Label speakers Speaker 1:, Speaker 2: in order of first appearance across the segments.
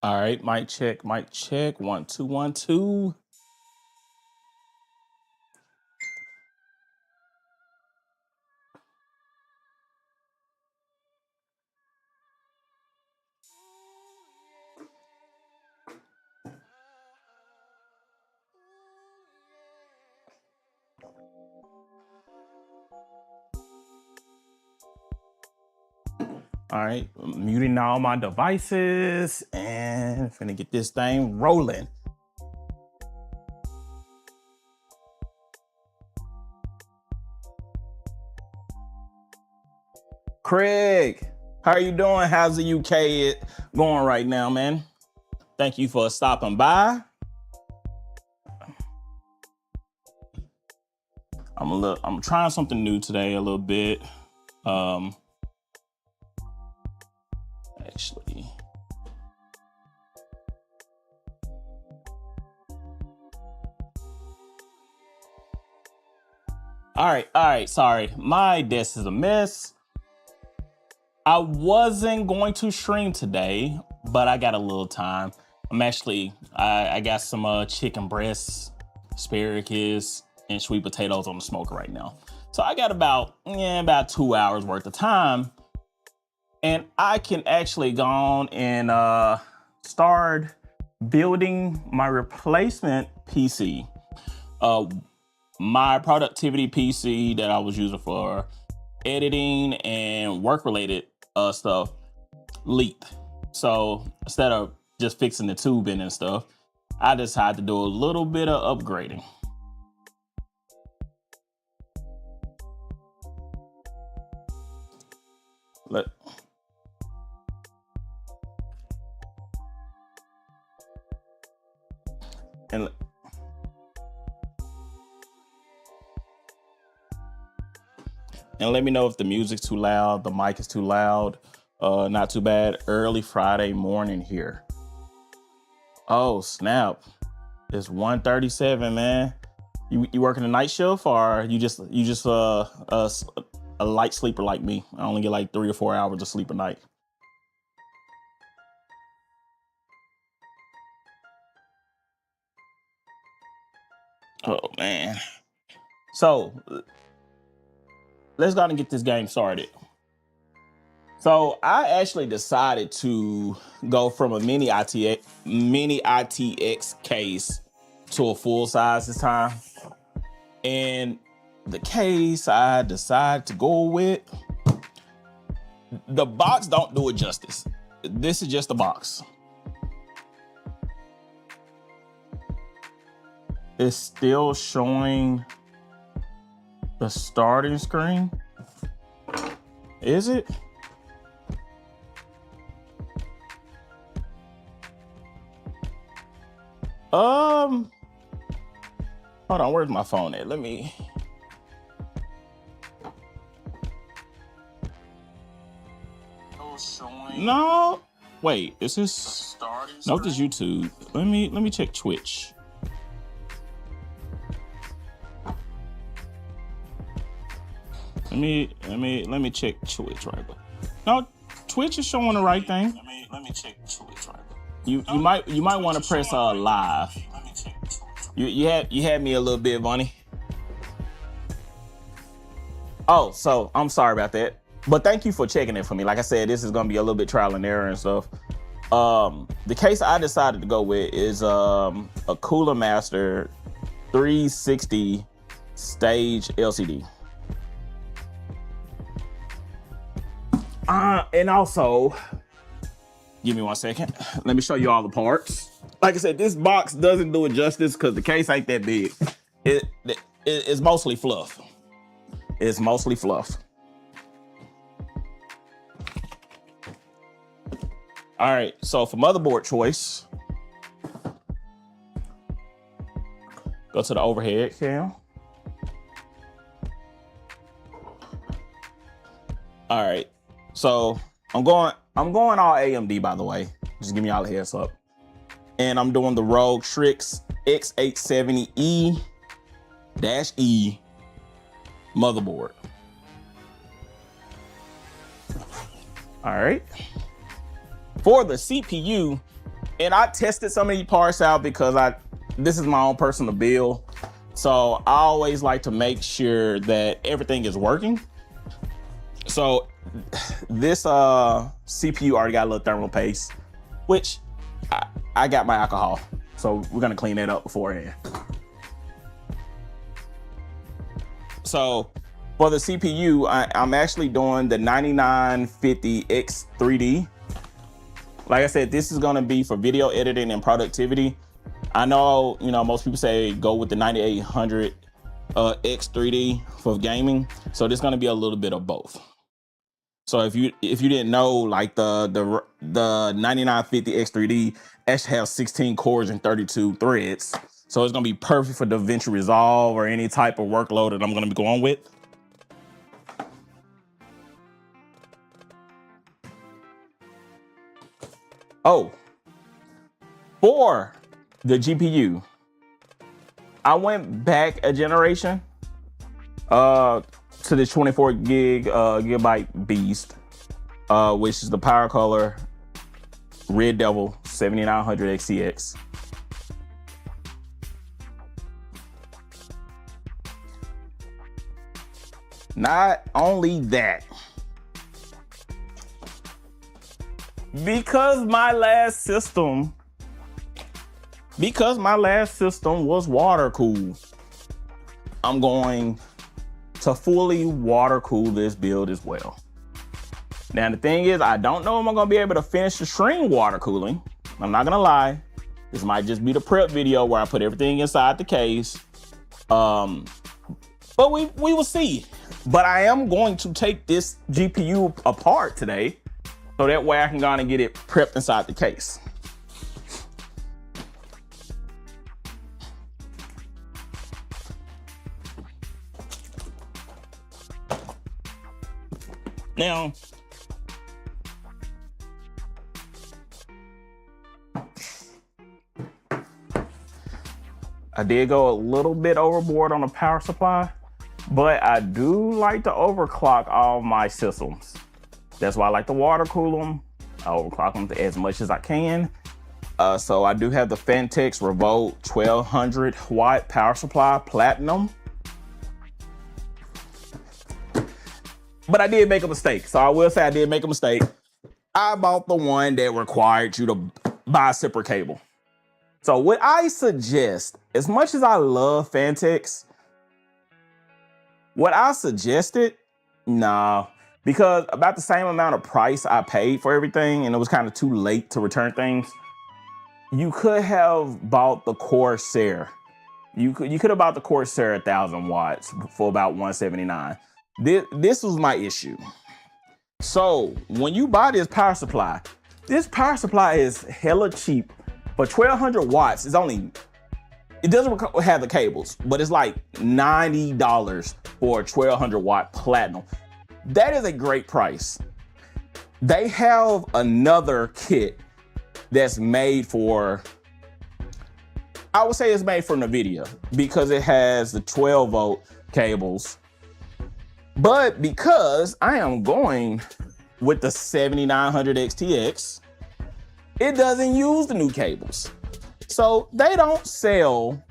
Speaker 1: All right, mic check, mic check. 1 2 1 2. All right, muting all my devices and finna get this thing rolling. Craig, how are you doing? How's the UK going right now, man? Thank you for stopping by. I'm trying something new today a little bit. Actually. All right, sorry. My desk is a mess. I wasn't going to stream today, but I got a little time. I got some chicken breasts, asparagus, and sweet potatoes on the smoker right now. So I got about 2 hours worth of time. And I can actually go on and start building my replacement PC. My productivity PC that I was using for editing and work-related stuff leaked. So instead of just fixing the tubing and stuff, I decided to do a little bit of upgrading. And let me know if the music's too loud, the mic is too loud. Not too bad. Early Friday morning here. Oh snap! It's 1:37, man. You working a night shift or you just a light sleeper like me? I only get like 3 or 4 hours of sleep a night. Oh man. So let's go and get this game started. So I actually decided to go from a mini ITX case to a full size this time. And the case I decided to go with, the box don't do it justice. This is just a box. It's still showing the starting screen. Is it? Hold on, where's my phone at? Let me. No, wait, is this? No, this is YouTube. Let me check Twitch. Let me check Twitch right now. No, Twitch is showing the right thing. Let me check Twitch right now. You might want to press live. You had me a little bit, Bunny. Oh, so I'm sorry about that. But thank you for checking it for me. Like I said, this is gonna be a little bit trial and error and stuff. The case I decided to go with is a Cooler Master 360 stage LCD. And also, give me 1 second. Let me show you all the parts. Like I said, this box doesn't do it justice because the case ain't that big. It's mostly fluff. It's mostly fluff. All right, so for motherboard choice, go to the overhead cam. All right, so I'm going all AMD, by the way. Just give me all a heads up. And I'm doing the Rogue Strix X870E-E motherboard. All right. For the CPU, And I tested some of these parts out because this is my own personal build. So I always like to make sure that everything is working. So this CPU already got a little thermal paste, which I got my alcohol. So we're gonna clean that up beforehand. So for the CPU, I'm actually doing the 9950X3D. Like I said, this is gonna be for video editing and productivity. I know, most people say go with the 9800 X3D for gaming. So this is gonna be a little bit of both. So if you didn't know, like the 9950 X3D actually has 16 cores and 32 threads. So it's gonna be perfect for DaVinci Resolve or any type of workload that I'm gonna be going with. Oh, for the GPU, I went back a generation to the 24 gigabyte beast, which is the PowerColor Red Devil 7900 XTX. Not only that, because my last system was water cooled, I'm going to fully water cool this build as well. Now the thing is, I don't know if I'm gonna be able to finish the stream water cooling. I'm not gonna lie. This might just be the prep video where I put everything inside the case. But we will see. But I am going to take this GPU apart today, so that way I can go and get it prepped inside the case. Now, I did go a little bit overboard on the power supply, but I do like to overclock all my systems. That's why I like to water cool them. I overclock them as much as I can. So I do have the Phanteks Revolt 1200 watt power supply platinum. But I did make a mistake. So I will say I did make a mistake. I bought the one that required you to buy a separate cable. So what I suggest, as much as I love Phanteks, what I suggested, nah, because about the same amount of price I paid for everything, and it was kind of too late to return things, you could have bought the Corsair. You could have bought the Corsair 1000 watts for about $179. This was my issue. So when you buy this power supply is hella cheap. For 1200 watts, it doesn't have the cables, but it's like $90 for a 1200 watt platinum. That is a great price. They have another kit that's made for, I would say it's made for NVIDIA because it has the 12 volt cables. But because I am going with the 7900 XTX, it doesn't use the new cables. So they don't sell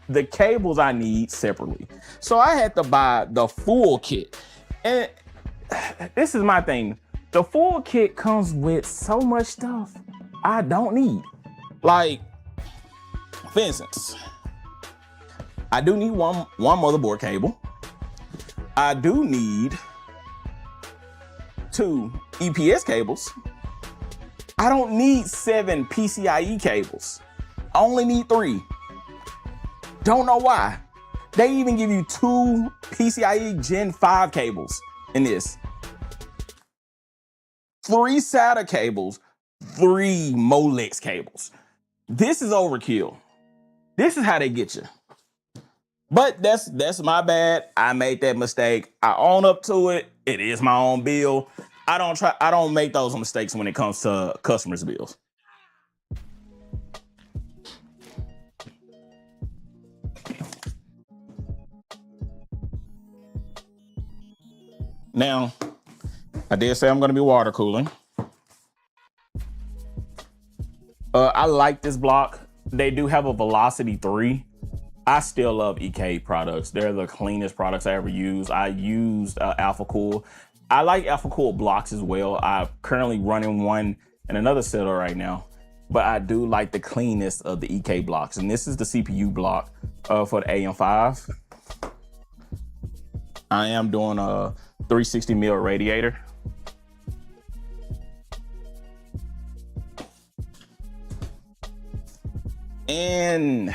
Speaker 1: the cables I need separately. So I had to buy the full kit. And this is my thing. The full kit comes with so much stuff I don't need. Like, for instance, I do need one motherboard cable. I do need 2 EPS cables. I don't need 7 PCIe cables. I only need 3. Don't know why. They even give you 2 PCIe Gen 5 cables in this. 3 SATA cables, 3 Molex cables. This is overkill. This is how they get you. But that's my bad. I made that mistake. I own up to it. It is my own bill. I don't make those mistakes when it comes to customers' bills. Now, I did say I'm going to be water cooling. I like this block. They do have a Velocity 3. I still love EK products. They're the cleanest products I ever used. I used Alpha Cool. I like Alpha Cool blocks as well. I'm currently running one in another setup right now, but I do like the cleanest of the EK blocks. And this is the CPU block for the AM5. I am doing a 360 mil radiator. And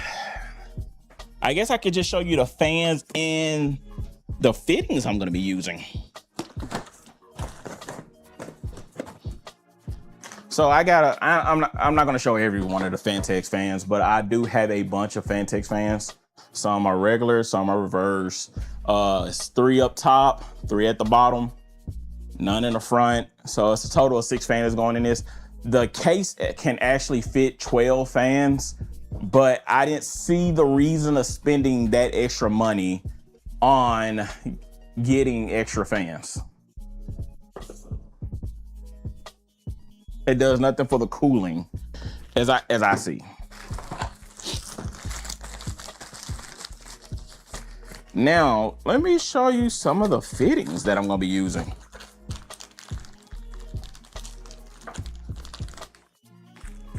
Speaker 1: I guess I could just show you the fans and the fittings I'm gonna be using. So I'm not gonna show every one of the Phanteks fans, but I do have a bunch of Phanteks fans. Some are regular, some are reverse. It's 3 up top, 3 at the bottom, none in the front. So it's a total of 6 fans going in this. The case can actually fit 12 fans, but I didn't see the reason of spending that extra money on getting extra fans. It does nothing for the cooling, as I see. Now, let me show you some of the fittings that I'm gonna be using.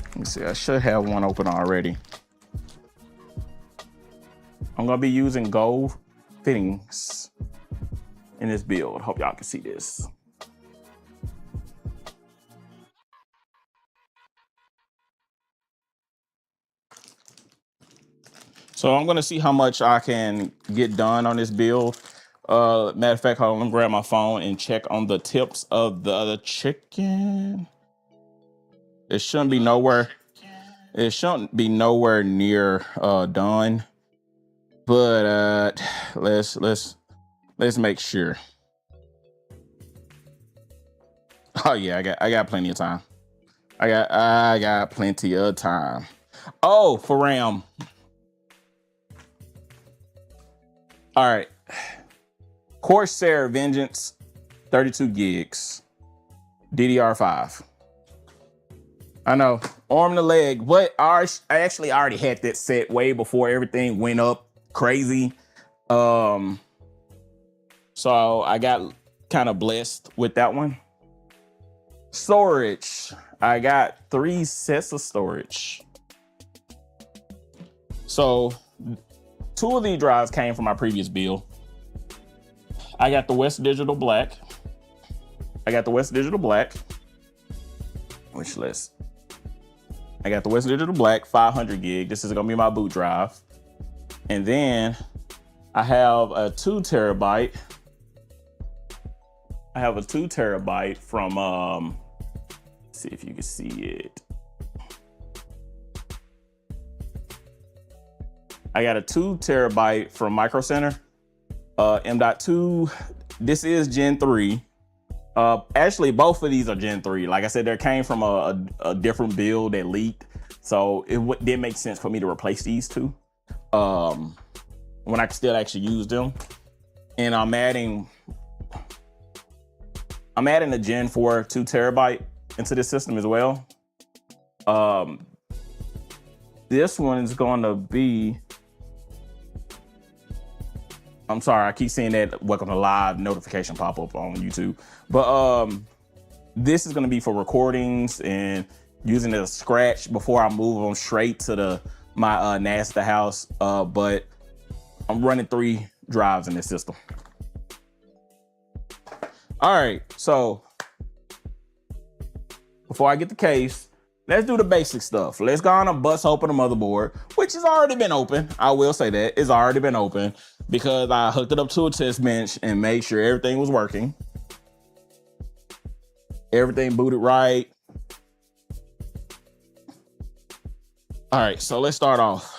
Speaker 1: Let me see, I should have one open already. I'm gonna be using gold fittings in this build. Hope y'all can see this. So I'm gonna see how much I can get done on this build. Matter of fact, hold on, let me grab my phone and check on the tips of the other chicken. It shouldn't be nowhere near done. But let's make sure. Oh yeah, I got plenty of time. I got plenty of time. Oh, for RAM. All right. Corsair Vengeance, 32 gigs, DDR5. I know, arm to leg, but I actually already had that set way before everything went up crazy. So I got kind of blessed with that one. Storage, I got 3 sets of storage. So 2 of these drives came from my previous build. I got the West Digital Black. I got the West Digital Black. Which list? I got the West Digital Black 500 gig. This is gonna be my boot drive. And then I have a 2 terabyte. I have a 2 terabyte from, let's see if you can see it. I got a 2 terabyte from Micro Center, M.2. This is Gen 3. Actually, both of these are Gen 3. Like I said, they came from a different build that leaked. So it did make sense for me to replace these 2 when I can still actually use them. And I'm adding a Gen 4 2 terabyte into this system as well. This one is going to be, I'm sorry, I keep seeing that welcome to live notification pop up on YouTube. But this is gonna be for recordings and using it as a scratch before I move them straight to my NAS to house. But I'm running 3 drives in this system. All right, so before I get the case, let's do the basic stuff. Let's go on and bust open the motherboard, which has already been open. I will say that it's already been open because I hooked it up to a test bench and made sure everything was working. Everything booted right. All right, so let's start off.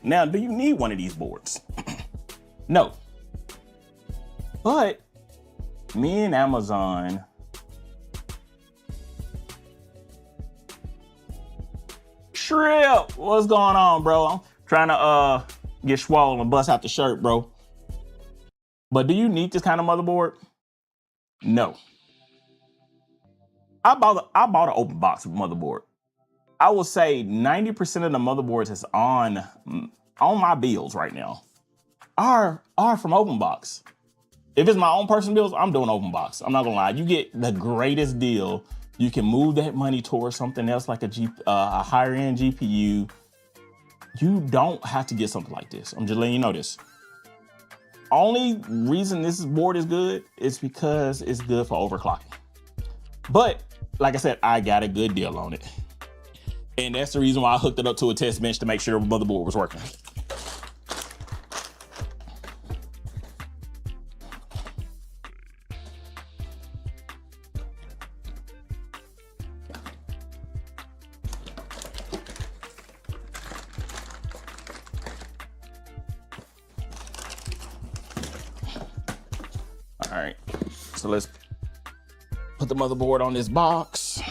Speaker 1: Now, do you need one of these boards? No. But me and Amazon Trip, what's going on, bro? I'm trying to get swollen and bust out the shirt, bro. But do you need this kind of motherboard? No. I bought an open box motherboard. I will say 90% of the motherboards that's on my bills right now are from open box. If it's my own personal bills, I'm doing open box. I'm not gonna lie. You get the greatest deal. You can move that money towards something else like a higher end GPU. You don't have to get something like this. I'm just letting you know this. Only reason this board is good is because it's good for overclocking. But like I said, I got a good deal on it. And that's the reason why I hooked it up to a test bench to make sure the motherboard was working. All right, so let's put the motherboard on this box.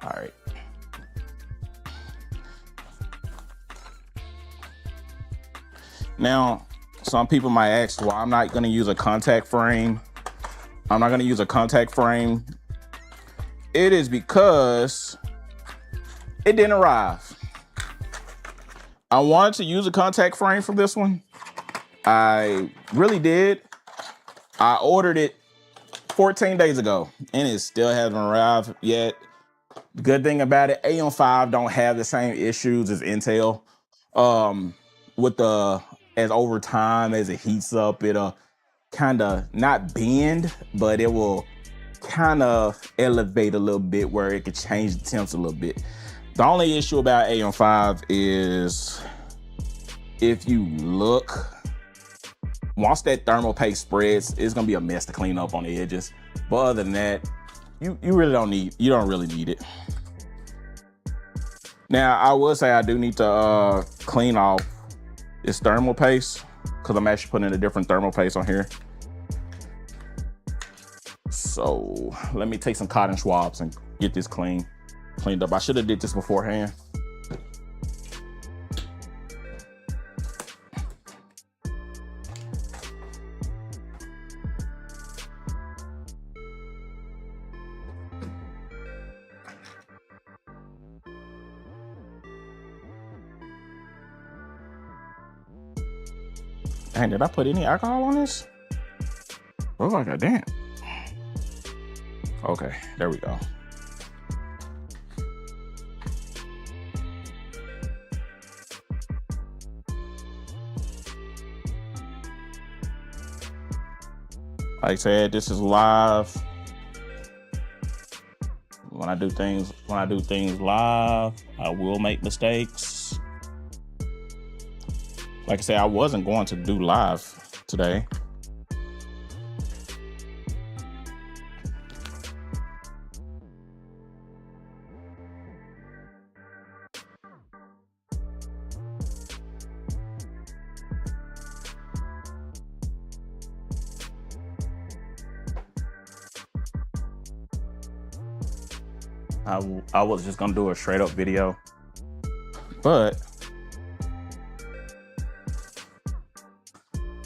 Speaker 1: All right. Now, some people might ask, well, I'm not gonna use a contact frame. I'm not gonna use a contact frame. It is because it didn't arrive. I wanted to use a contact frame for this one. I really did. I ordered it 14 days ago and it still hasn't arrived yet. The good thing about it, Aeon 5 don't have the same issues as Intel. As over time, as it heats up, it'll kind of not bend, but it will kind of elevate a little bit where it could change the temps a little bit. The only issue about Aeon 5 is if you look, once that thermal paste spreads, it's gonna be a mess to clean up on the edges. But other than that, you don't really need it. Now, I will say I do need to clean off this thermal paste because I'm actually putting a different thermal paste on here. So let me take some cotton swabs and get this cleaned up. I should have did this beforehand. Dang, did I put any alcohol on this? Oh my god, damn. Okay, there we go. Like I said, this is live. When I do things live, I will make mistakes. Like I said, I wasn't going to do live today. I was just gonna do a straight up video, but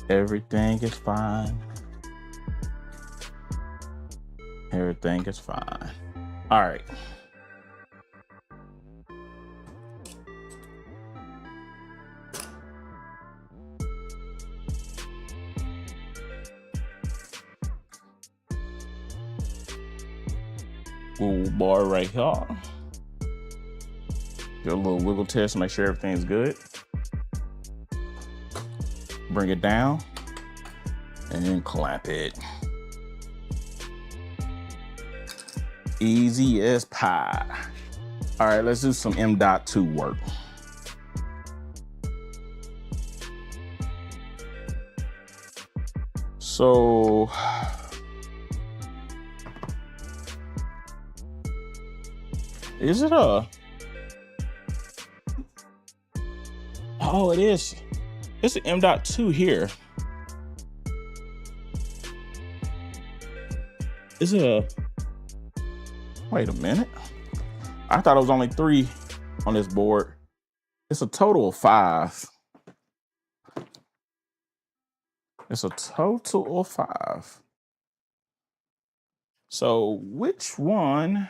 Speaker 1: everything is fine. Everything is fine. All right. Little bar right here. Do a little wiggle test, make sure everything's good. Bring it down and then clamp it. Easy as pie. All right, let's do some M.2 work. So, is it a, oh, it is. It's an M.2 here. Is it a, wait a minute. I thought it was only 3 on this board. It's a total of 5. It's a total of 5. So which one?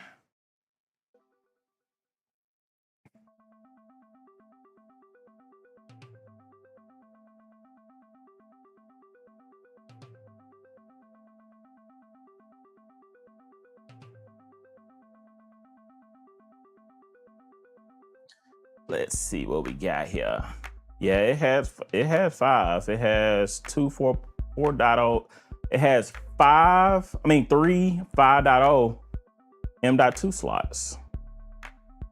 Speaker 1: Let's see what we got here. Yeah, it has 5. It has 2 4.0. It has 3 5.0 M.2 slots.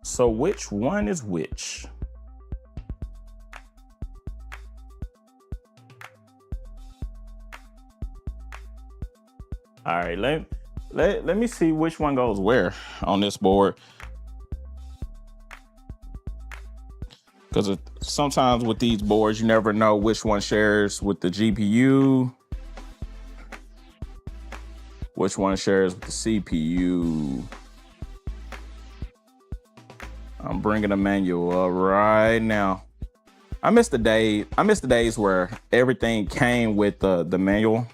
Speaker 1: So which one is which? All right, let me see which one goes where on this board. Because sometimes with these boards, you never know which one shares with the GPU, which one shares with the CPU. I'm bringing a manual up right now. I miss the days where everything came with the manual.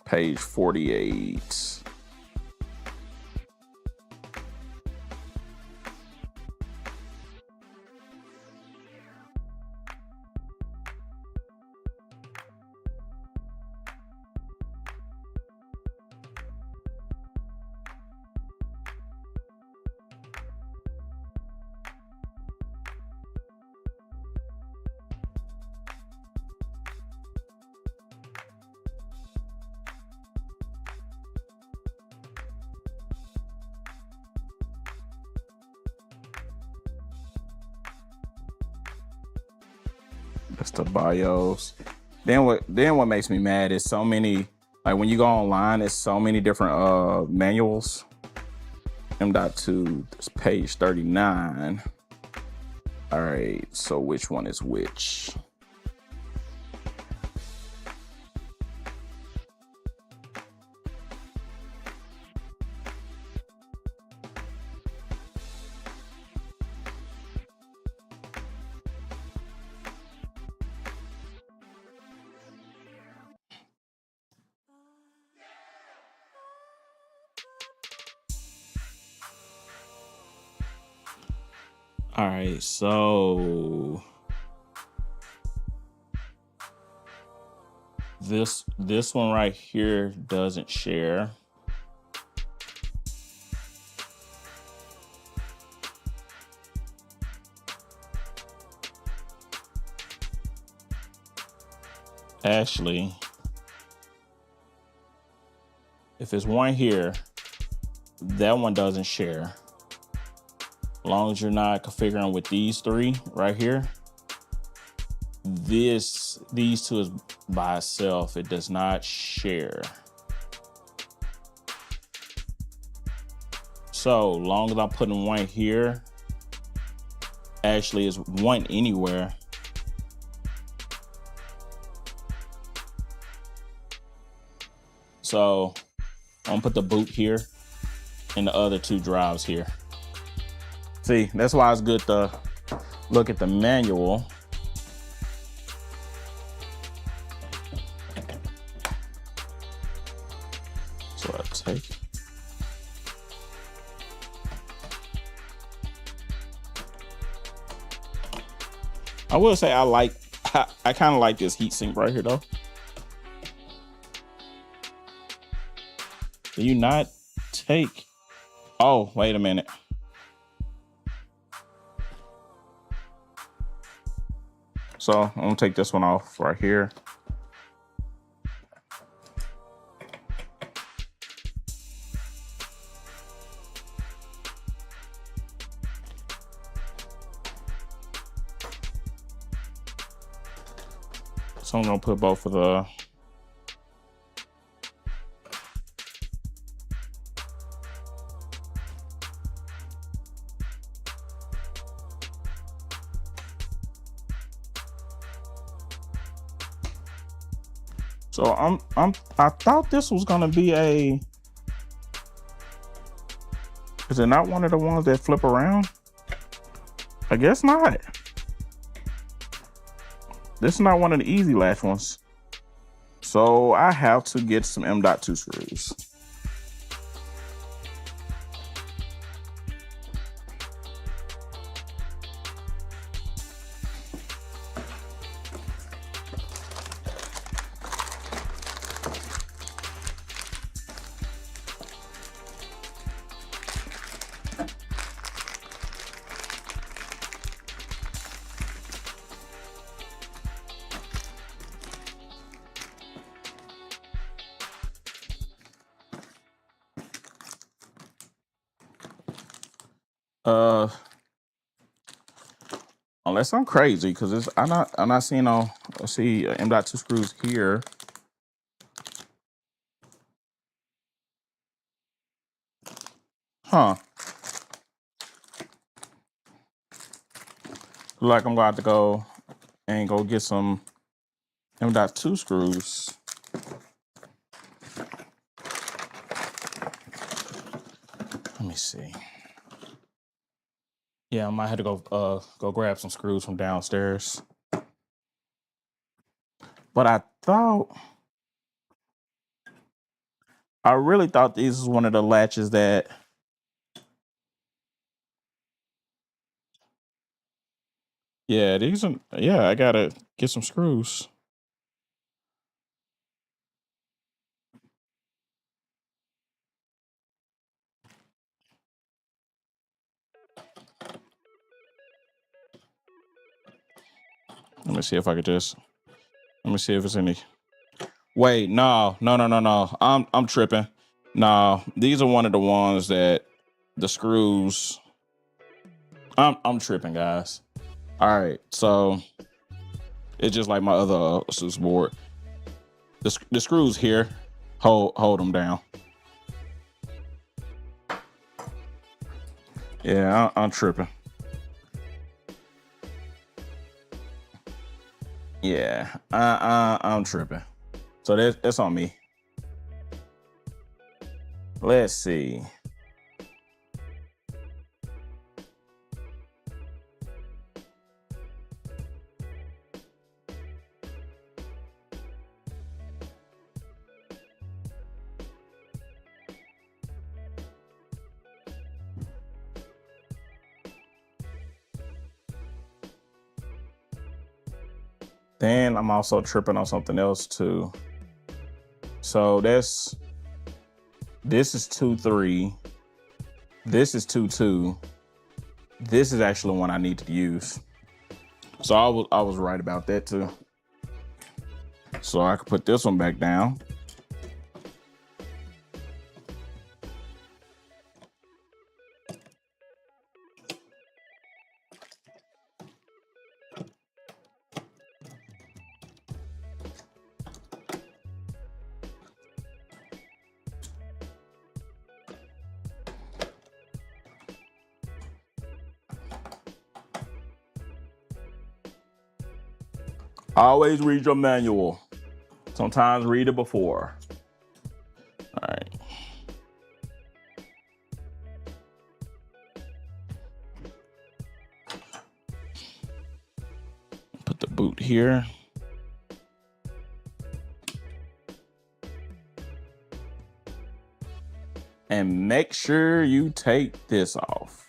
Speaker 1: Page 48. That's the BIOS. Then what makes me mad is so many, like when you go online, it's so many different manuals. M.2, this page 39. All right, so which one is which? All right, so this one right here doesn't share. Actually, if it's one here, that one doesn't share. As long as you're not configuring with these 3 right here, these 2 is by itself. It does not share. So long as I'm putting one here, actually is one anywhere. So I'm gonna put the boot here and the other 2 drives here. See, that's why it's good to look at the manual. So I take. I will say I kind of like this heatsink right here though. Do you not take? Oh, wait a minute. So I'm gonna take this one off right here. So I'm gonna put both of the I thought this was gonna be a Is it not one of the ones that flip around? I guess not. This is not one of the easy latch ones. So I have to get some M.2 screws. Unless I'm crazy, because I'm not seeing no. Let's see, M.2 screws here. Huh. Like I'm going to go and go get some M.2 screws. Let me see. Yeah, I might have to go grab some screws from downstairs. But I really thought this was one of the latches that. Yeah, I gotta get some screws. Let me see if I could let me see if it's any. Wait, no. I'm tripping. No, these are one of the ones that the screws. I'm tripping, guys. All right, so it's just like my other Asus board. The screws here hold them down. Yeah, I'm tripping. Yeah, I'm tripping. So that's on me. Let's see. Then I'm also tripping on something else too. So this is 2.3. This is 2.2. This is actually one I need to use. So I was right about that too. So I could put this one back down. Always read your manual. Sometimes read it before. All right. Put the boot here. And make sure you take this off.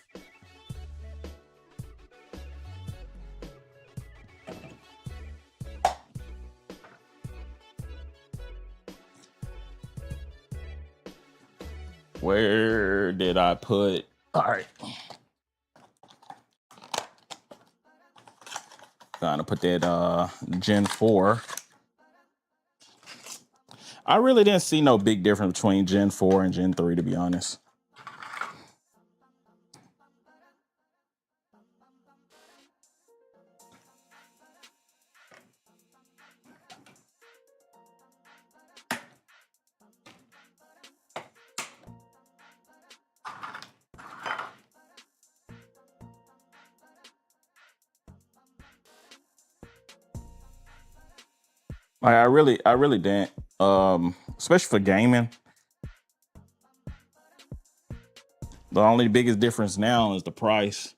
Speaker 1: Where did I put? All right. Gonna put that Gen 4. I really didn't see no big difference between Gen 4 and Gen 3, to be honest. Like I really didn't. Especially for gaming. The only biggest difference now is the price.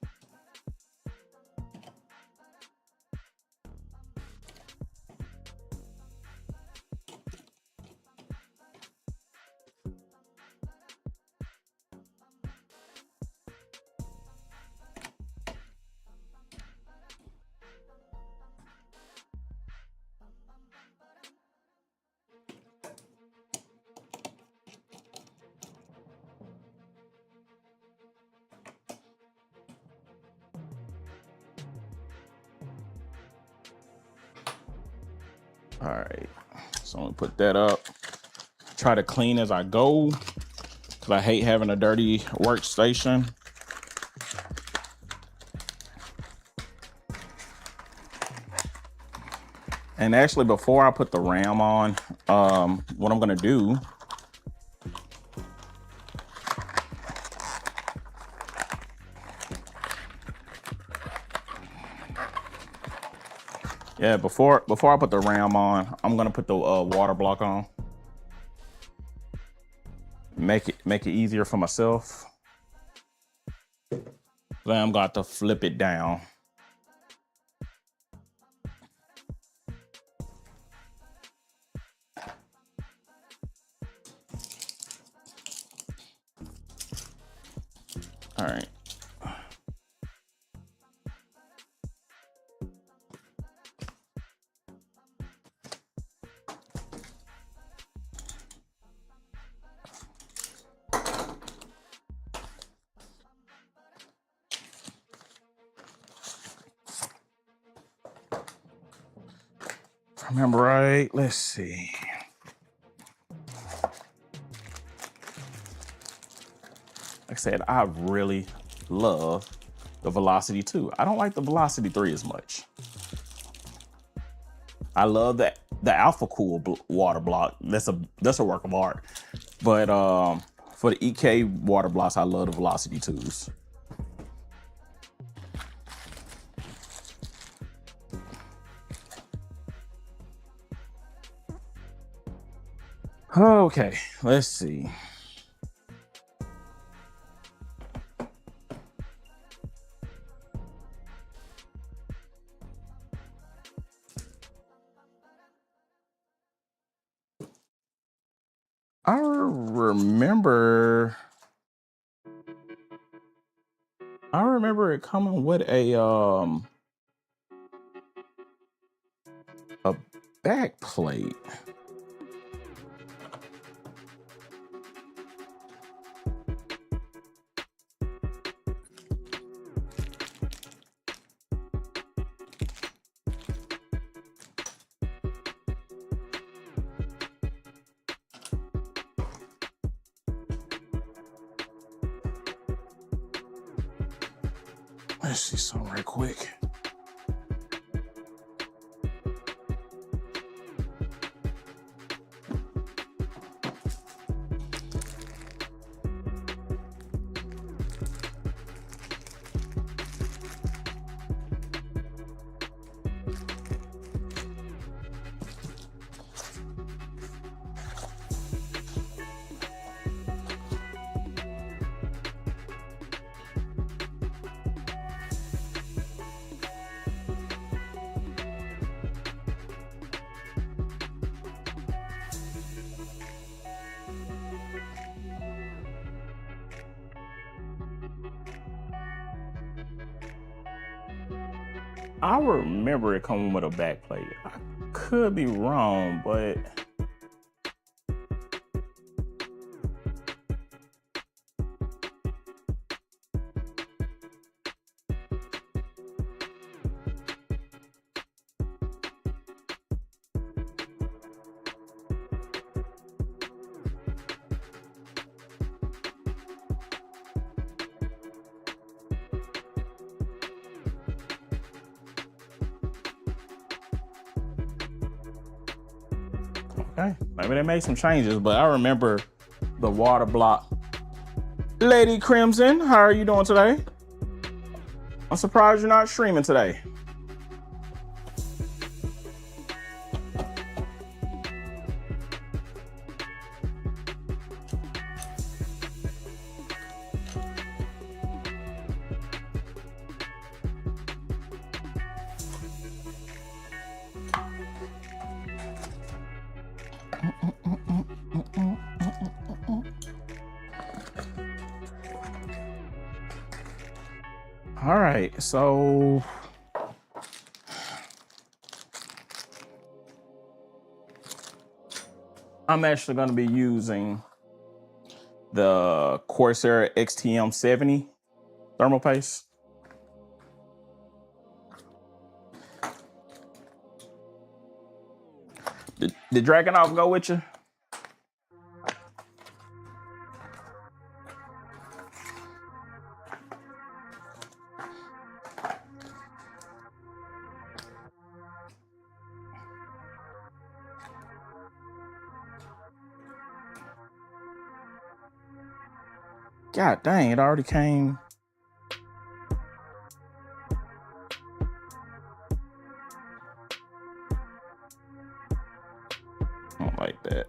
Speaker 1: All right, so I'm gonna put that up. Try to clean as I go, because I hate having a dirty workstation. And actually, before I put the RAM on, what I'm gonna do, yeah, before I put the RAM on, I'm gonna put the water block on. Make it easier for myself. Then I'm going to flip it down. All right. If I remember right, let's see. Like I said, I really love the Velocity 2. I don't like the Velocity 3 as much. I love the Alpha Cool water block. That's a work of art. But for the EK water blocks, I love the Velocity 2s. Okay, let's see. I remember it coming with a back plate. Let's see something right quick. I remember it coming with a back plate. I could be wrong, but okay, maybe they made some changes, but I remember the water block. Lady Crimson, how are you doing today? I'm surprised you're not streaming today. All right, so I'm actually going to be using the Corsair XTM70 thermal paste. Did Dragunov go with you? God dang, it already came. I don't like that.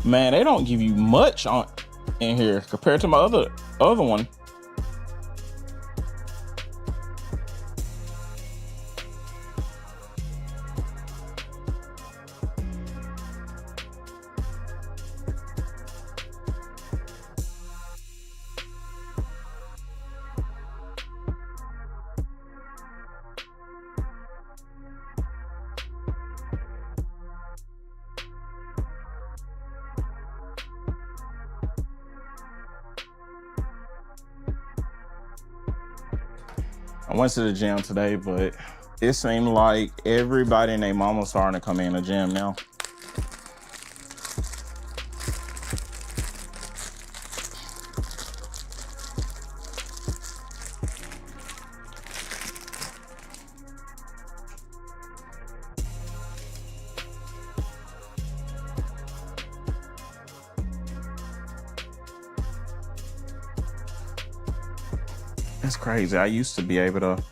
Speaker 1: Man, they don't give you much on in here compared to my other one. I went to the gym today, but it seemed like everybody and their mama starting to come in the gym now. That's crazy. I used to be able to.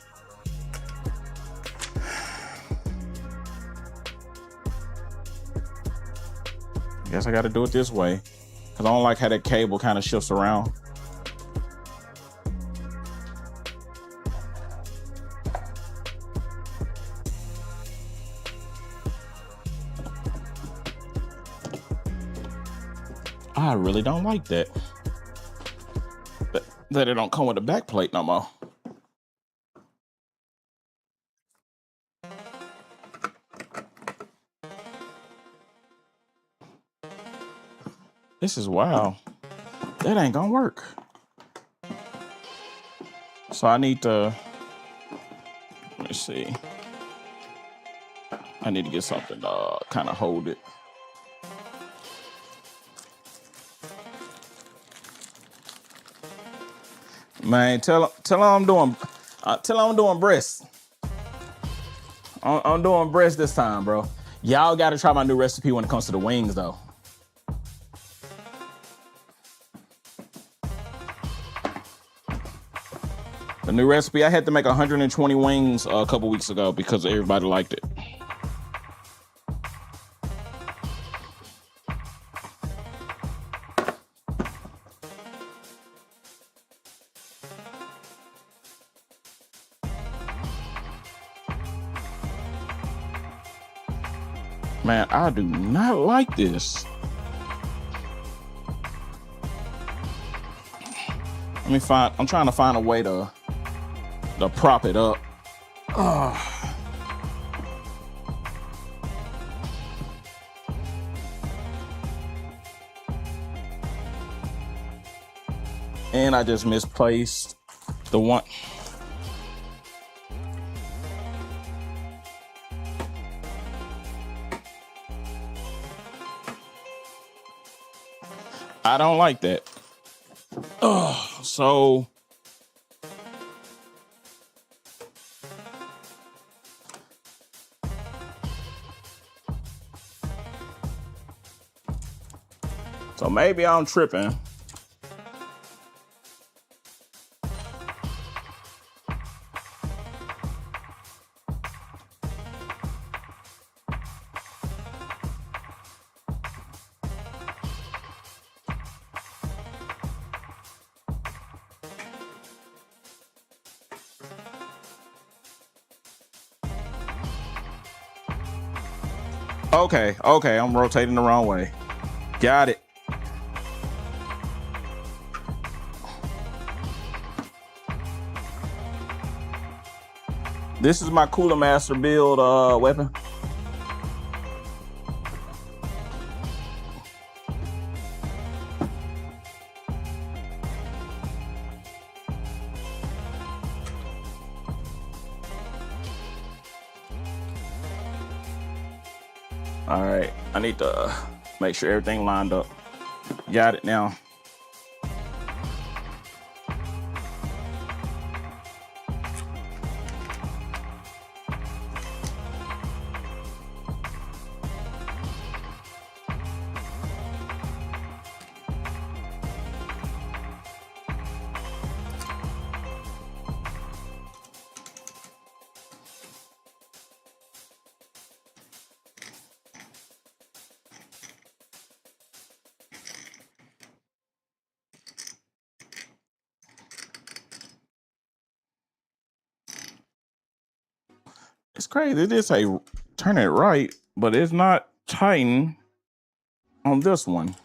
Speaker 1: I guess I got to do it this way because I don't like how that cable kind of shifts around. I really don't like that. That it don't come with a back plate no more. This is wild. That ain't gonna work. So I need to, let me see. I need to get something to kind of hold it. Man, tell her I'm doing breast. I'm doing breast this time, bro. Y'all got to try my new recipe when it comes to the wings, though. The new recipe, I had to make 120 wings a couple weeks ago because everybody liked it. Man, I do not like this. I'm trying to find a way to prop it up. And I just misplaced the one. I don't like that. So maybe I'm tripping. Okay, okay, I'm rotating the wrong way. Got it. This is my Cooler Master build weapon. All right, I need to make sure everything lined up. Got it now. It's crazy. It did say turn it right, but it's not tighten on this one.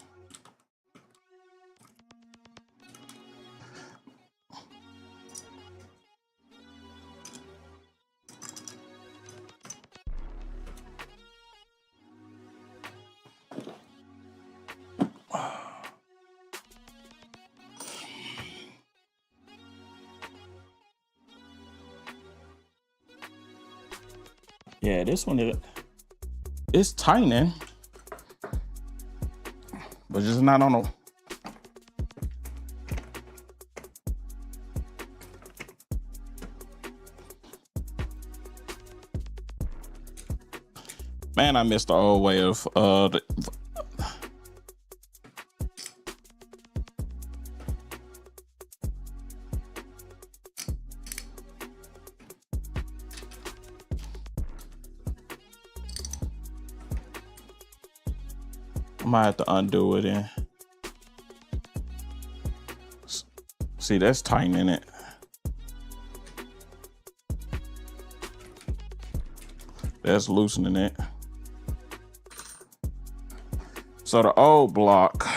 Speaker 1: Yeah, this one it's tightening, but just not on the. Man, I missed the old way of I might have to undo it in. See, that's tightening it. That's loosening it. So the old block,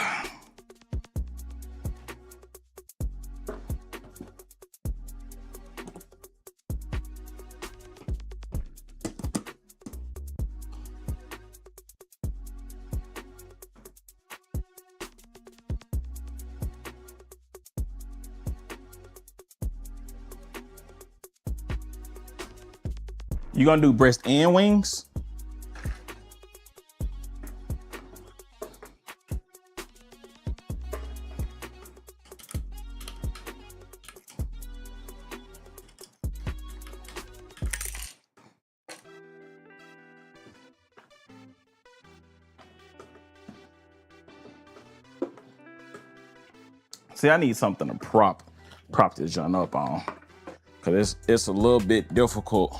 Speaker 1: you gonna do breast and wings? See, I need something to prop this joint up on, cause it's a little bit difficult.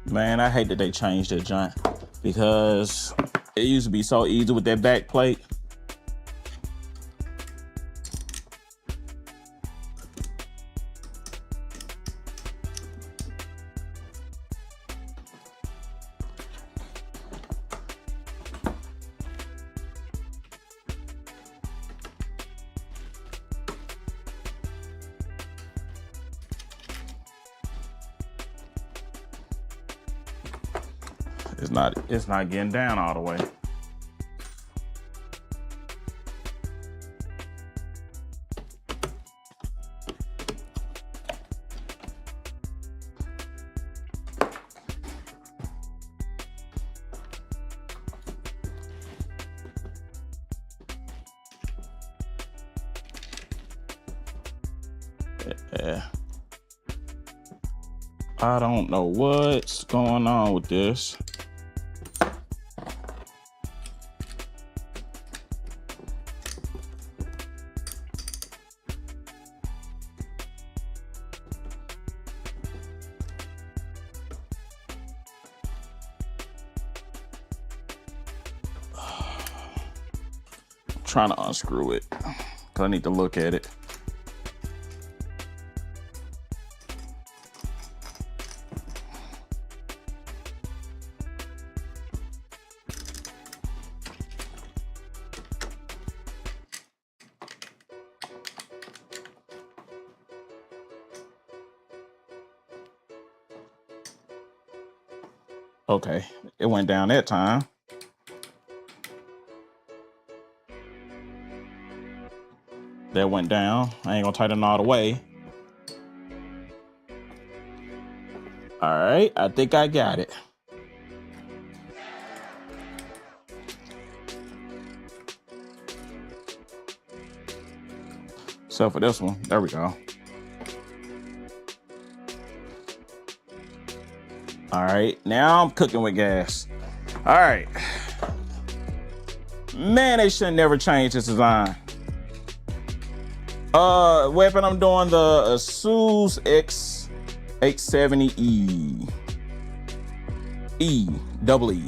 Speaker 1: Man, I hate that they changed that joint, because it used to be so easy with that back plate. It's not getting down all the way. Yeah. I don't know what's going on with this. trying to unscrew it because I need to look at it. Okay, it went down that time. That went down. I ain't gonna tighten all the way. All right, I think I got it. So for this one, there we go. All right, now I'm cooking with gas. All right. Man, they should never change this design. Weapon, I'm doing the ASUS X870E. Double E.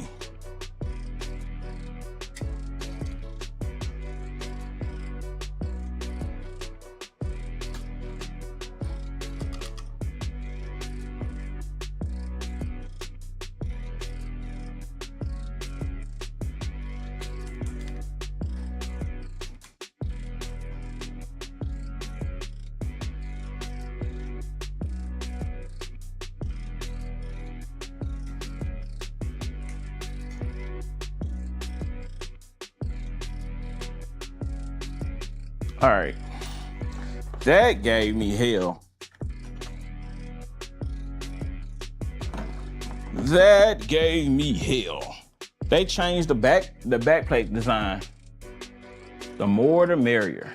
Speaker 1: All right, that gave me hell. That gave me hell. They changed the backplate design. The more the merrier.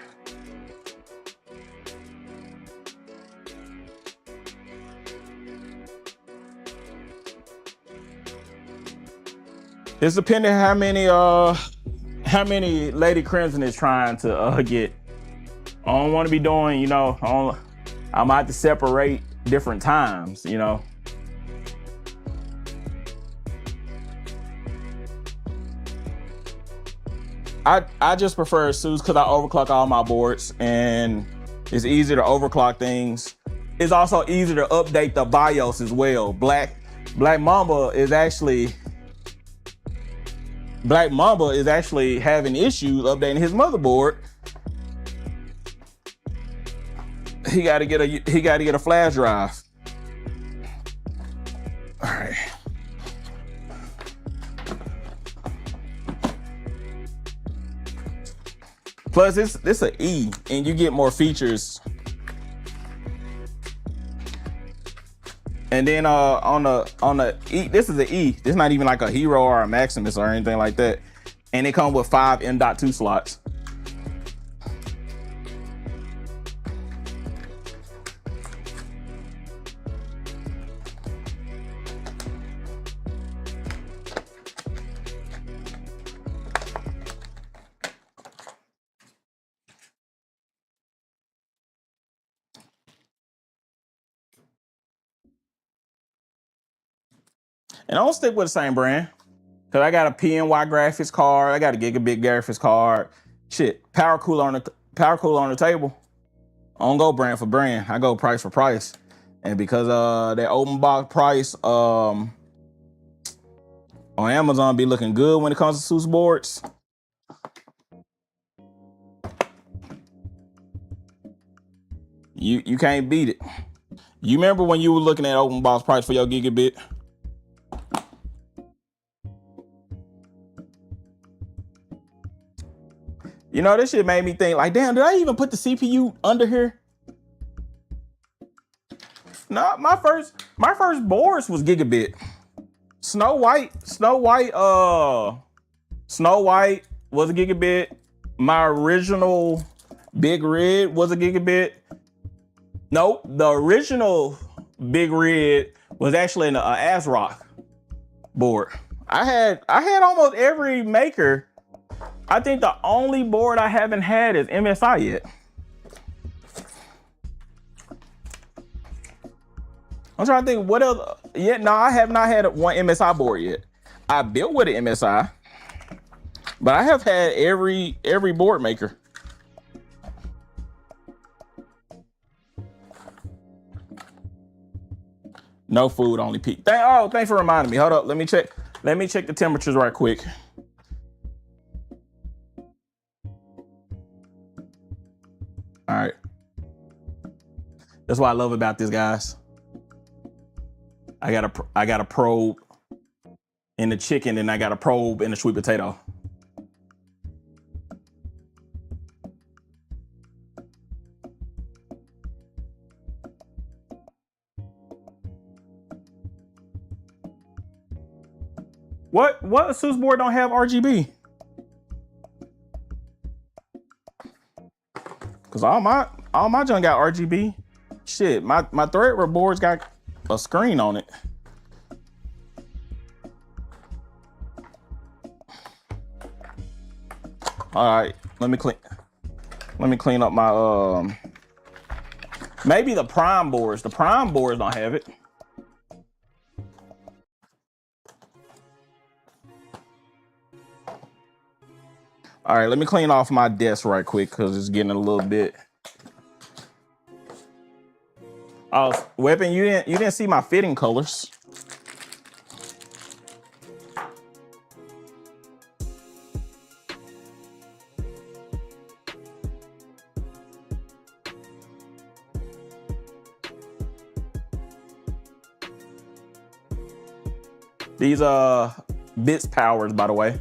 Speaker 1: It's depending how many Lady Crimson is trying to get. I don't want to be doing, you know, I might have to separate different times, you know. I just prefer ASUS because I overclock all my boards and it's easy to overclock things. It's also easy to update the BIOS as well. Black Mamba is actually having issues updating his motherboard. He got to get a flash drive. All right. Plus, this an E, and you get more features. And then on the E, this is an E. This is not even like a Hero or a Maximus or anything like that. And it comes with 5 M.2 slots. And I don't stick with the same brand. Cause I got a PNY graphics card, I got a Gigabit graphics card. Shit, power cooler on the table. I don't go brand for brand. I go price for price. And because that open box price on Amazon be looking good when it comes to ASUS boards. You can't beat it. You remember when you were looking at open box price for your Gigabit? You know, this shit made me think like, damn, did I even put the CPU under here? No, my first boards was Gigabit. Snow White was a Gigabit. My original Big Red was a Gigabit. Nope, the original Big Red was actually an ASRock board. I had almost every maker. I think the only board I haven't had is MSI yet. I'm trying to think what else. Yeah, no, I have not had one MSI board yet. I built with an MSI. But I have had every board maker. No food, only peak. Thanks for reminding me. Hold up, let me check the temperatures right quick. All right. That's what I love about this, guys. I got a probe in the chicken, and I got a probe in the sweet potato. What ASUS board don't have RGB? Cause all my junk got RGB. Shit, my Threadripper board's got a screen on it. All right, let me clean up my maybe the Prime boards. The Prime boards don't have it. All right, let me clean off my desk right quick because it's getting a little bit. Oh, Weapon, you didn't see my fitting colors. These Bits Powers, by the way.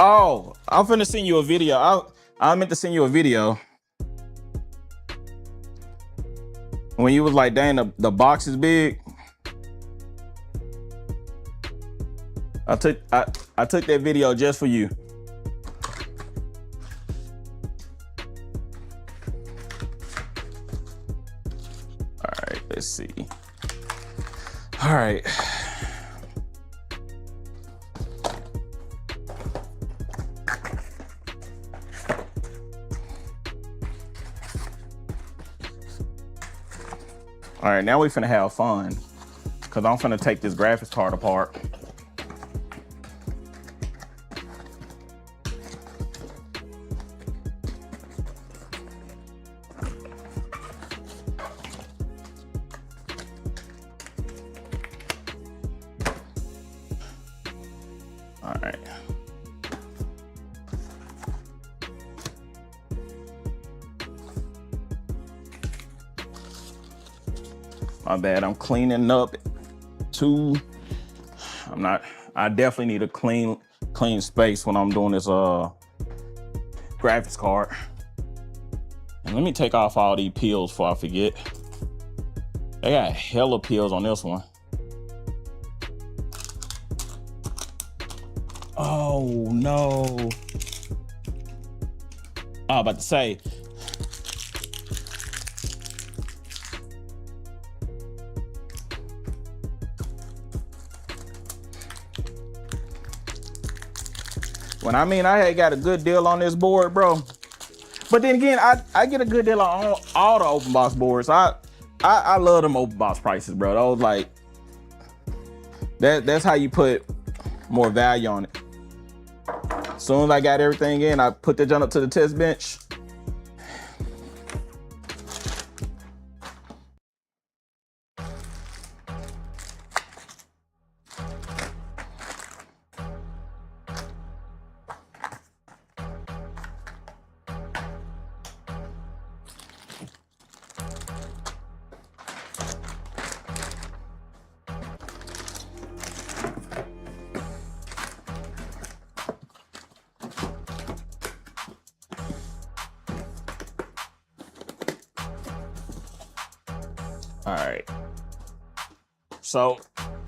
Speaker 1: Oh, I'm finna send you a video. I meant to send you a video. When you was like, dang, the box is big. I took that video just for you. All right, let's see. All right. All right, now we finna have fun because I'm finna take this graphics card apart. All right. My bad, I'm cleaning up too. I definitely need a clean space when I'm doing this graphics card. And let me take off all these peels before I forget. They got hella peels on this one. Oh no. I was about to say, when I mean I had got a good deal on this board, bro. But then again, I get a good deal on all the open box boards. I love them open box prices, bro. Those like that's how you put more value on it. As soon as I got everything in, I put the junk up to the test bench. All right, so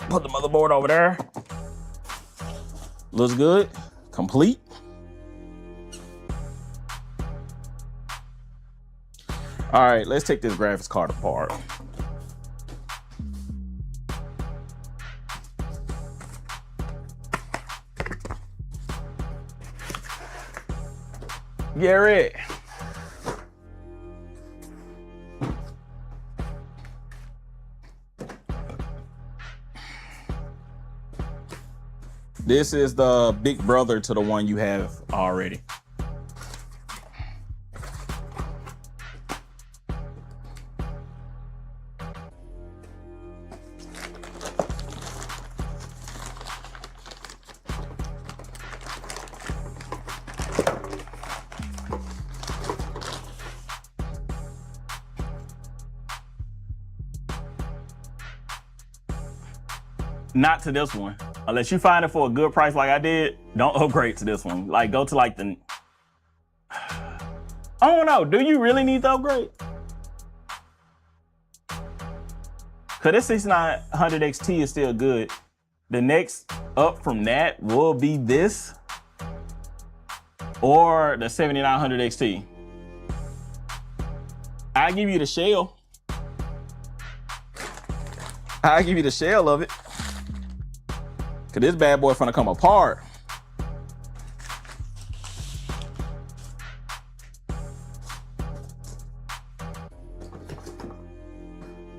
Speaker 1: put the motherboard over there. Looks good, complete. All right, let's take this graphics card apart. Garrett. This is the big brother to the one you have already. Not to this one. Unless you find it for a good price like I did, don't upgrade to this one. Like, go to like the... I don't know. Do you really need the upgrade? Because this 6900 XT is still good. The next up from that will be this or the 7900 XT. I'll give you the shell. I'll give you the shell of it. Cause this bad boy finna come apart.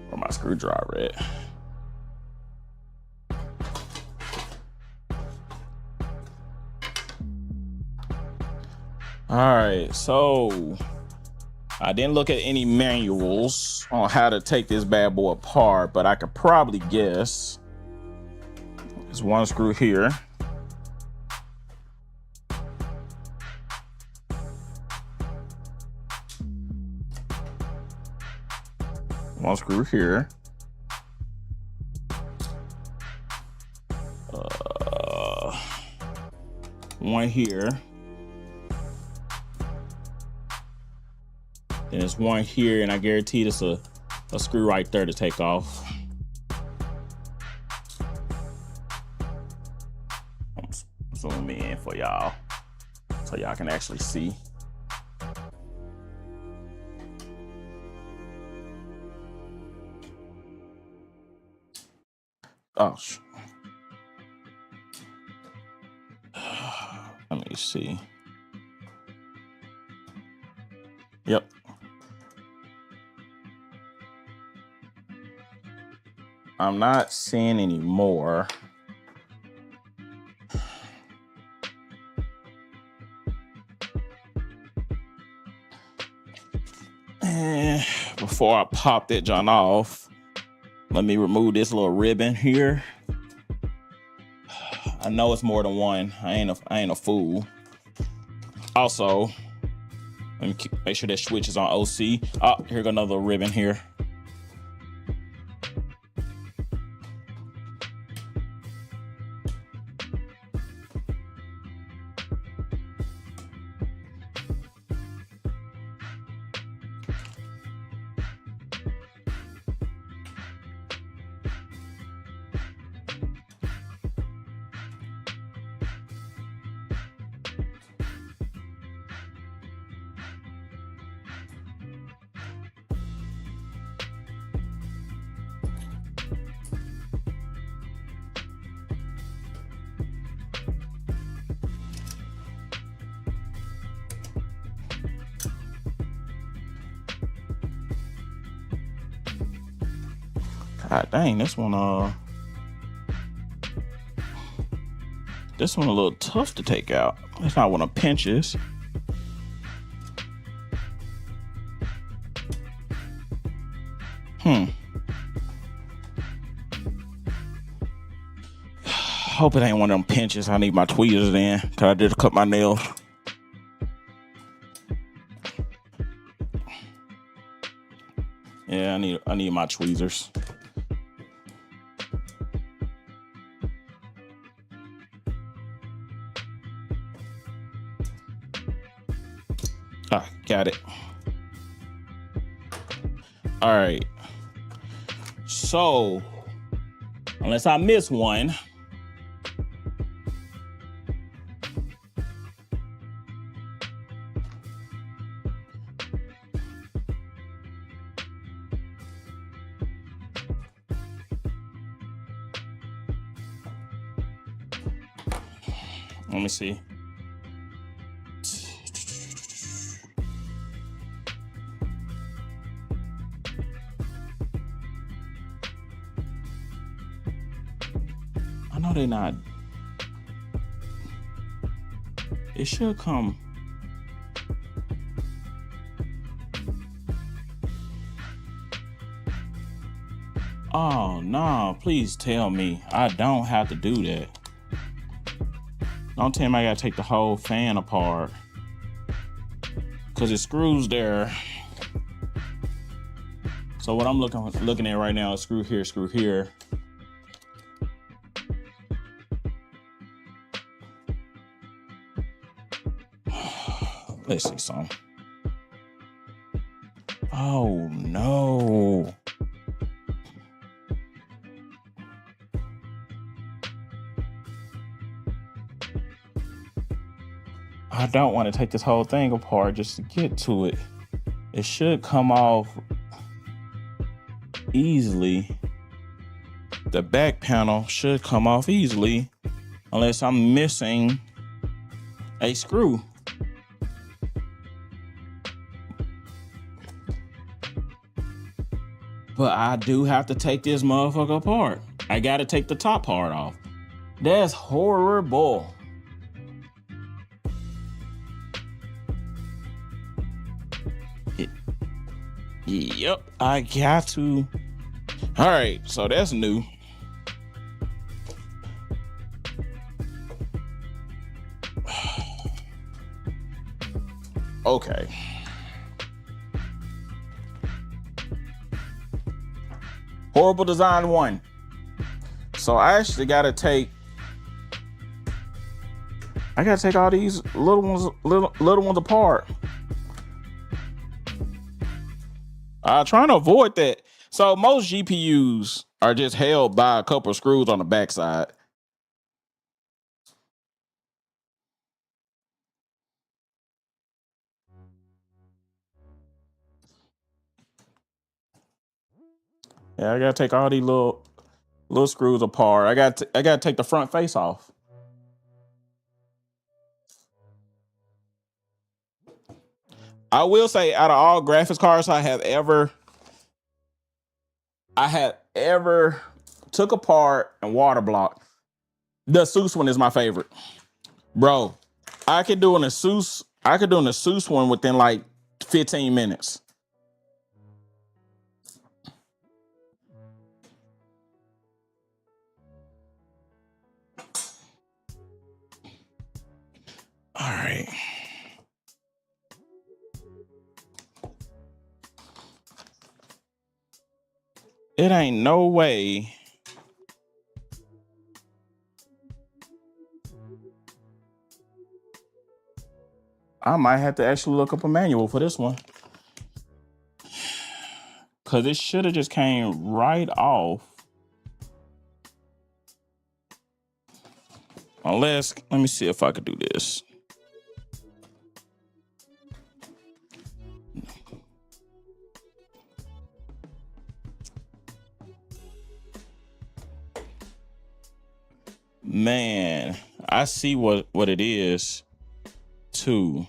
Speaker 1: Where my screwdriver at? All right, so I didn't look at any manuals on how to take this bad boy apart, but I could probably guess. There's one screw here. One screw here. One here. And there's one here, and I guarantee there's a screw right there to take off. Zoom in for y'all so y'all can actually see. Oh, let me see. Yep. I'm not seeing any more. And before I pop that John off, let me remove this little ribbon here. I know it's more than one. I ain't a fool. Also, let me make sure that switch is on OC. Oh, here go another ribbon here. God dang, this one a little tough to take out. That's not one of pinches. Hope it ain't one of them pinches. I need my tweezers in, cause I just cut my nails. Yeah, I need my tweezers. Ah, got it. All right. So, unless I miss one, let me see. they not? It should come. Oh no, please tell me I don't have to do that. Don't tell me I gotta take the whole fan apart. Cause it screws there. So what I'm looking at right now is screw here, screw here. Let's see some. Oh no. I don't want to take this whole thing apart just to get to it. It should come off easily. The back panel should come off easily unless I'm missing a screw. But I do have to take this motherfucker apart. I gotta take the top part off. That's horrible. Yep, I got to. All right, so that's new. Okay. Horrible design 1. So I actually gotta take all these little ones apart. Trying to avoid that. So most GPUs are just held by a couple of screws on the backside. Yeah, I gotta take all these little screws apart. I gotta take the front face off. I will say, out of all graphics cards I have ever took apart and water blocked, the ASUS one is my favorite. Bro, I could do an ASUS one within like 15 minutes. All right. It ain't no way. I might have to actually look up a manual for this one. Cause it should have just came right off. Unless, let me see if I could do this. Man, I see what it is too.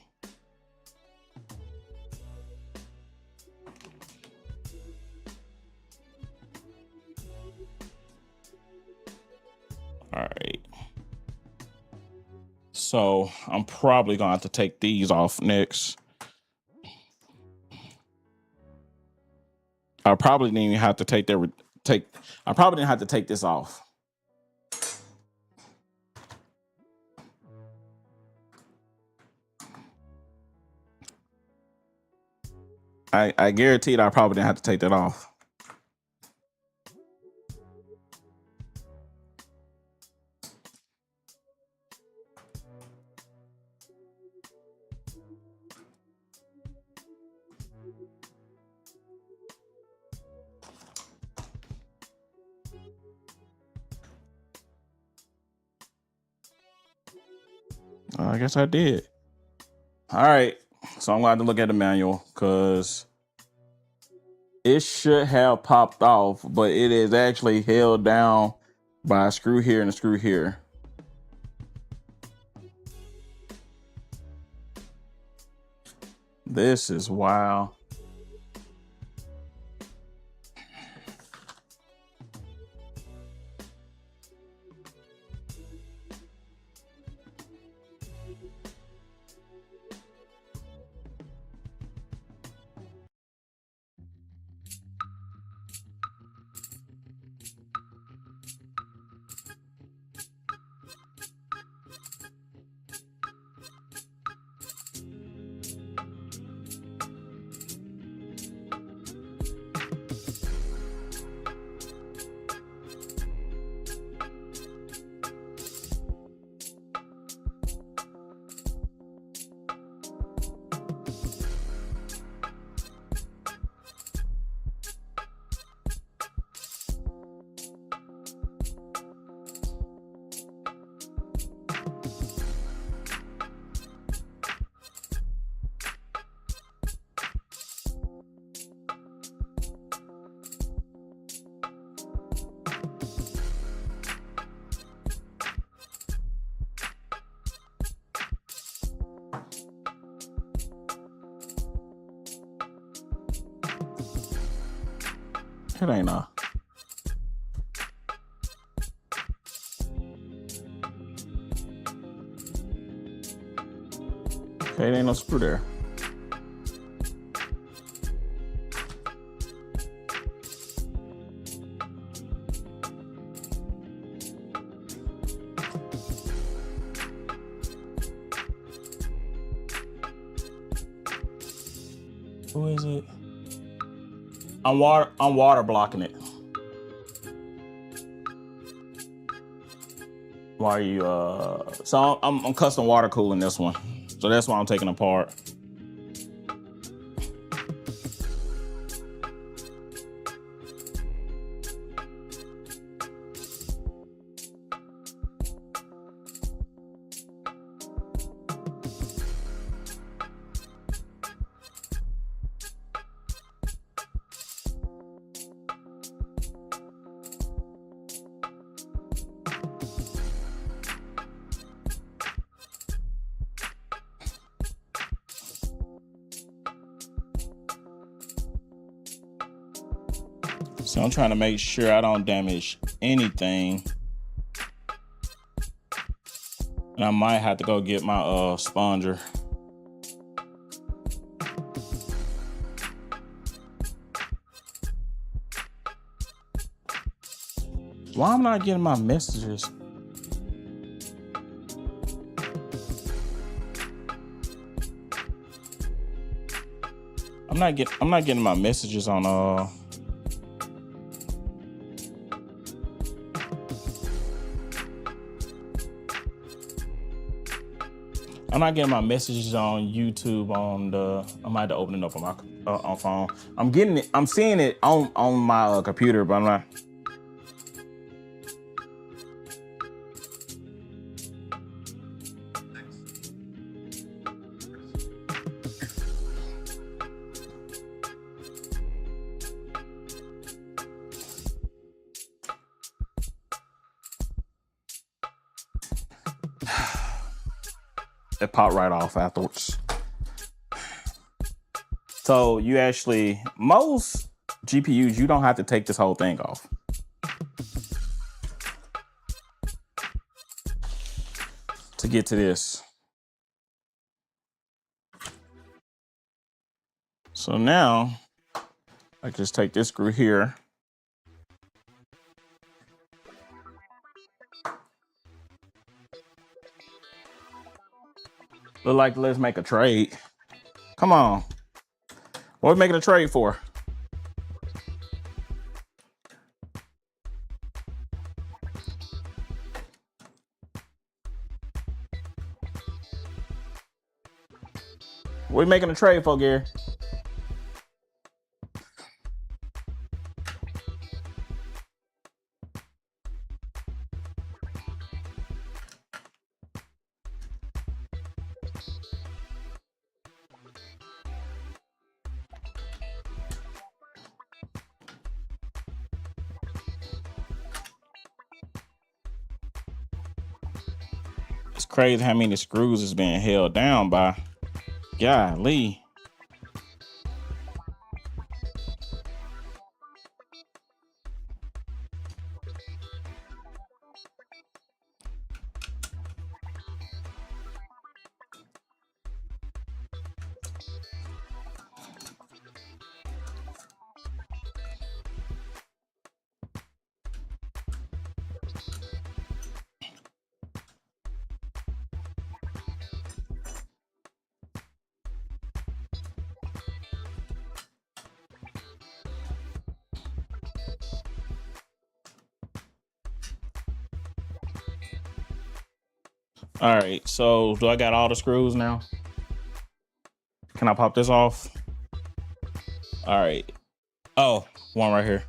Speaker 1: All right. So I'm probably gonna have to take these off next. I probably didn't even have to take I probably didn't have to take this off. I guaranteed I probably didn't have to take that off. I guess I did. All right. So I'm going to have to look at the manual because it should have popped off, but it is actually held down by a screw here and a screw here. This is wild. It ain't a. Okay, it ain't no screw there. Who is it? I'm water blocking it. Why are you so I'm custom water cooling this one. So that's why I'm taking apart. So I'm trying to make sure I don't damage anything. And I might have to go get my sponger. Why am I not getting my messages? I'm not getting my messages on I'm not getting my messages on YouTube on the. I might have to open it up on my on phone. I'm getting it. I'm seeing it on my computer, but I'm not. It popped right off afterwards. So you actually, most GPUs, you don't have to take this whole thing off. To get to this. So now I just take this screw here. Look like let's make a trade. Come on. What are we making a trade for? What are we making a trade for, Gary? It's crazy how many screws is being held down by. Golly. All right, so do I got all the screws now? Can I pop this off? All right. Oh, one right here.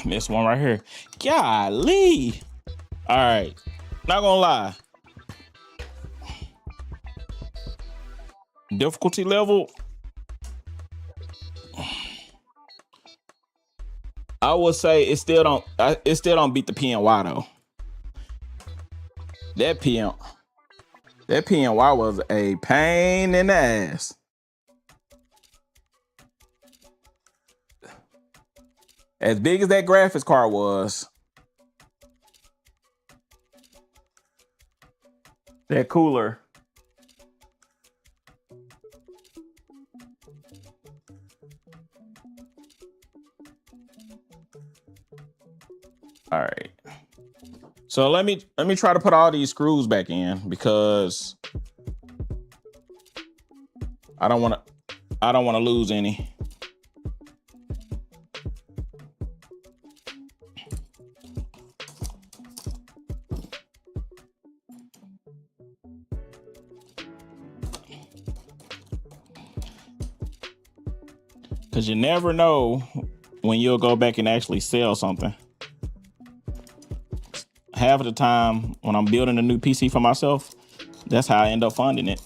Speaker 1: This one right here. Golly. All right. Not gonna lie. Difficulty level. I would say it still don't beat the PNY though. That PM, that PNY was a pain in the ass. As big as that graphics card was, that cooler. All right. So let me try to put all these screws back in because I don't want to lose any. Cause you never know when you'll go back and actually sell something. Half of the time when I'm building a new PC for myself, that's how I end up funding it.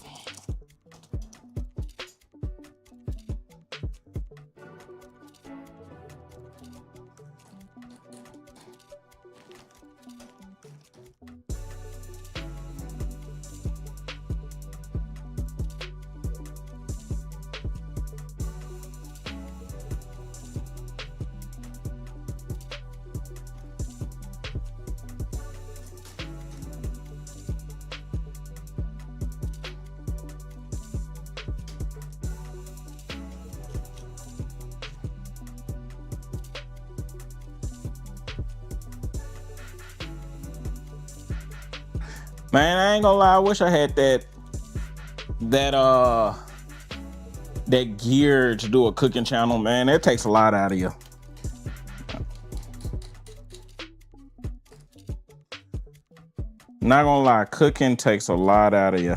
Speaker 1: Man, I ain't gonna lie, I wish I had that gear to do a cooking channel, man. It takes a lot out of you. Not gonna lie, cooking takes a lot out of you.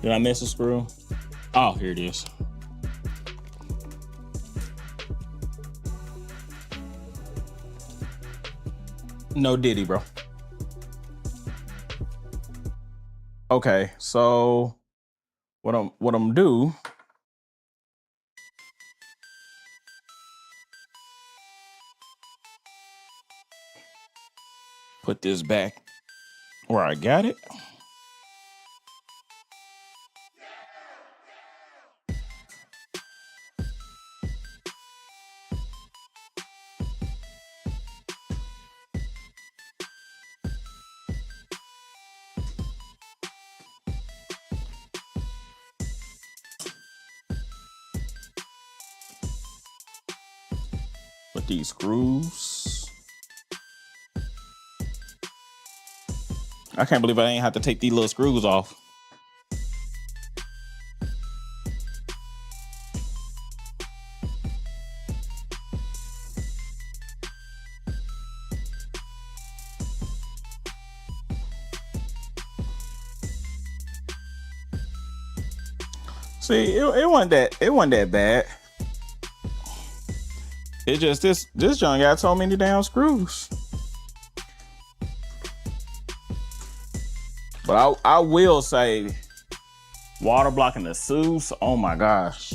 Speaker 1: Did I miss a screw? Oh, here it is. No diddy, bro. Okay, so what I'm do? Put this back where I got it. Put these screws. I can't believe I ain't have to take these little screws off. See, it wasn't that bad. It just this junk got so many damn screws. But I will say, water blocking the Asus, oh my gosh.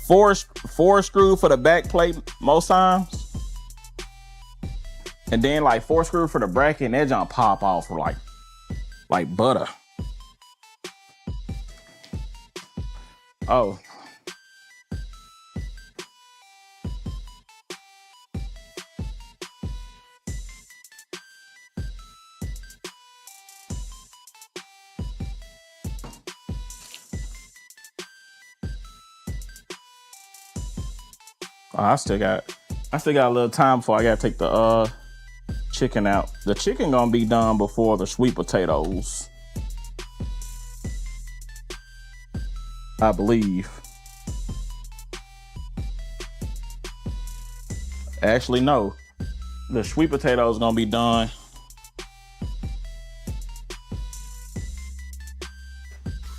Speaker 1: Four screw for the back plate most times. And then like 4 screw for the bracket, and that junk pop off for like butter. Oh. I still got a little time before I gotta take the chicken out. The chicken gonna be done before the sweet potatoes, I believe. Actually, no. The sweet potatoes gonna be done.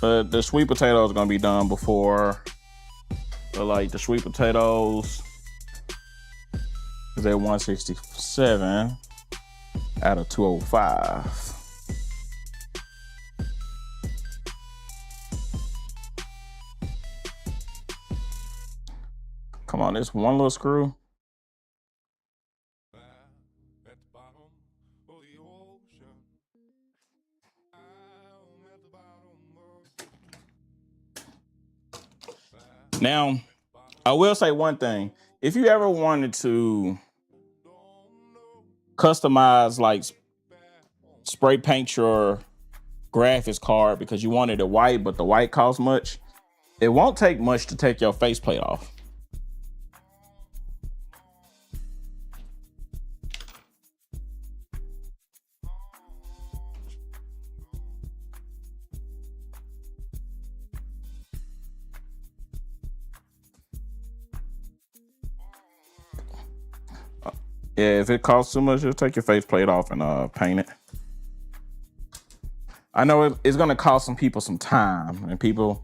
Speaker 1: But the sweet potatoes gonna be done before. Like the sweet potatoes is at 167 out of 205. Come on, this one little screw. Now, I will say one thing. If you ever wanted to customize, like spray paint your graphics card because you wanted it white, but the white costs much, it won't take much to take your faceplate off. Yeah, if it costs too much, just take your faceplate off and paint it. I know it's gonna cost some people some time, and people.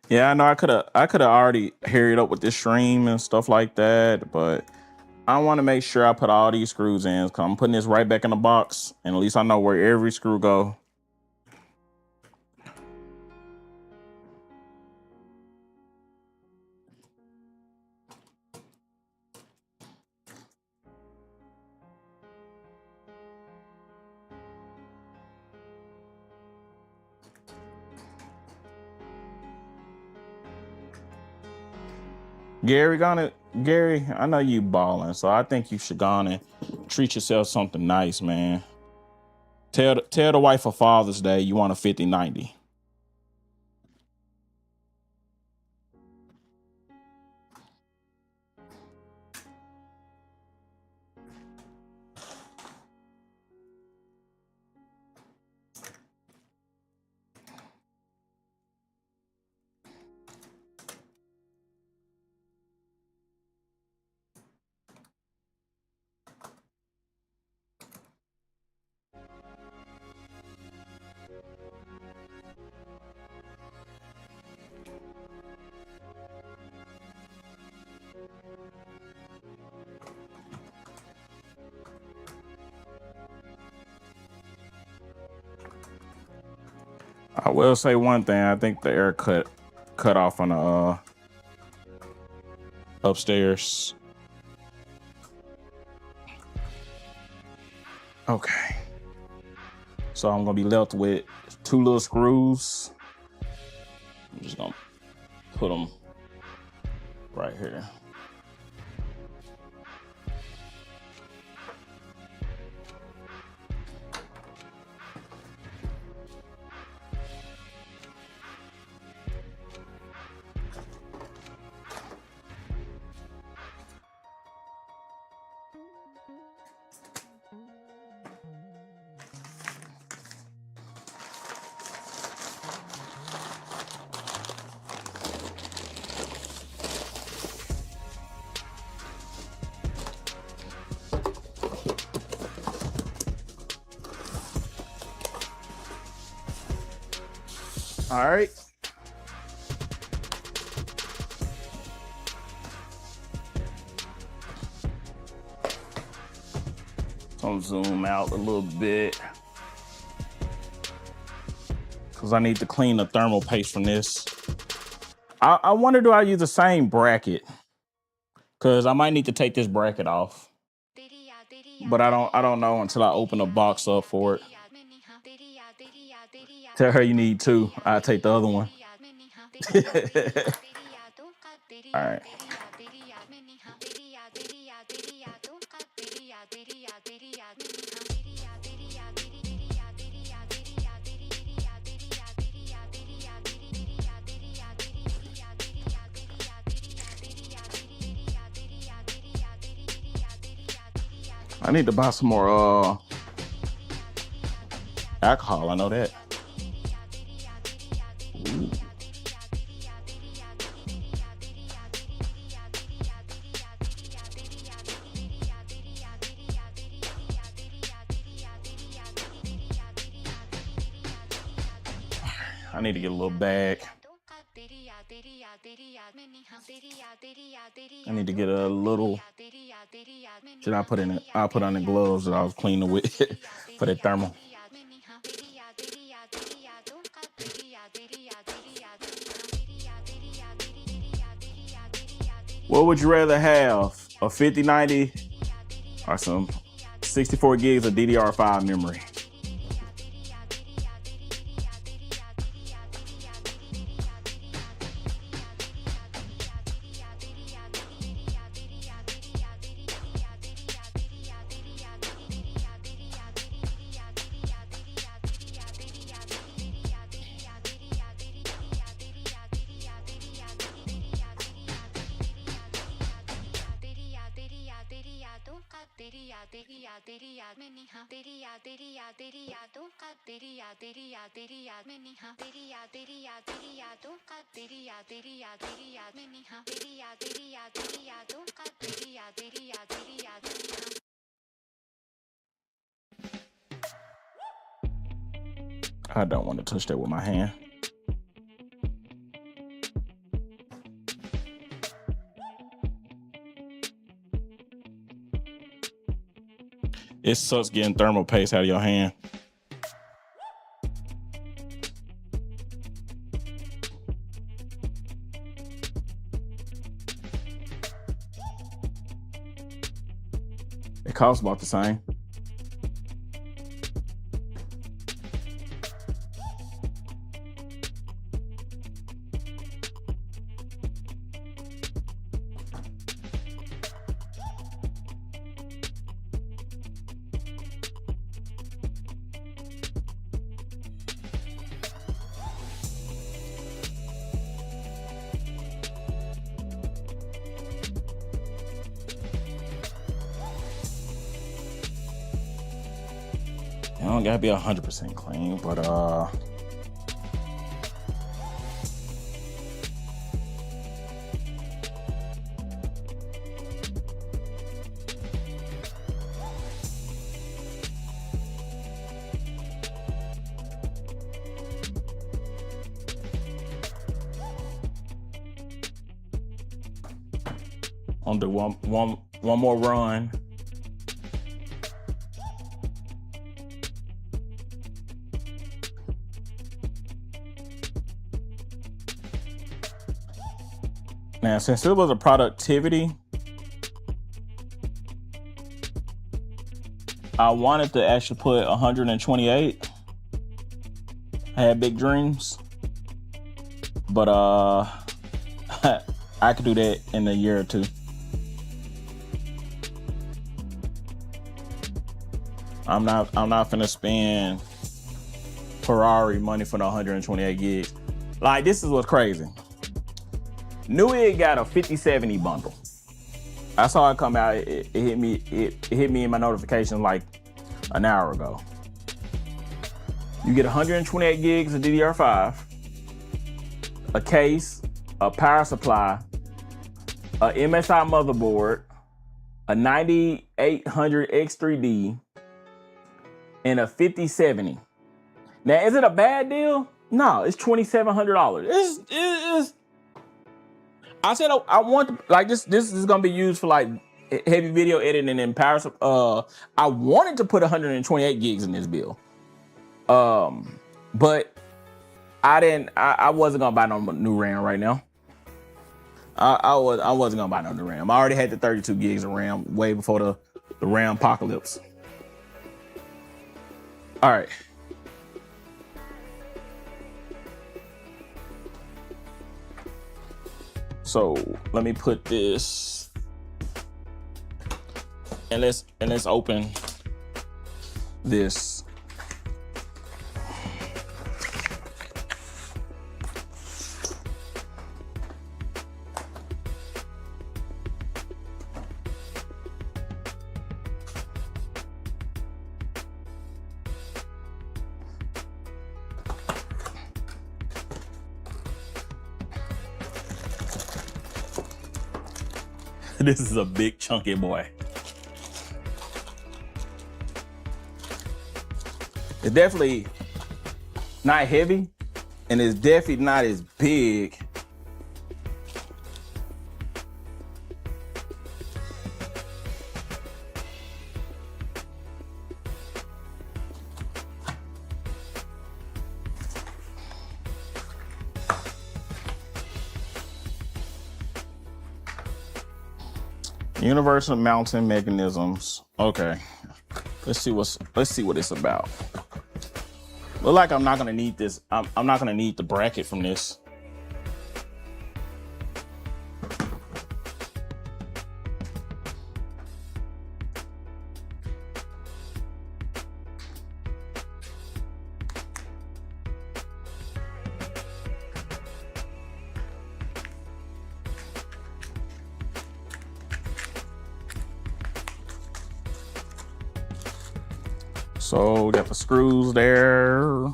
Speaker 1: Yeah, I know I could have already hurried up with this stream and stuff like that, but I want to make sure I put all these screws in. Cause I'm putting this right back in the box, and at least I know where every screw go. Gary, I know you balling, so I think you should go on and treat yourself something nice, man. Tell the wife for Father's Day you want a 50/90. I will say one thing. I think the air cut off on the upstairs. Okay. So I'm gonna be left with 2 little screws. I'm just gonna put them right here. All right. So zoom out a little bit because I need to clean the thermal paste from this. I wonder, do I use the same bracket Cause I might need to take this bracket off. But I don't know until I open a box up for it. Tell her you need two. I'll take the other one. All right. I need to buy some more alcohol. I know that. Ooh. I need to get a little bag. I need to get a little. Should I put in it? I'll put on the gloves that I was cleaning with for the thermal. What would you rather have? A 5090 or some 64 gigs of DDR5 memory? I don't want to touch that with my hand. It sucks getting thermal paste out of your hand. It costs about the same. I don't gotta be 100% clean, but I'll do one more run. Now, since it was a productivity, I wanted to actually put 128. I had big dreams, but I could do that in a year or two. I'm not finna spend Ferrari money for the 128 gigs. Like, this is what's crazy. Newegg got a 5070 bundle. I saw it come out. It hit me. It hit me in my notifications like an hour ago. You get 128 gigs of DDR5, a case, a power supply, a MSI motherboard, a 9800 X3D, and a 5070. Now, is it a bad deal? No, it's $2,700. It's I said I want like this is gonna be used for like heavy video editing and power. I wanted to put 128 gigs in this bill, but I didn't. I wasn't gonna buy no new RAM right now. I wasn't gonna buy no new RAM. I already had the 32 gigs of RAM way before the RAM apocalypse. All right. So let me put this and let's open this. This is a big chunky boy. It's definitely not heavy, and it's definitely not as big. Universal mounting mechanisms. Okay, let's see what it's about. Look like I'm not gonna need this. I'm not gonna need the bracket from this. So we got the screws there.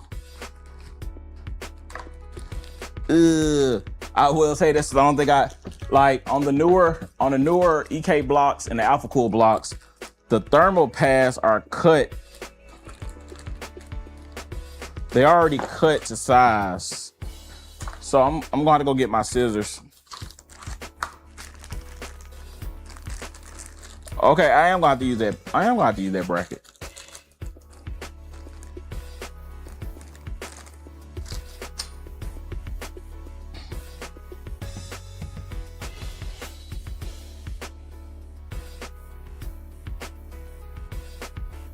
Speaker 1: I will say this is the only thing I like on the newer EK blocks and the Alpha Cool blocks. The thermal pads are cut. They already cut to size. So I'm going to go get my scissors. Okay, I am going to have to use that. I am going to have to use that bracket.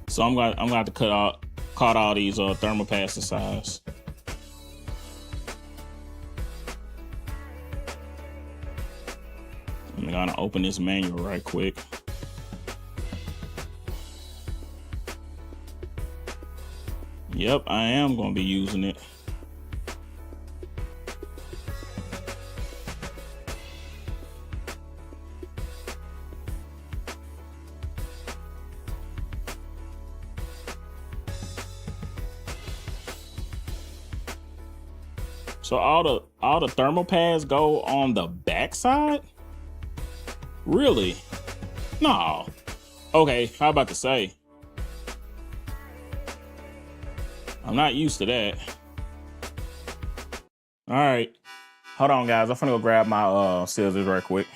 Speaker 1: So I'm gonna have to cut all these thermal pads to size. I'm gonna open this manual right quick. Yep, I am gonna be using it. So all the thermal pads go on the back side? Really? No. Okay, how about to say? I'm not used to that. All right. Hold on, guys. I'm gonna go grab my scissors right quick.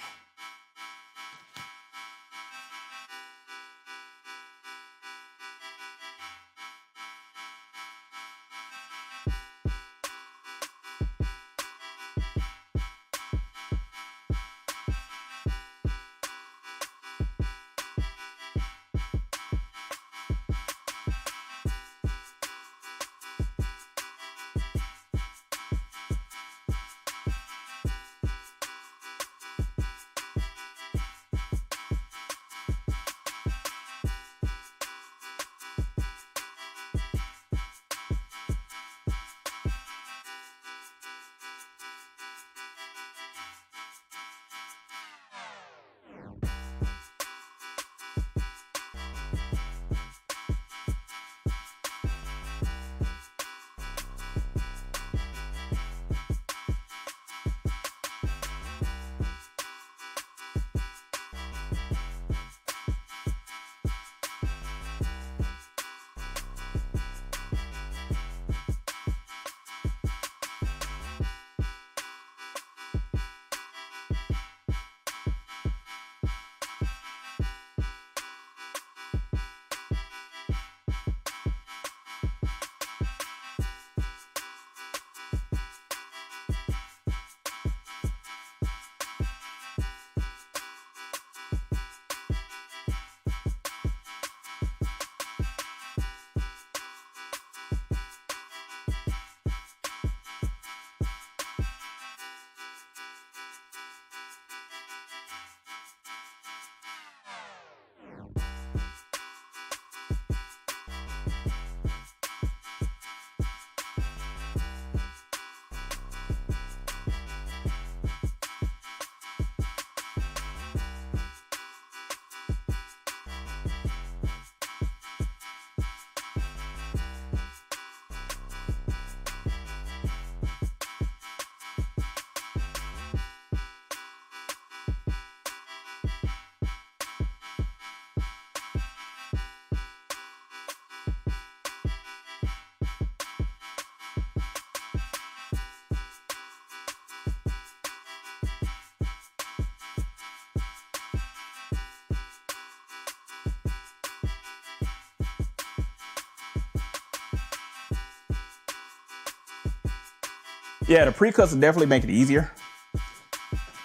Speaker 1: Yeah, the pre-cuts will definitely make it easier.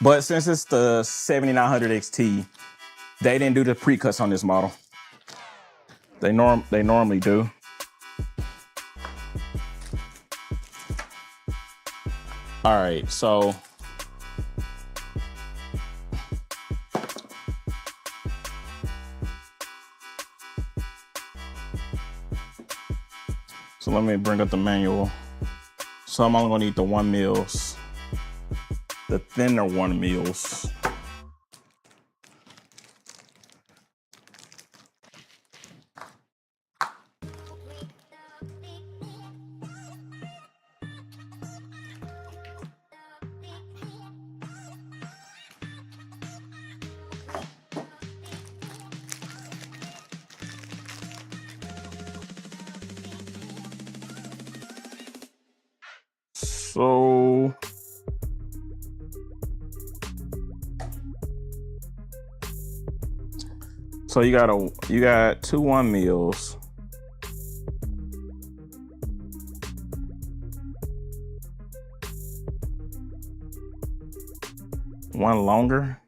Speaker 1: But since it's the 7900 XT, they didn't do the pre-cuts on this model. They normally do. All right, so let me bring up the manual. So I'm only gonna need the 1 mils, the thinner 1 mils. So you got 2 1 mils. One longer.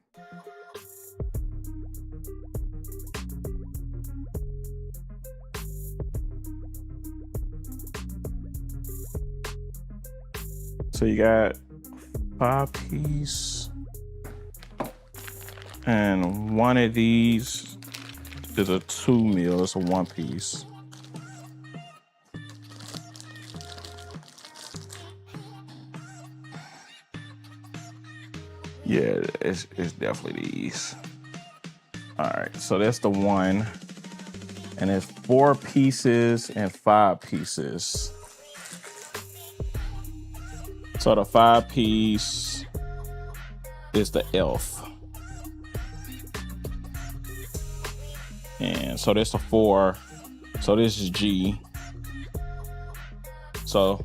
Speaker 1: So you got 5-piece, and one of these is a 2 mil. It's a 1-piece. Yeah, it's definitely these. All right, so that's the one, and it's 4 pieces and 5 pieces. So the 5-piece is the F. And so that's the 4. So this is G. So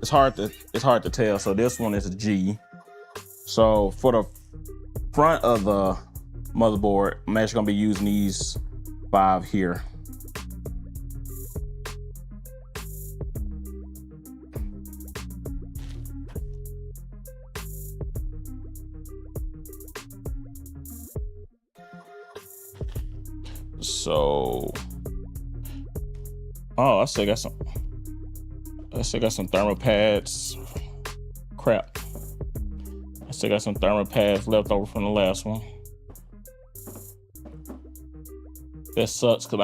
Speaker 1: it's hard to tell. So this one is a G. So for the front of the motherboard, I'm actually gonna be using these 5 here. So, oh, I still got some thermal pads. Crap. I still got some thermal pads left over from the last one. That sucks because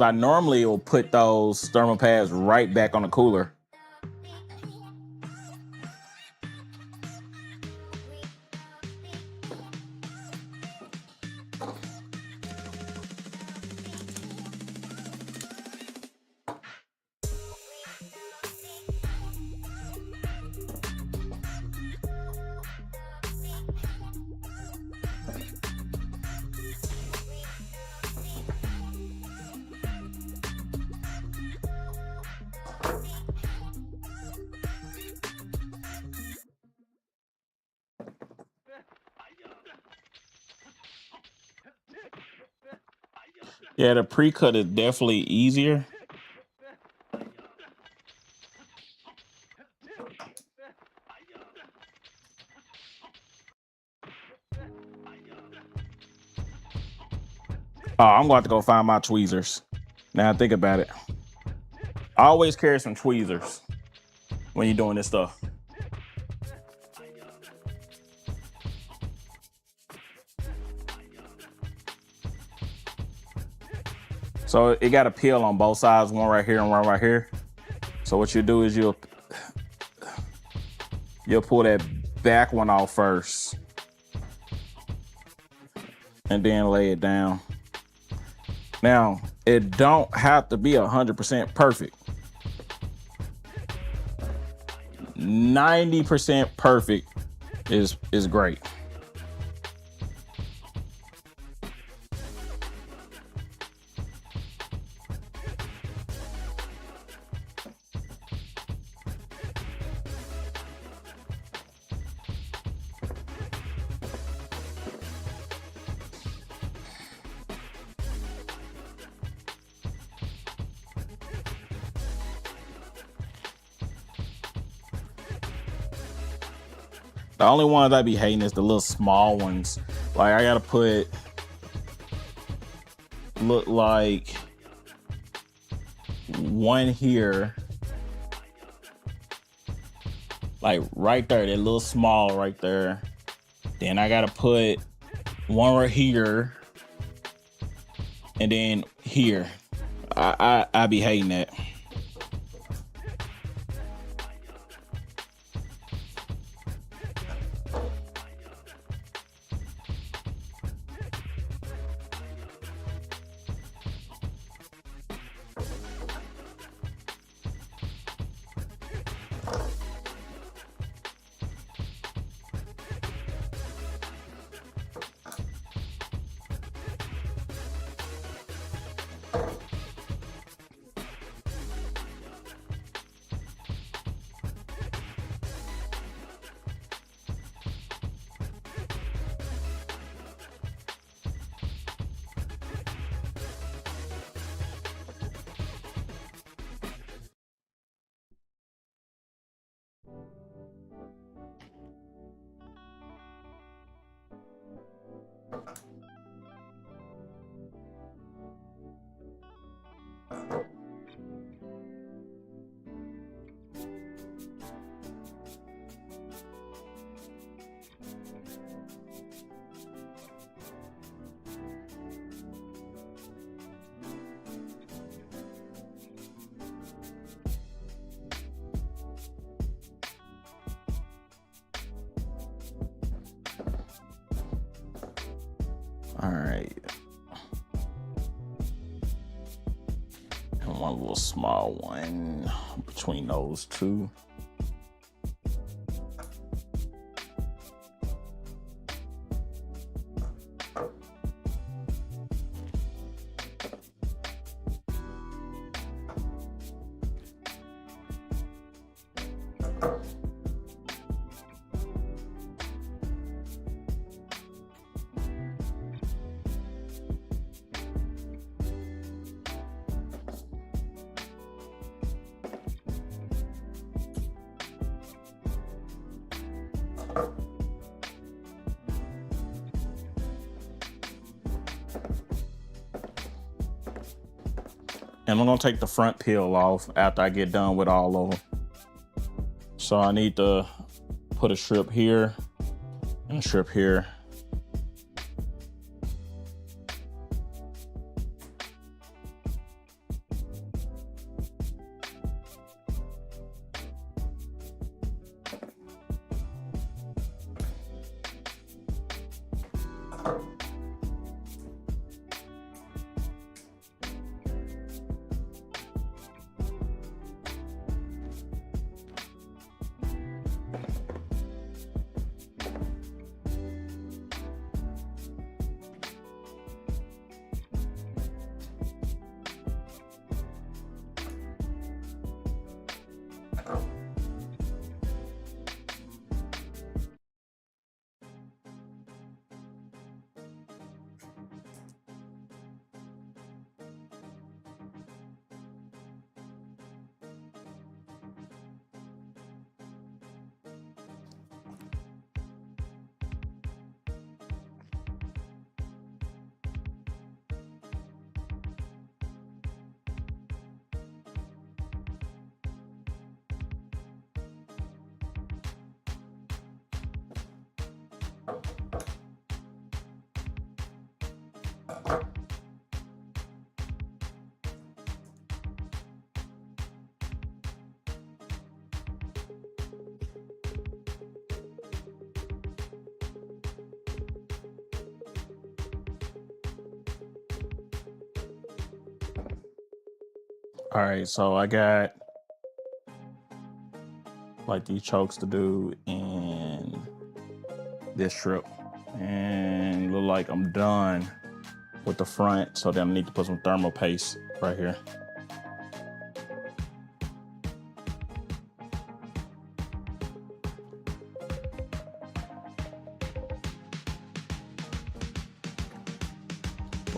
Speaker 1: I normally will put those thermal pads right back on the cooler. Yeah, the pre-cut is definitely easier. Oh, I'm going to have to go find my tweezers. Now think about it. I always carry some tweezers when you're doing this stuff. So it got a peel on both sides, one right here and one right here. So what you do is you'll pull that back one off first and then lay it down. Now, it don't have to be 100% perfect. 90% perfect is great. The only ones I be hating is the little small ones. Like I gotta put, look like one here, like right there, that little small right there. Then I gotta put one right here, and then here. I be hating that. All right. And one little small one between those two. And I'm gonna take the front peel off after I get done with all of them. So I need to put a strip here and a strip here. All right, so I got like these chokes to do in this strip, and look like I'm done with the front. So then I need to put some thermal paste right here.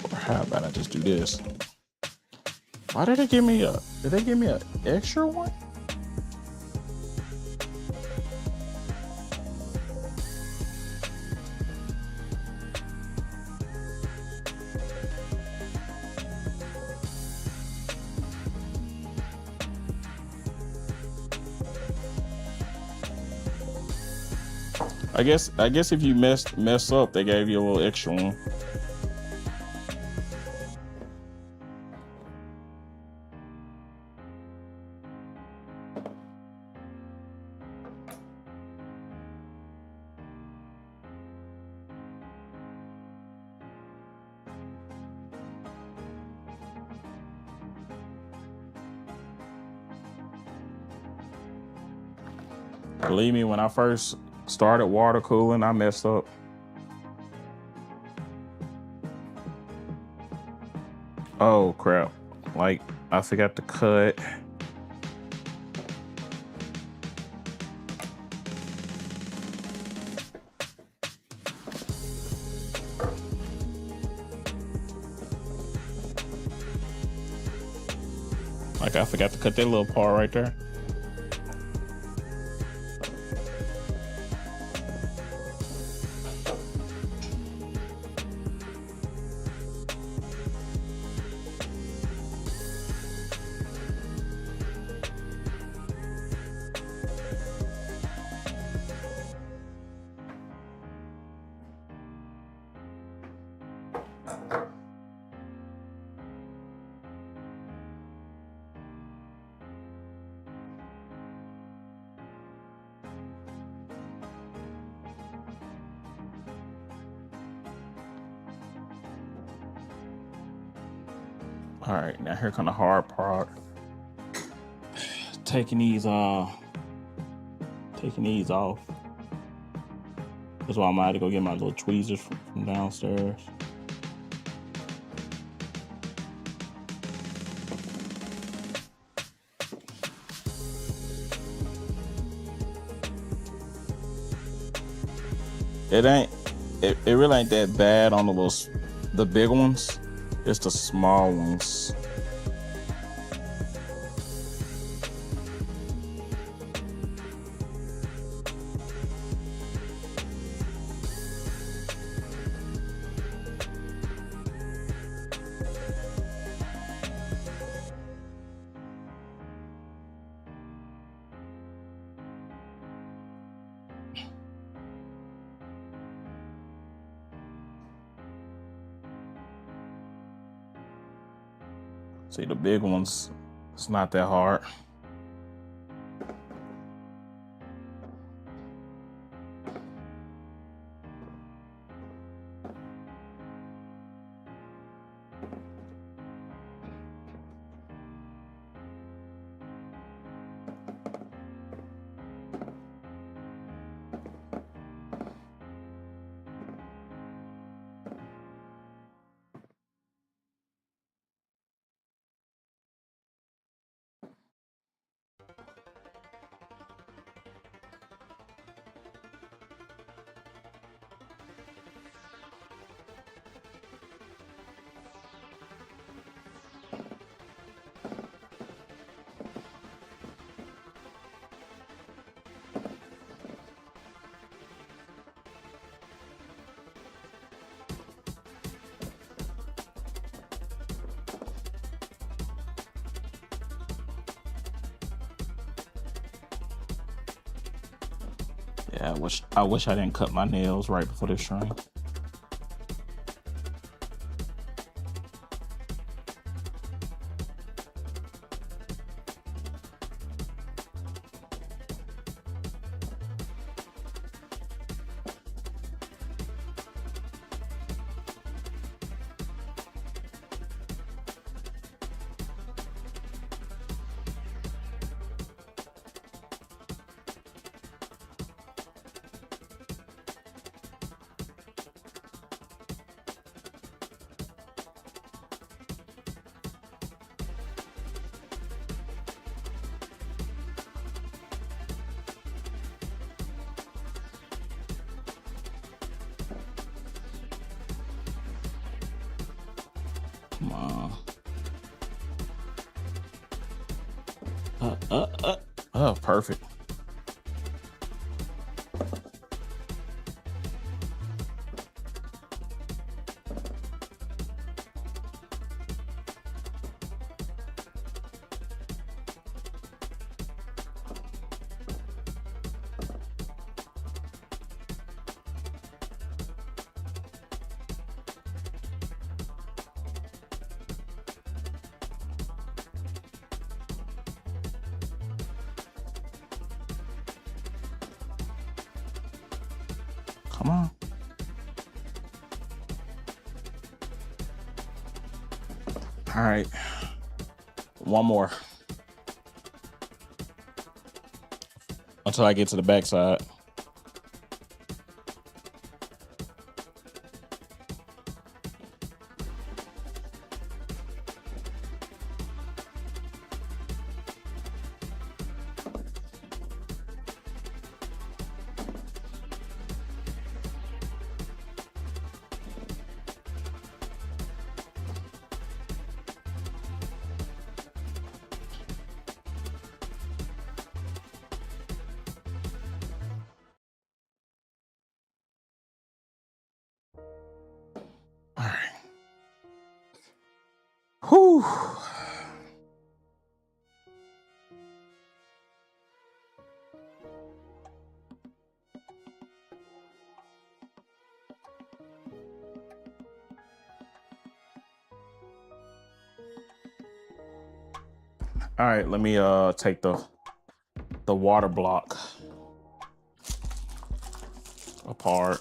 Speaker 1: Or how about I just do this? Why did they give me a? Did they give me an extra one? I guess if you mess up, they gave you a little extra one. Believe me, when I first started water cooling, I messed up. Oh crap. Like, I forgot to cut. Like, I forgot to cut that little part right there. All right, now here come the hard part. Taking these off. That's why I'm gonna have to go get my little tweezers from downstairs. It really ain't that bad on the big ones. It's the small ones. See, the big ones, it's not that hard. Yeah, I wish I didn't cut my nails right before this string. Come on. Oh, perfect. Come on. All right. One more. Until I get to the backside. All right. Whew. All right, let me take the water block apart.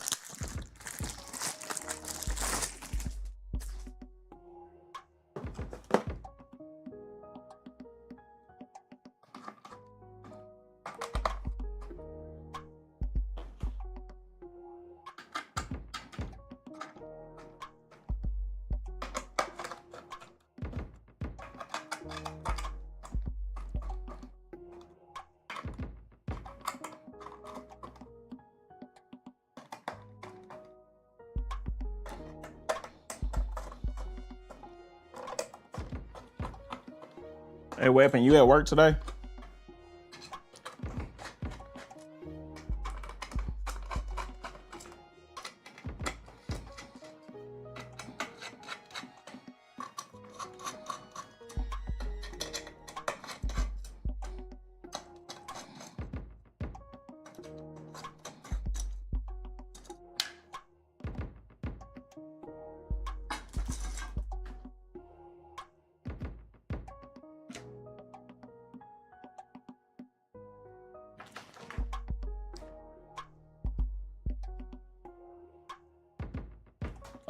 Speaker 1: Hey, Weapon, you at work today?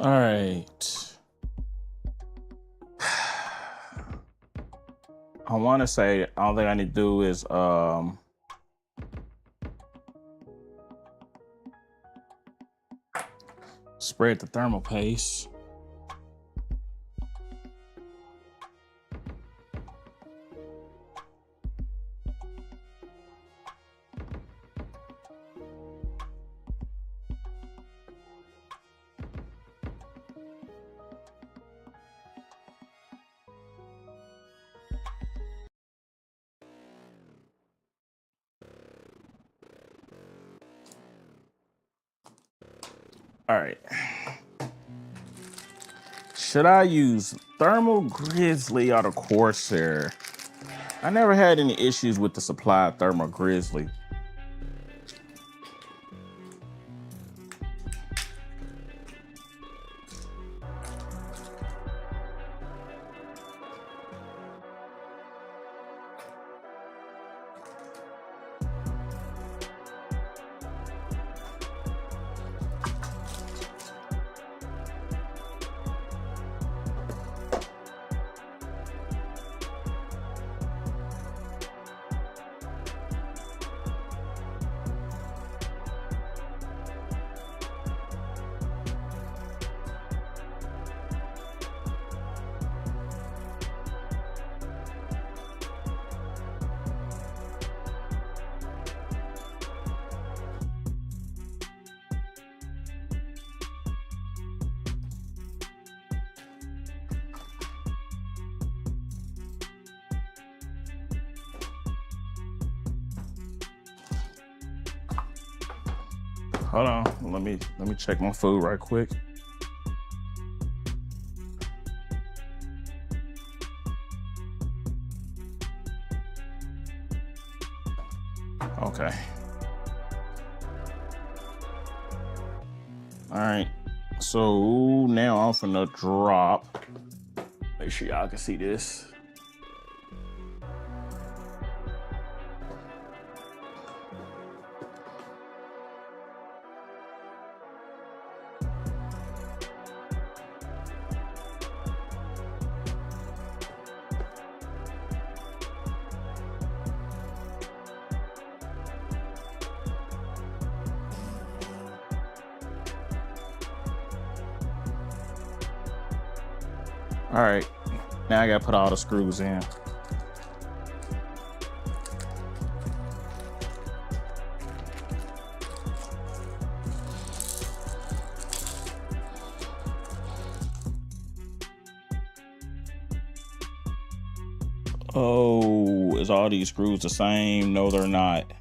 Speaker 1: All right. I want to say all thing I need to do is spread the thermal paste. All right. Should I use Thermal Grizzly or the Corsair? I never had any issues with the supplied Thermal Grizzly. Hold on, let me check my food right quick. Okay. All right. So now I'm finna drop. Make sure y'all can see this. All right, now I gotta put all the screws in. Oh, is all these screws the same? No, they're not.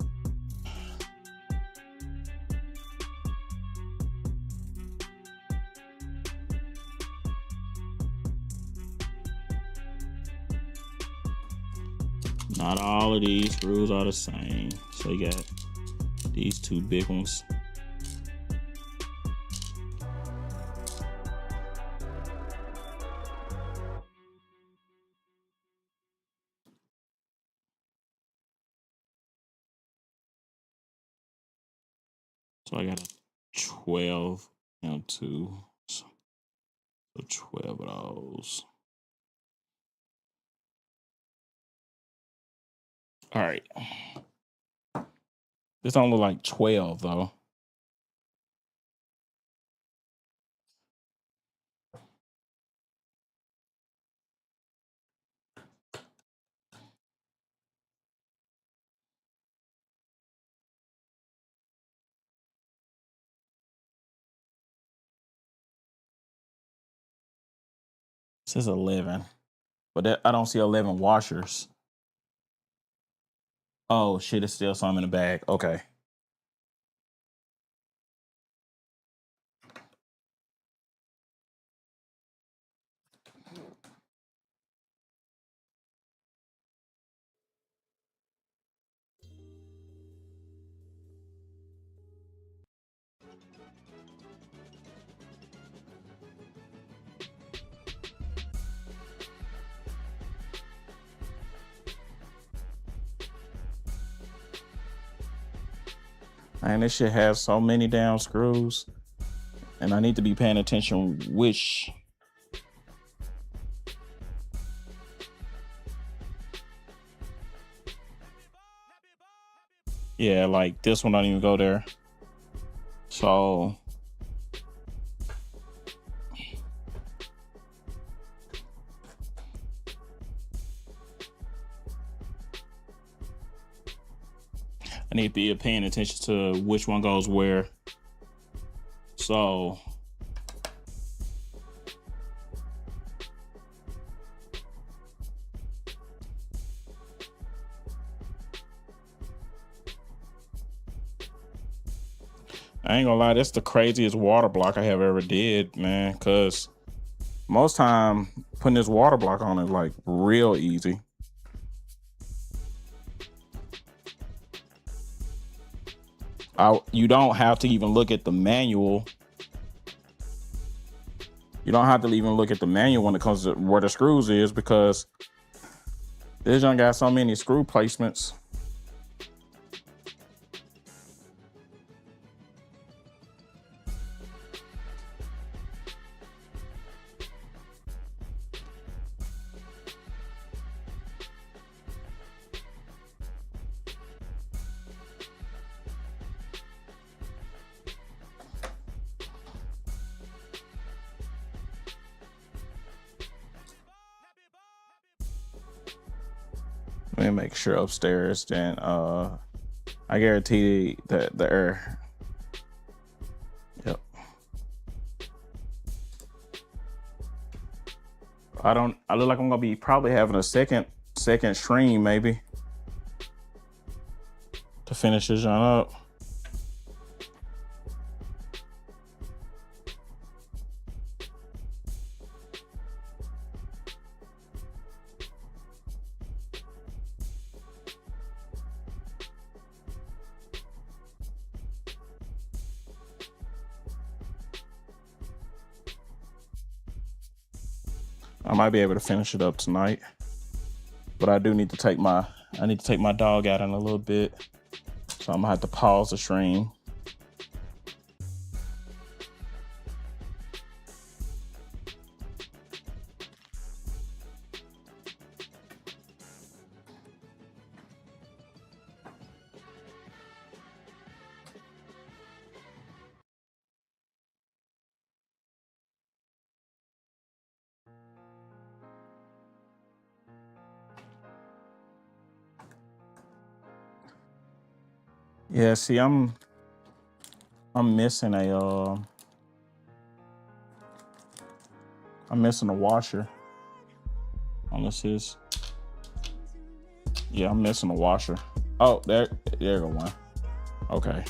Speaker 1: Not all of these screws are the same. So you got these two big ones. So I got a 12 and 2. So 12 of those. All right. This don't look like 12 though. It says 11, but I don't see 11 washers. Oh shit, it's still some in the bag. Okay. Man, this shit has so many damn screws. And I need to be paying attention which. Yeah, like this one don't even go there. So I need to be paying attention to which one goes where. So I ain't gonna lie, that's the craziest water block I have ever did, man. Cause most time putting this water block on is like real easy. You don't have to even look at the manual. You don't have to even look at the manual when it comes to where the screws is, because this one got so many screw placements. Let me make sure upstairs, then I guarantee that the air. Yep. I look like I'm gonna be probably having a second stream maybe to finish this one up. I might be able to finish it up tonight, but I do need to take my dog out in a little bit, so I'm gonna have to pause the stream. Yeah, see, I'm missing I'm missing a washer on this is. Yeah, I'm missing a washer. Oh, there go one. Okay.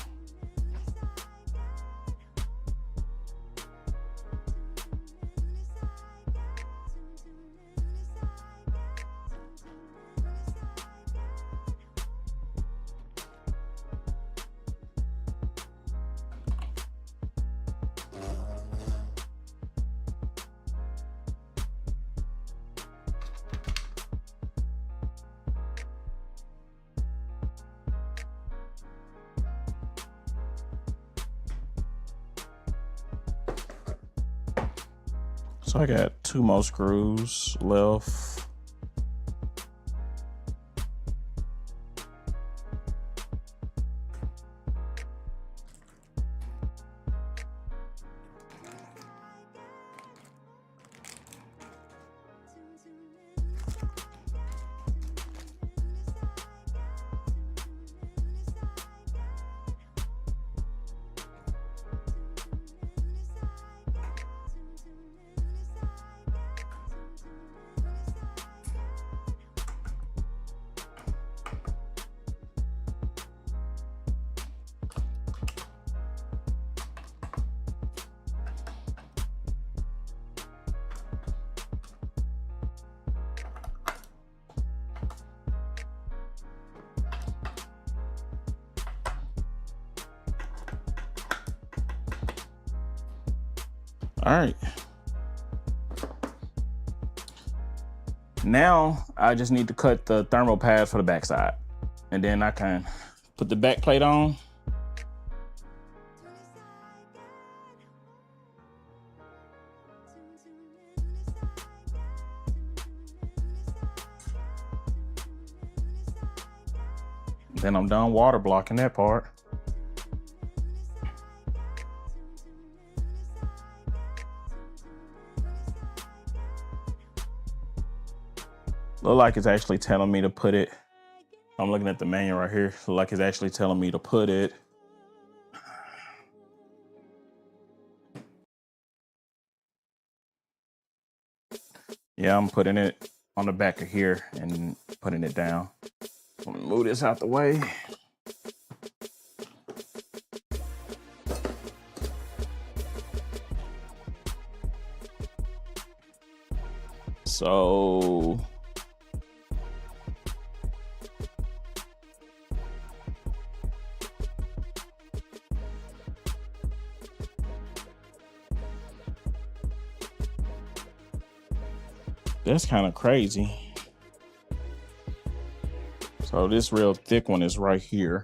Speaker 1: So I got 2 more screws left. All right. Now I just need to cut the thermal pads for the backside, and then I can put the back plate on. Then I'm done water blocking that part. Look like it's actually telling me to put it. I'm looking at the manual right here. Look like it's actually telling me to put it. Yeah, I'm putting it on the back of here and putting it down. Let me move this out the way. So that's kind of crazy. So this real thick one is right here.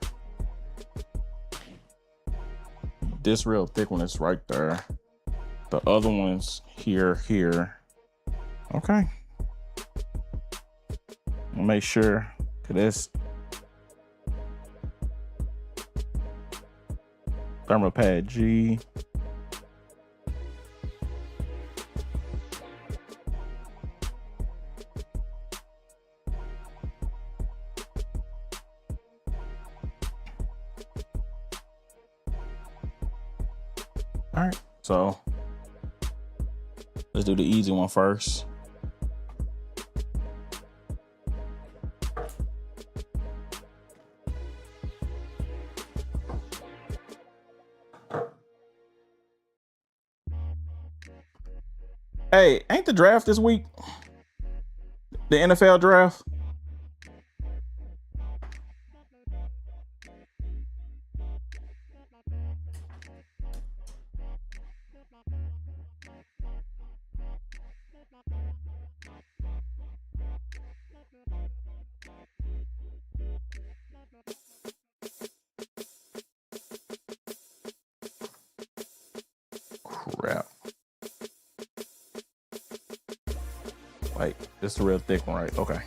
Speaker 1: This real thick one is right there. The other one's here. Okay. I'll make sure to this thermal pad G. All right, so let's do the easy one first. Hey, ain't the draft this week? The NFL draft? Crap. Wait, this is the real thick one, right? Okay.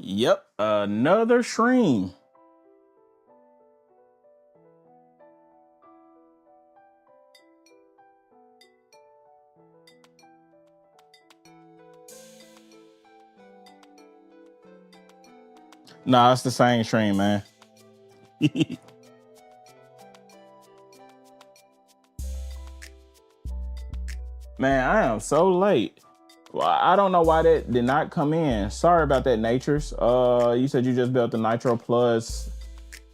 Speaker 1: Yep, another stream. Nah, it's the same stream, man. Man, I am so late. Well, I don't know why that did not come in. Sorry about that, Natures. You said you just built the Nitro Plus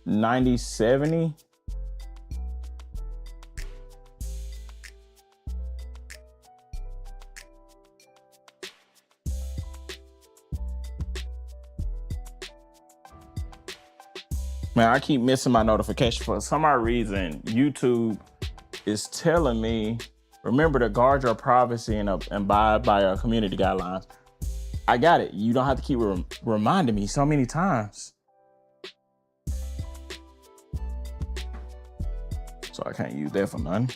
Speaker 1: 9070. Man, I keep missing my notification for some odd reason. YouTube is telling me, remember to guard your privacy and abide by our community guidelines. I got it. You don't have to keep reminding me so many times. So I can't use that for nothing.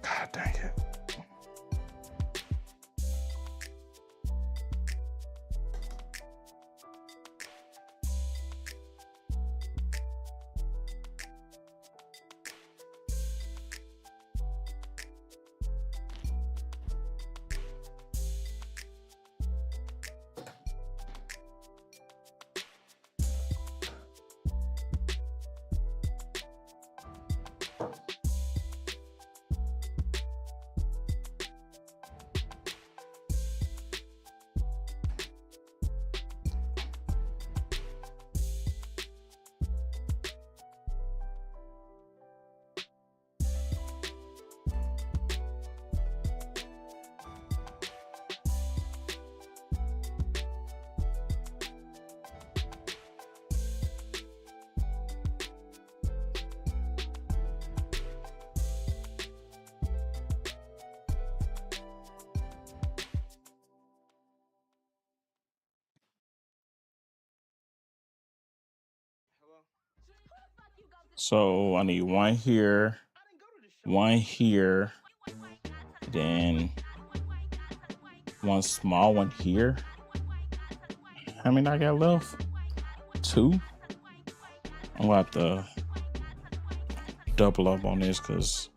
Speaker 1: God dang it. So I need one here, then one small one here. How many I got left? 2. I'm gonna have to double up on this because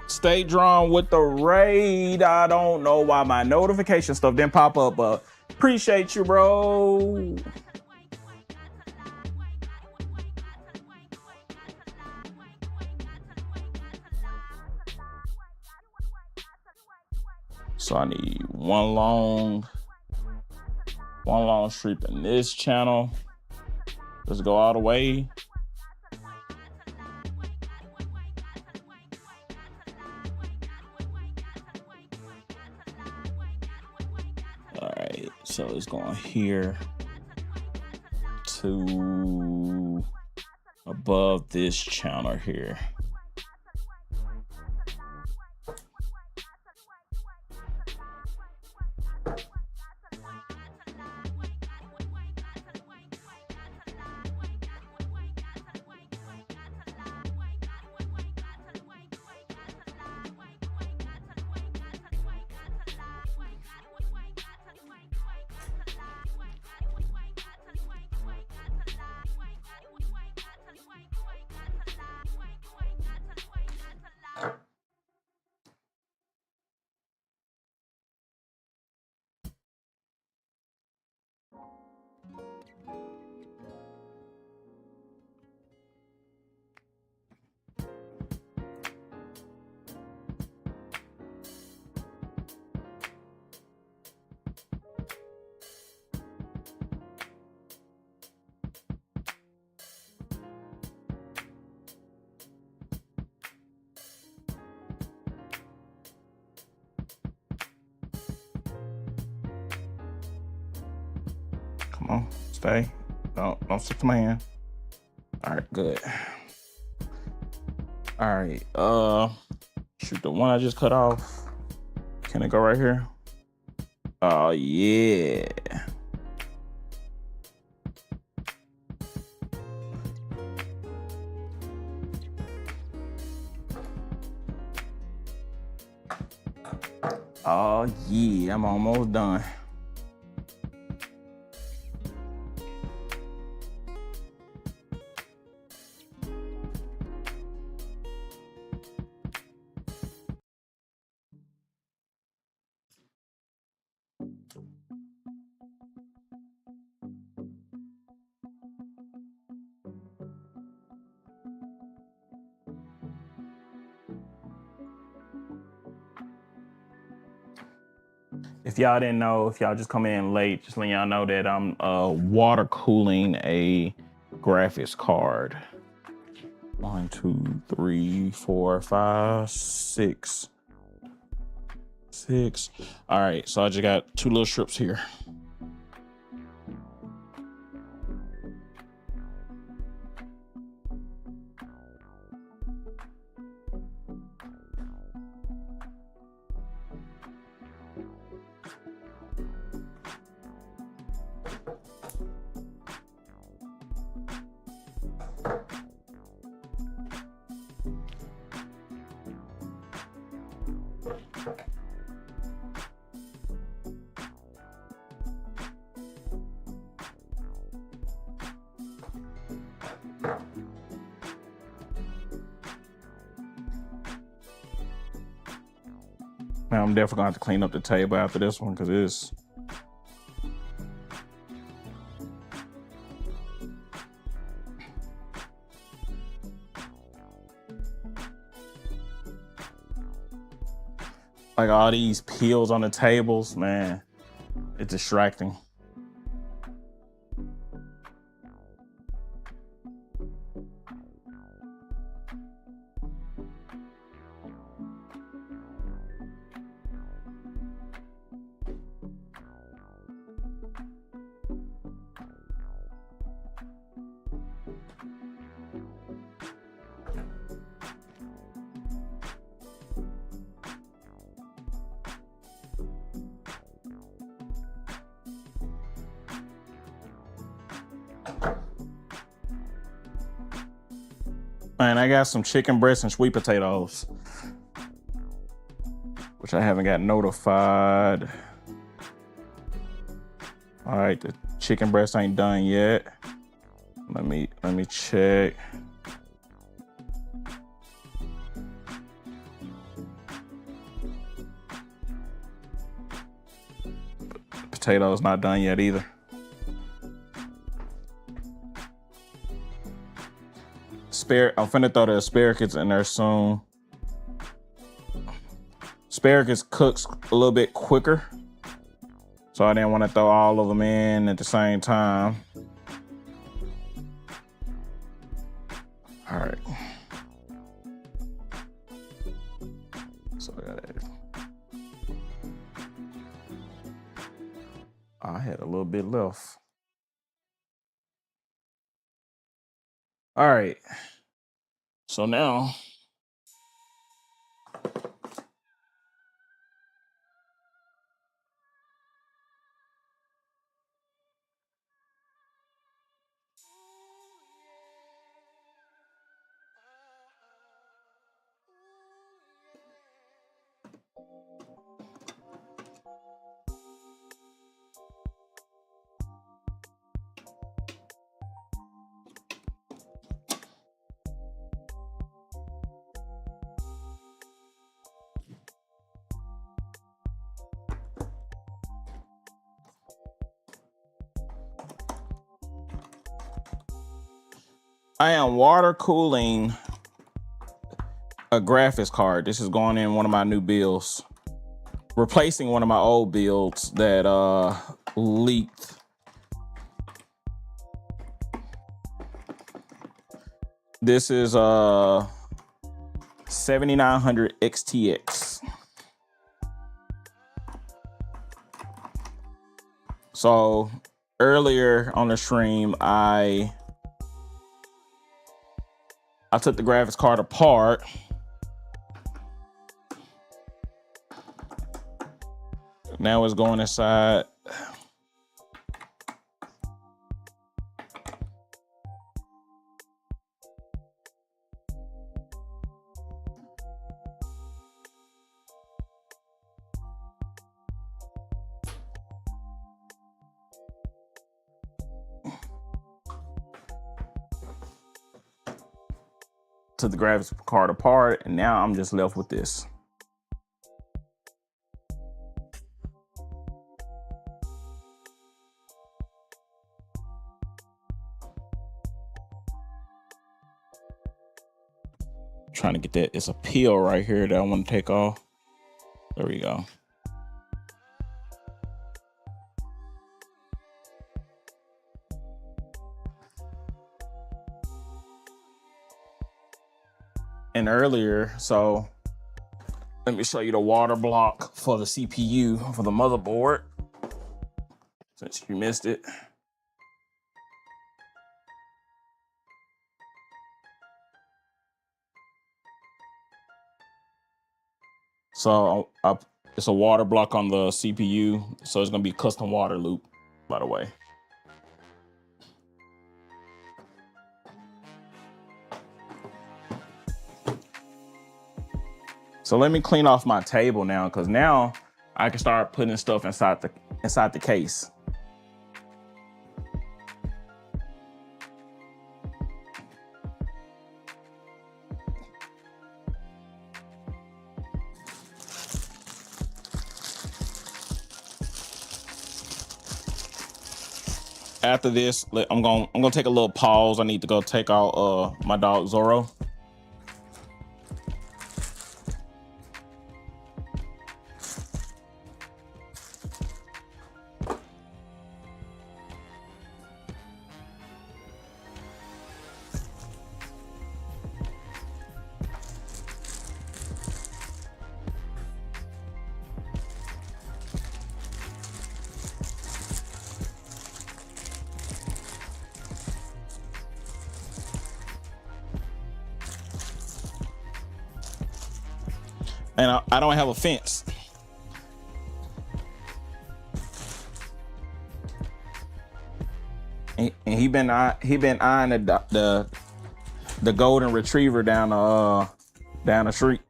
Speaker 1: stay drawn with the raid. I don't know why my notification stuff didn't pop up, but appreciate you, bro. So I need one long streak in this channel. Let's go all the way. All right, so it's going here to above this channel here. Come on, stay. Don't stick to my hand. All right, good. All right, shoot, the one I just cut off. Can it go right here? Oh yeah. Oh yeah, I'm almost done. If y'all didn't know, if y'all just come in late, just letting y'all know that I'm water cooling a graphics card. 1, 2, 3, 4, 5, 6. All right, so I just got 2 little strips here. Now I'm definitely gonna have to clean up the table after this one because it's like all these peels on the tables, man. It's distracting. Man, I got some chicken breasts and sweet potatoes, which I haven't got notified. All right, the chicken breast ain't done yet. Let me check. Potatoes not done yet either. I'm finna throw the asparagus in there soon. Asparagus cooks a little bit quicker, so I didn't want to throw all of them in at the same time. All right. So I got it. I had a little bit left. All right. So now I am water cooling a graphics card. This is going in one of my new builds, replacing one of my old builds that leaked. This is 7900 XTX. So earlier on the stream, I took the graphics card apart. Now it's going inside. Took the graphics card apart, and now I'm just left with this. Trying to get that. It's a peel right here that I want to take off. There we go. And earlier, so let me show you the water block for the CPU for the motherboard, since you missed it. So it's a water block on the CPU, so it's gonna be custom water loop, by the way. So let me clean off my table now, because now I can start putting stuff inside the case. After this, I'm gonna take a little pause. I need to go take out my dog Zorro. And I don't have a fence. And he been eyeing the golden retriever down the street.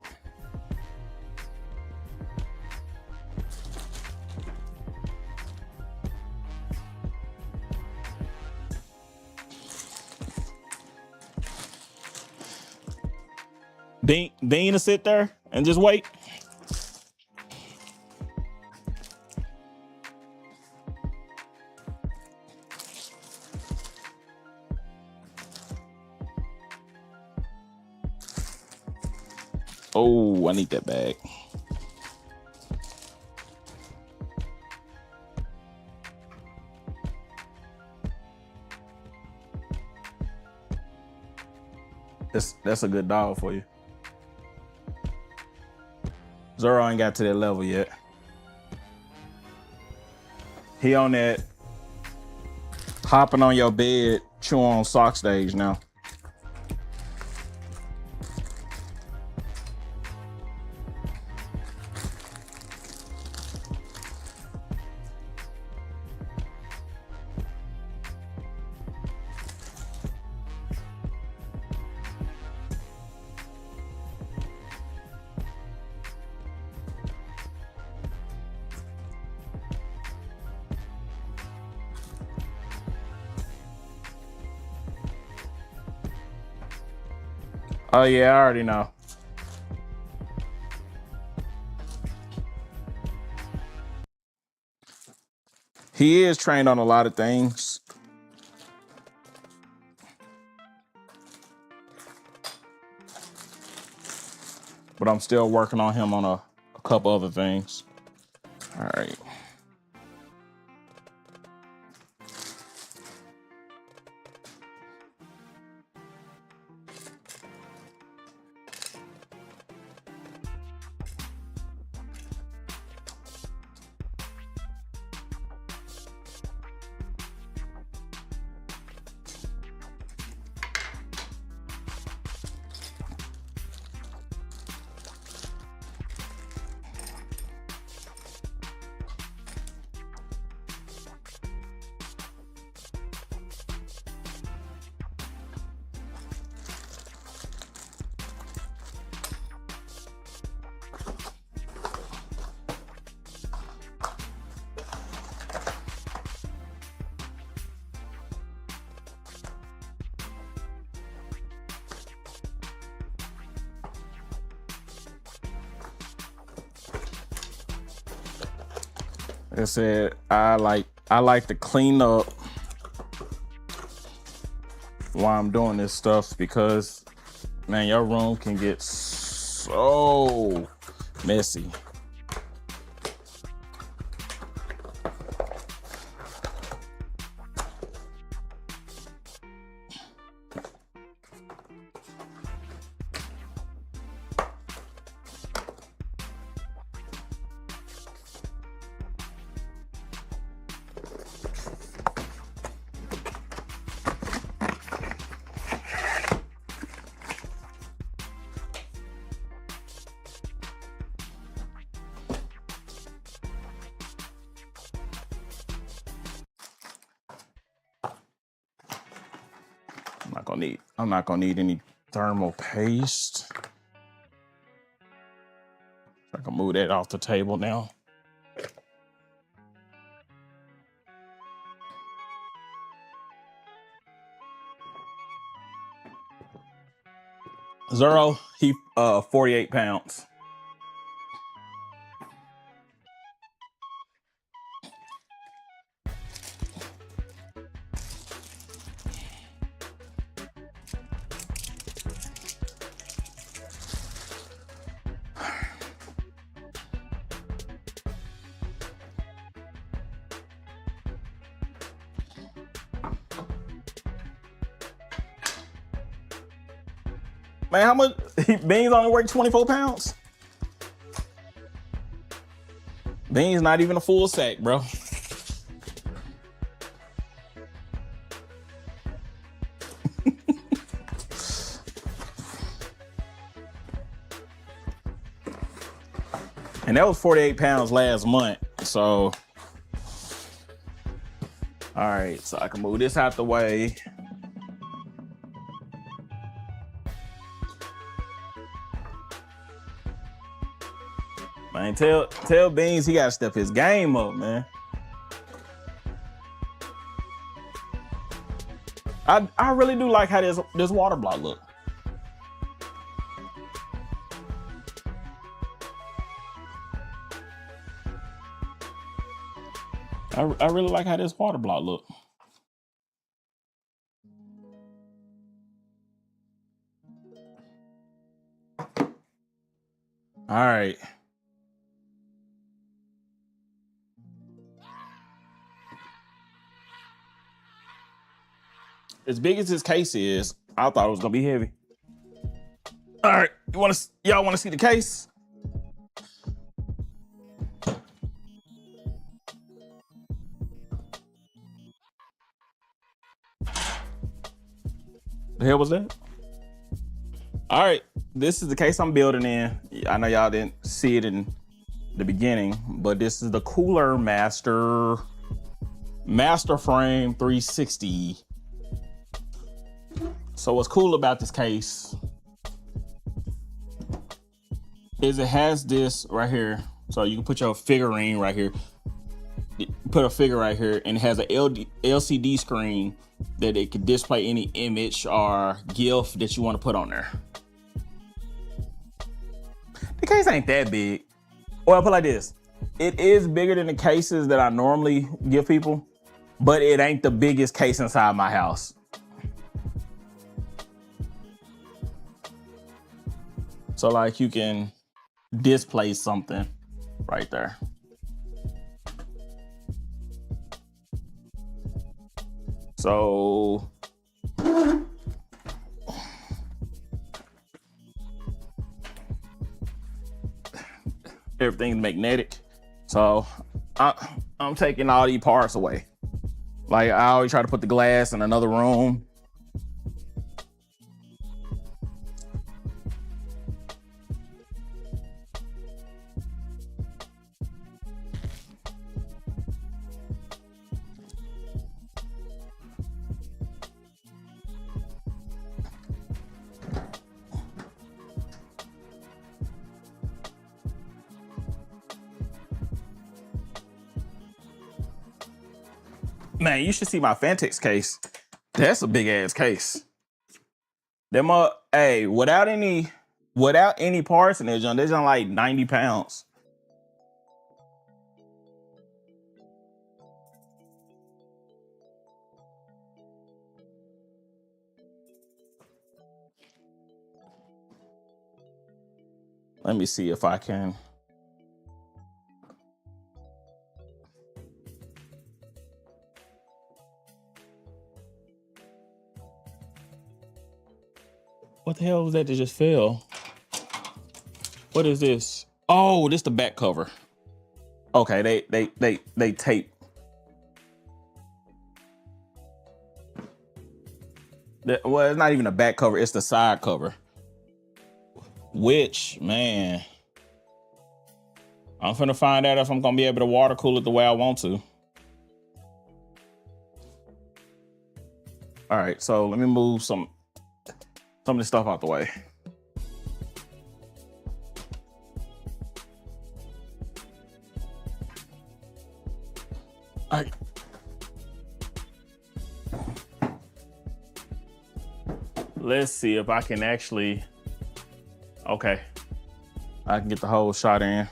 Speaker 1: Dean to sit there and just wait. Oh, I need that bag. That's a good dog for you. Zorro ain't got to that level yet. He on that hopping on your bed, chewing on sock stage now. Oh yeah, I already know. He is trained on a lot of things. But I'm still working on him on a couple other things. All right. I said, I like to clean up while I'm doing this stuff because, man, your room can get so messy. I'm not gonna need any thermal paste. I can move that off the table now. Zero, he 48 pounds. Man, how much? Beans only weigh 24 pounds? Beans not even a full sack, bro. And that was 48 pounds last month. So, all right, so I can move this out the way. Man, tell Beans he gotta step his game up, man. I really do like how this water block look. I really like how this water block look. All right. As big as this case is, I thought it was gonna be heavy. All right, y'all want to see the case? The hell was that? All right, this is the case I'm building in. I know y'all didn't see it in the beginning, but this is the Cooler Master Frame 360. So what's cool about this case is it has this right here. So you can put your figurine right here. Put a figure right here, and it has a LCD screen that it can display any image or GIF that you want to put on there. The case ain't that big. Or I'll put it like this. It is bigger than the cases that I normally give people, but it ain't the biggest case inside my house. So like you can display something right there. So everything's magnetic. So I'm taking all these parts away. Like I always try to put the glass in another room. Man, you should see my Phanteks case. That's a big ass case. Them hey, without any parts in there, John, they're like 90 pounds. Let me see if I can. What the hell was that just fell? What is this? Oh, this the back cover. Okay, they tape. Well, it's not even a back cover, it's the side cover. Which, man, I'm finna find out if I'm gonna be able to water cool it the way I want to. All right, so let me move some of this stuff out the way. All right. Let's see if I can actually, okay, I can get the whole shot in.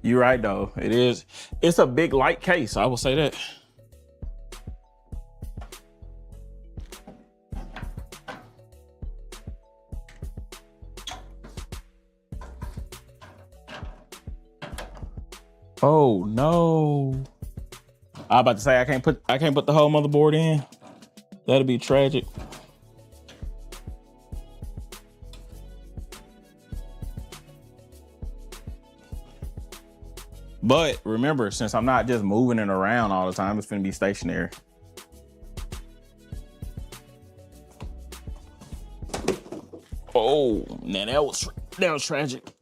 Speaker 1: You're right though, it's a big light case, I will say that. Oh no. I'm about to say I can't put the whole motherboard in. That'll be tragic. But remember, since I'm not just moving it around all the time, it's gonna be stationary. Oh, man, that was tragic.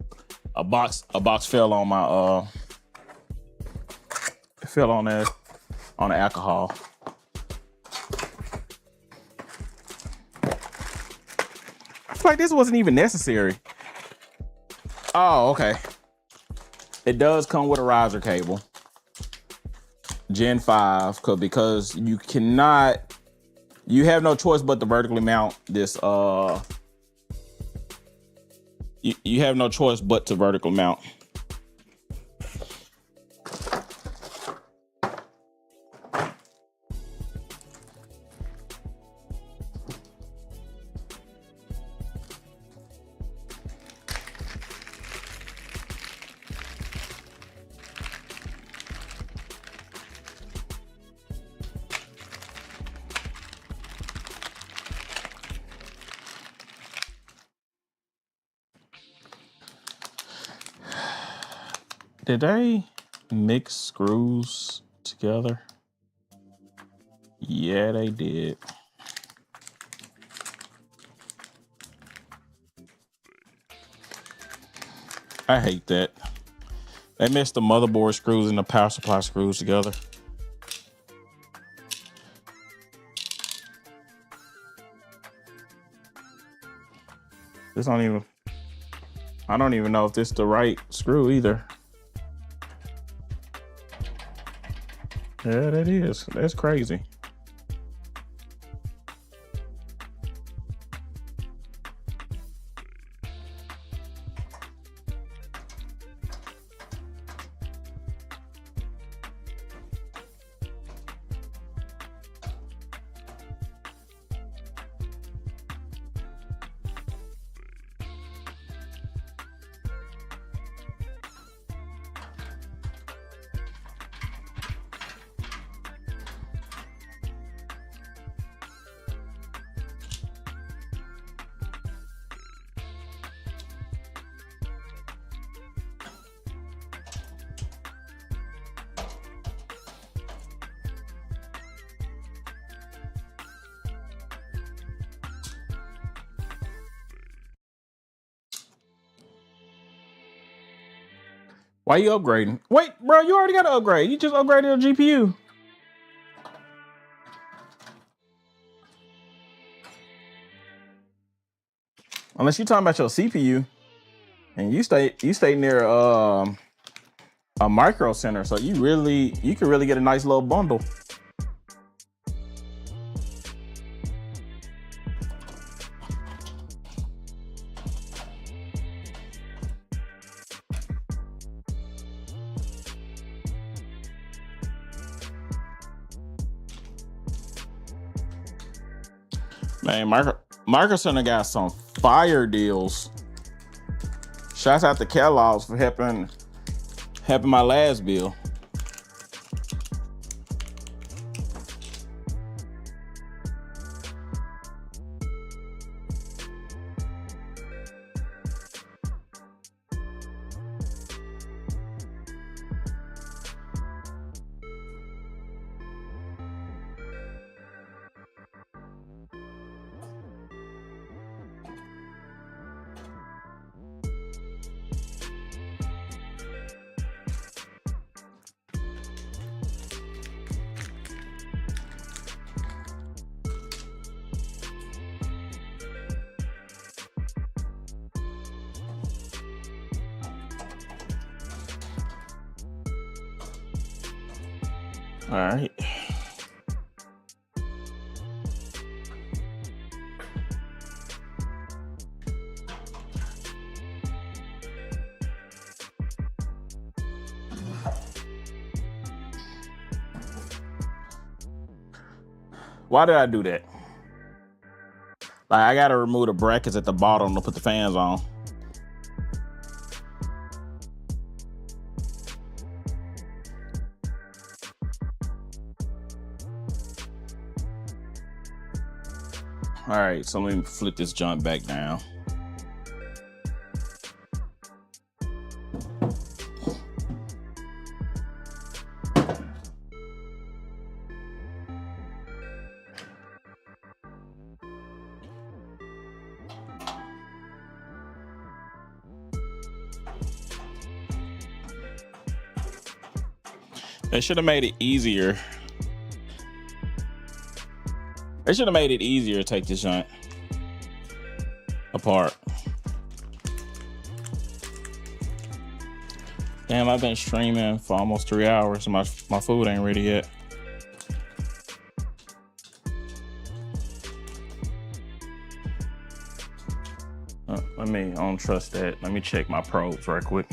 Speaker 1: A box fell on my it fell on the alcohol. I feel like this wasn't even necessary. Oh, okay. It does come with a riser cable, Gen 5, because you have no choice but to vertically mount this. You have no choice but to vertical mount. Did they mix screws together? Yeah, they did. I hate that. They mixed the motherboard screws and the power supply screws together. I don't even know if this is the right screw either. Yeah, that is. That's crazy. Why you upgrading? Wait, bro, you already got to upgrade. You just upgraded a GPU. Unless you're talking about your CPU, and you stay near a micro center, so you can really get a nice little bundle. Man, Micro Center got some fire deals. Shouts out to Kellogg's for helping my last bill. All right. Why did I do that? Like, I gotta remove the brackets at the bottom to put the fans on. All right, so let me flip this junk back down. They should have made it easier. They should have made it easier to take this junk apart. Damn, I've been streaming for almost 3 hours and my food ain't ready yet. I don't trust that. Let me check my probes right quick.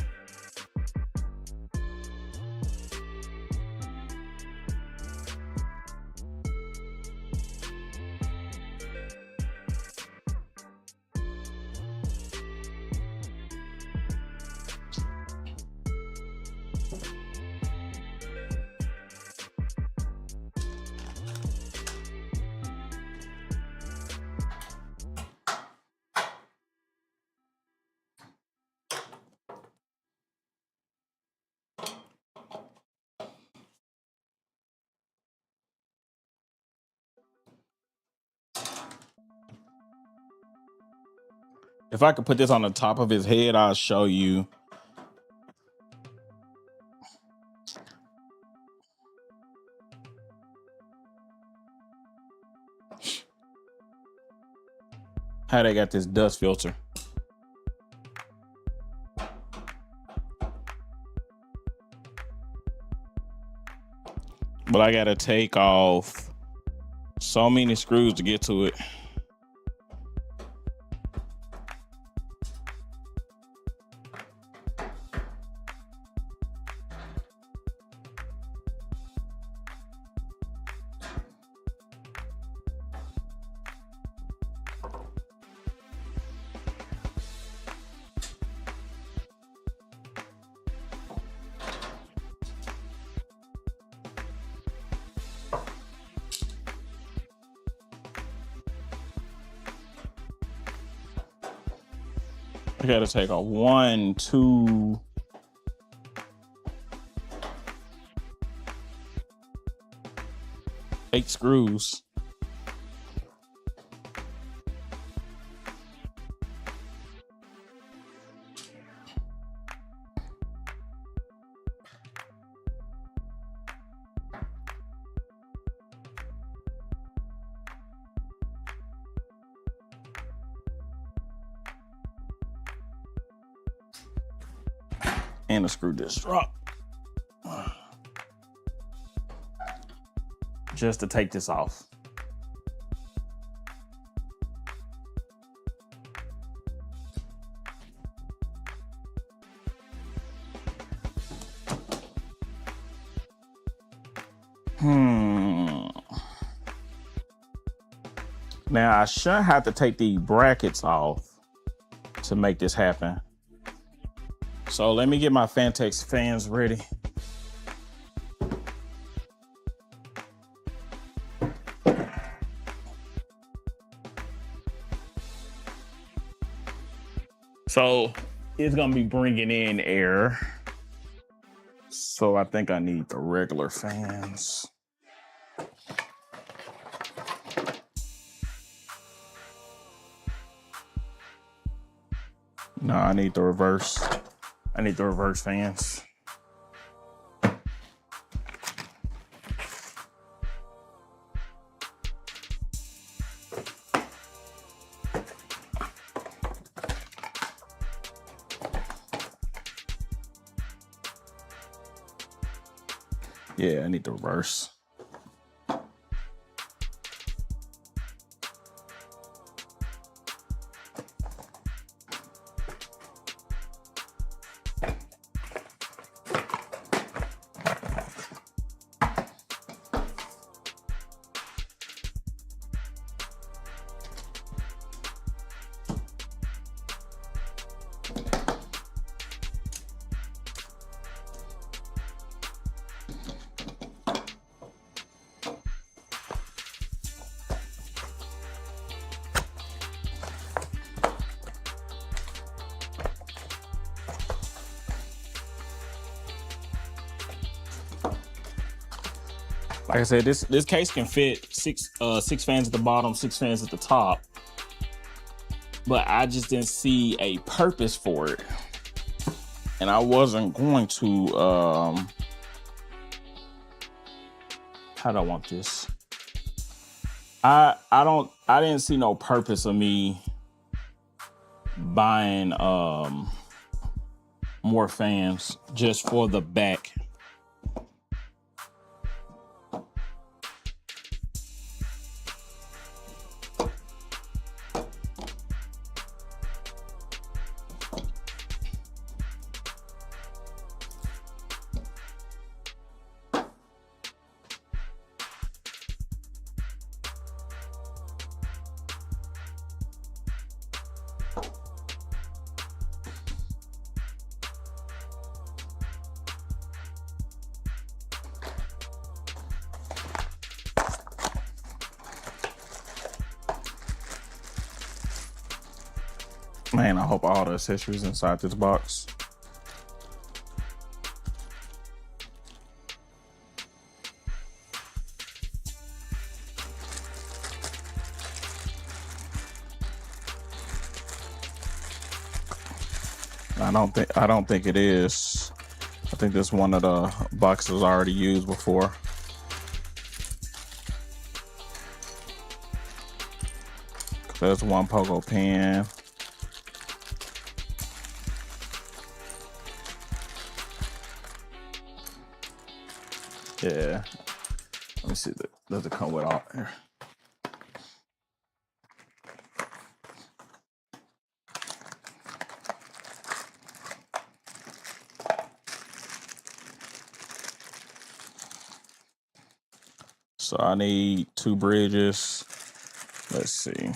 Speaker 1: If I could put this on the top of his head, I'll show you. How they got this dust filter. But I gotta take off so many screws to get to it. I gotta take a 1, 2, 8 screws. And a screw just drop. Just to take this off. Now I shouldn't have to take the brackets off to make this happen. So let me get my Phanteks fans ready. So it's gonna be bringing in air. So I think I need the regular fans. No, I need the reverse. I need the reverse fans. Yeah, I need the reverse. Like I said, this case can fit six fans at the bottom, 6 fans at the top. But I just didn't see a purpose for it. And I wasn't going to how do I want this? I didn't see no purpose of me buying more fans just for the back. Man, I hope all the accessories inside this box. I don't think it is. I think this is one of the boxes I already used before. There's one pogo pen. Yeah. Let me see. Does it come with all here? So I need 2 bridges. Let's see.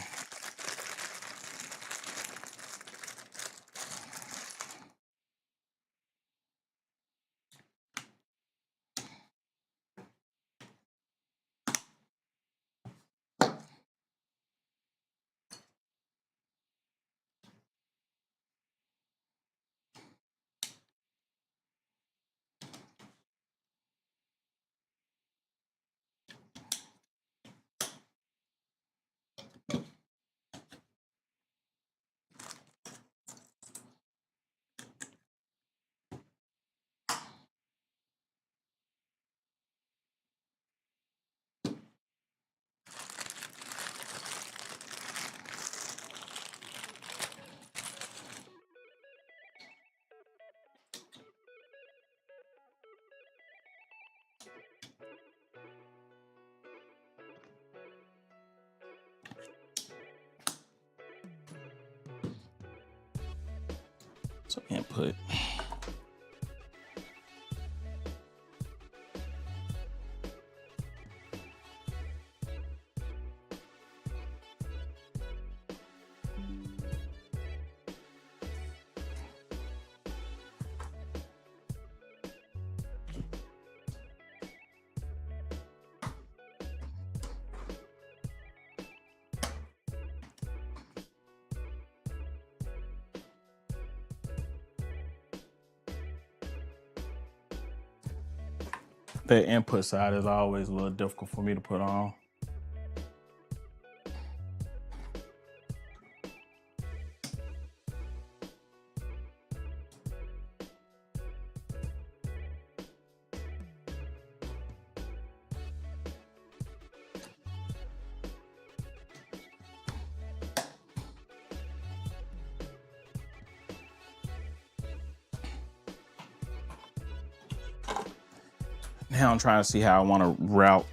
Speaker 1: So input. The input side is always a little difficult for me to put on. Now I'm trying to see how I want to route.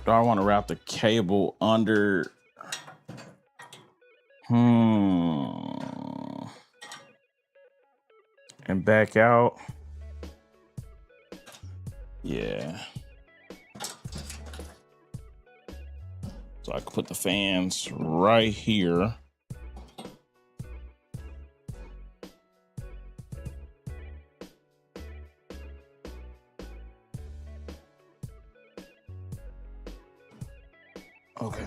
Speaker 1: Do I want to route the cable under? And back out. Yeah. So I can put the fans right here. Okay.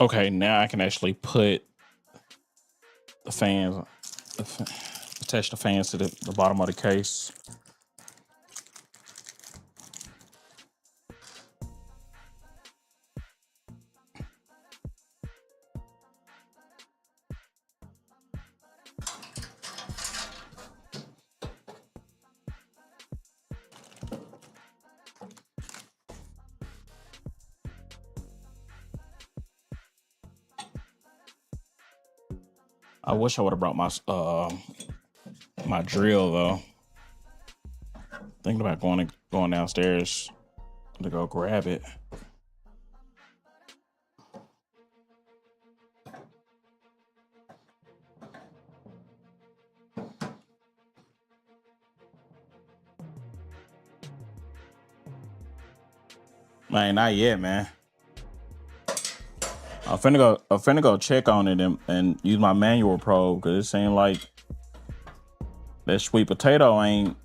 Speaker 1: Okay, now I can actually put the fans, attach the fans to the bottom of the case. I wish I would have brought my my drill though. Thinking about going downstairs to go grab it. Man, not yet, man. I'm finna go check on it and use my manual probe because it seemed like that sweet potato ain't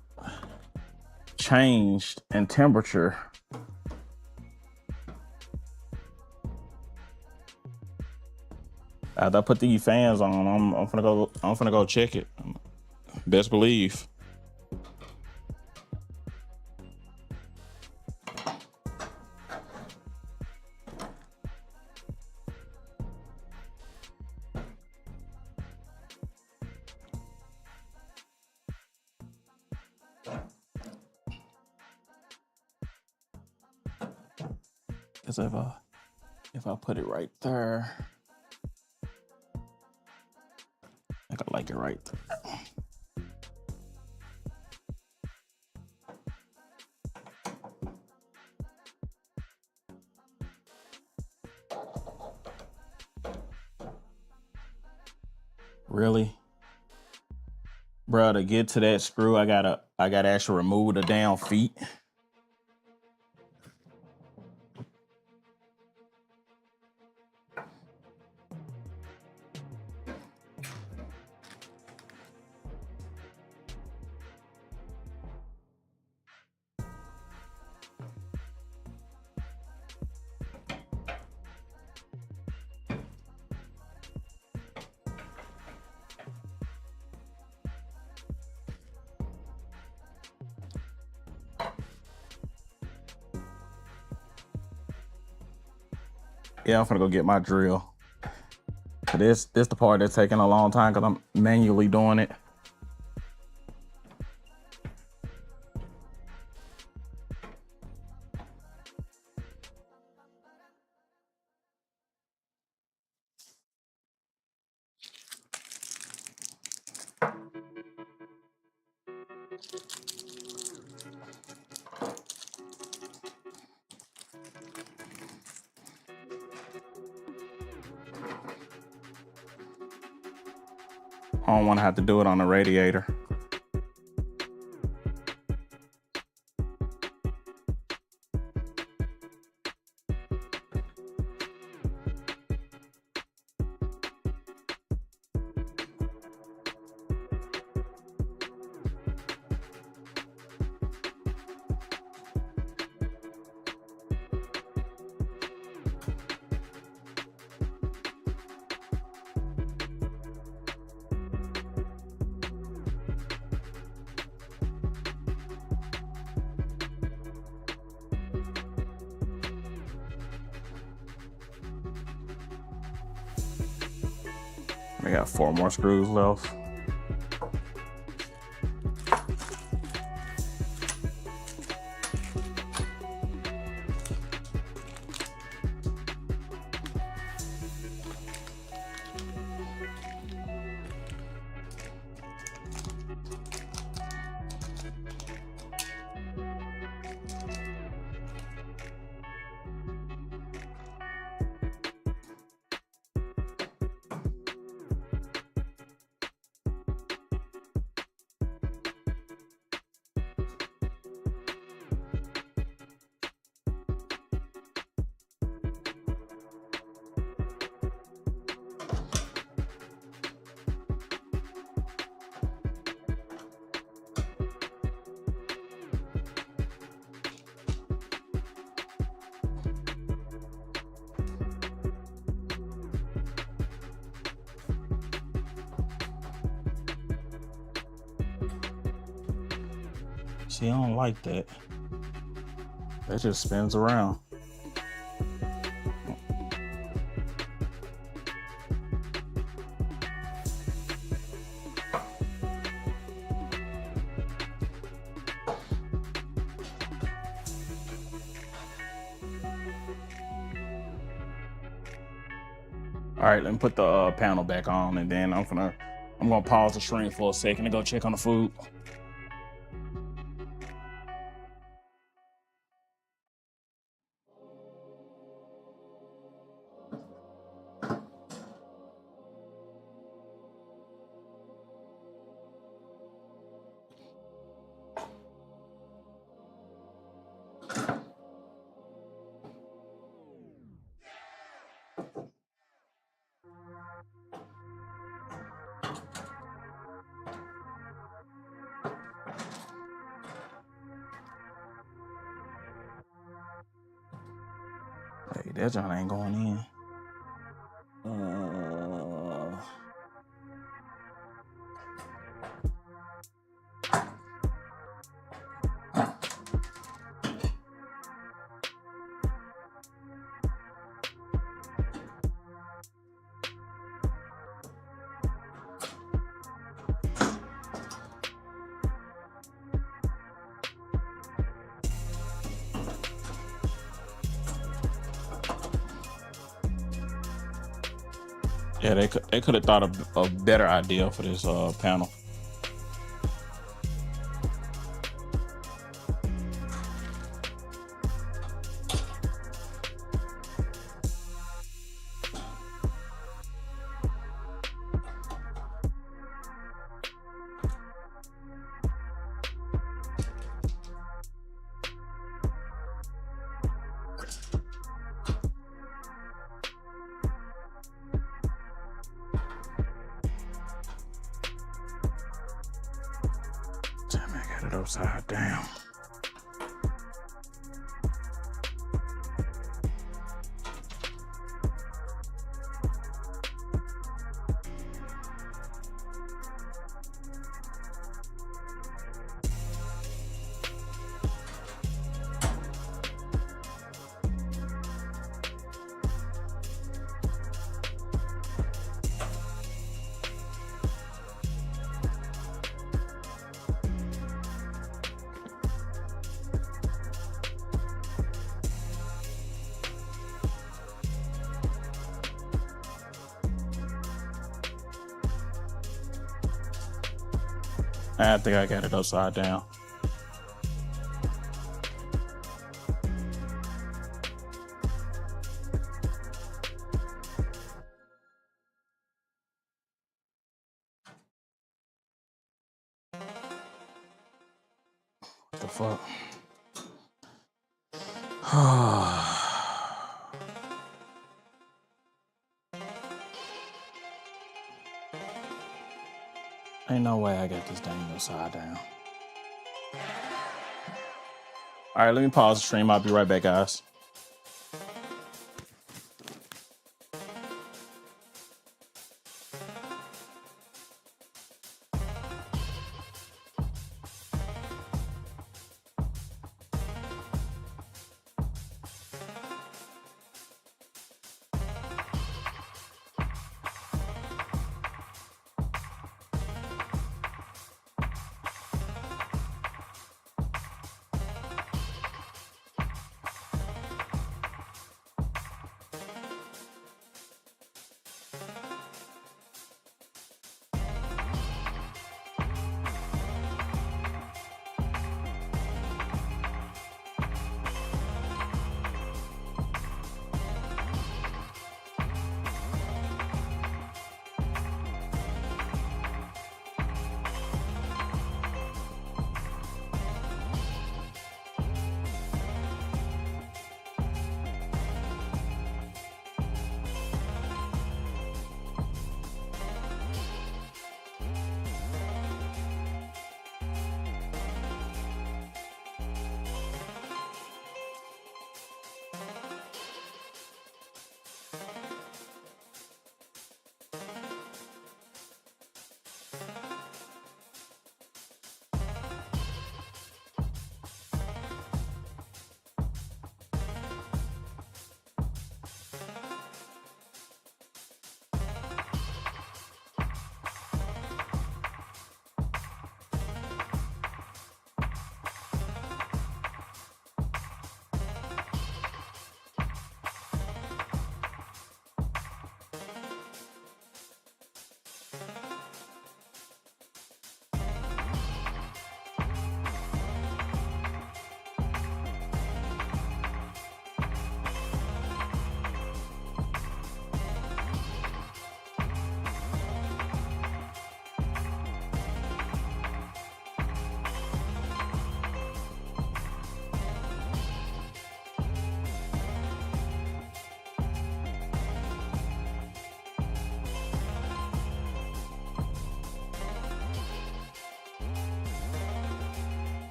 Speaker 1: changed in temperature. After I put these fans on, I'm finna go check it. Best believe. Because if I put it right there, I could like it right there. Really? Bro, to get to that screw, I gotta actually remove the damn feet. Yeah, I'm gonna go get my drill. This the part that's taking a long time because I'm manually doing it. I don't want to have to do it on the radiator. We got 4 more screws left. See, I don't like that. That just spins around. All right, let me put the panel back on, and then I'm gonna pause the stream for a second to go check on the food. Hey, that joint ain't going in. Yeah, they could have thought of a better idea for this panel. Damn, I got it upside down. I think I got it upside down. What the fuck? Ain't no way I got this thing upside down. All right, let me pause the stream. I'll be right back, guys.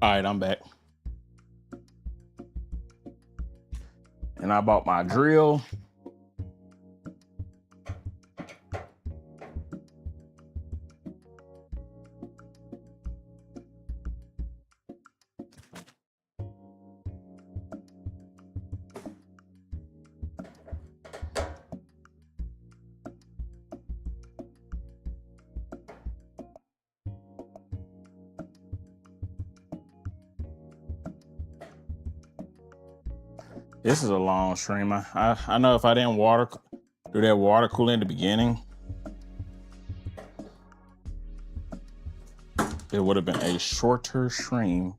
Speaker 1: All right, I'm back. And I bought my drill. This is a long stream. I know if I didn't do that water cooling in the beginning, it would have been a shorter stream.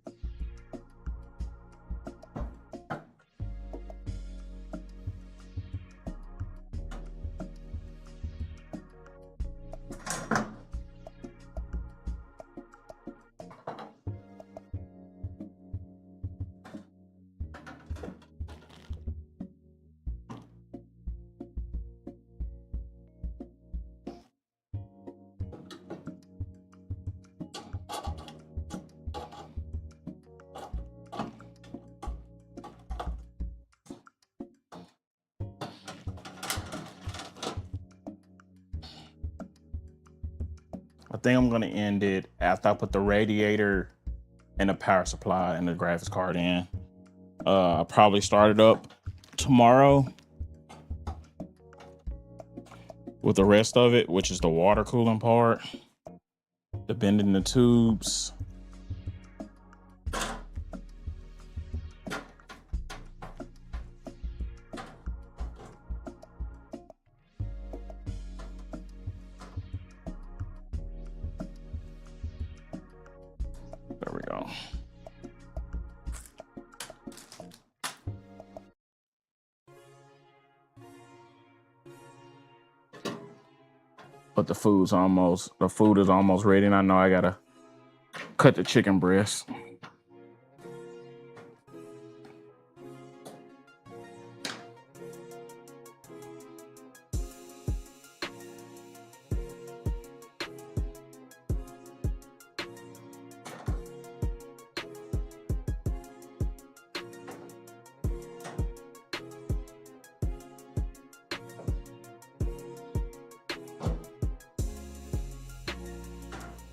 Speaker 1: I think I'm gonna end it after I put the radiator and the power supply and the graphics card in. I'll probably start it up tomorrow with the rest of it, which is the water cooling part, the bending the tubes. There we go. But the food is almost ready, and I know I gotta cut the chicken breast.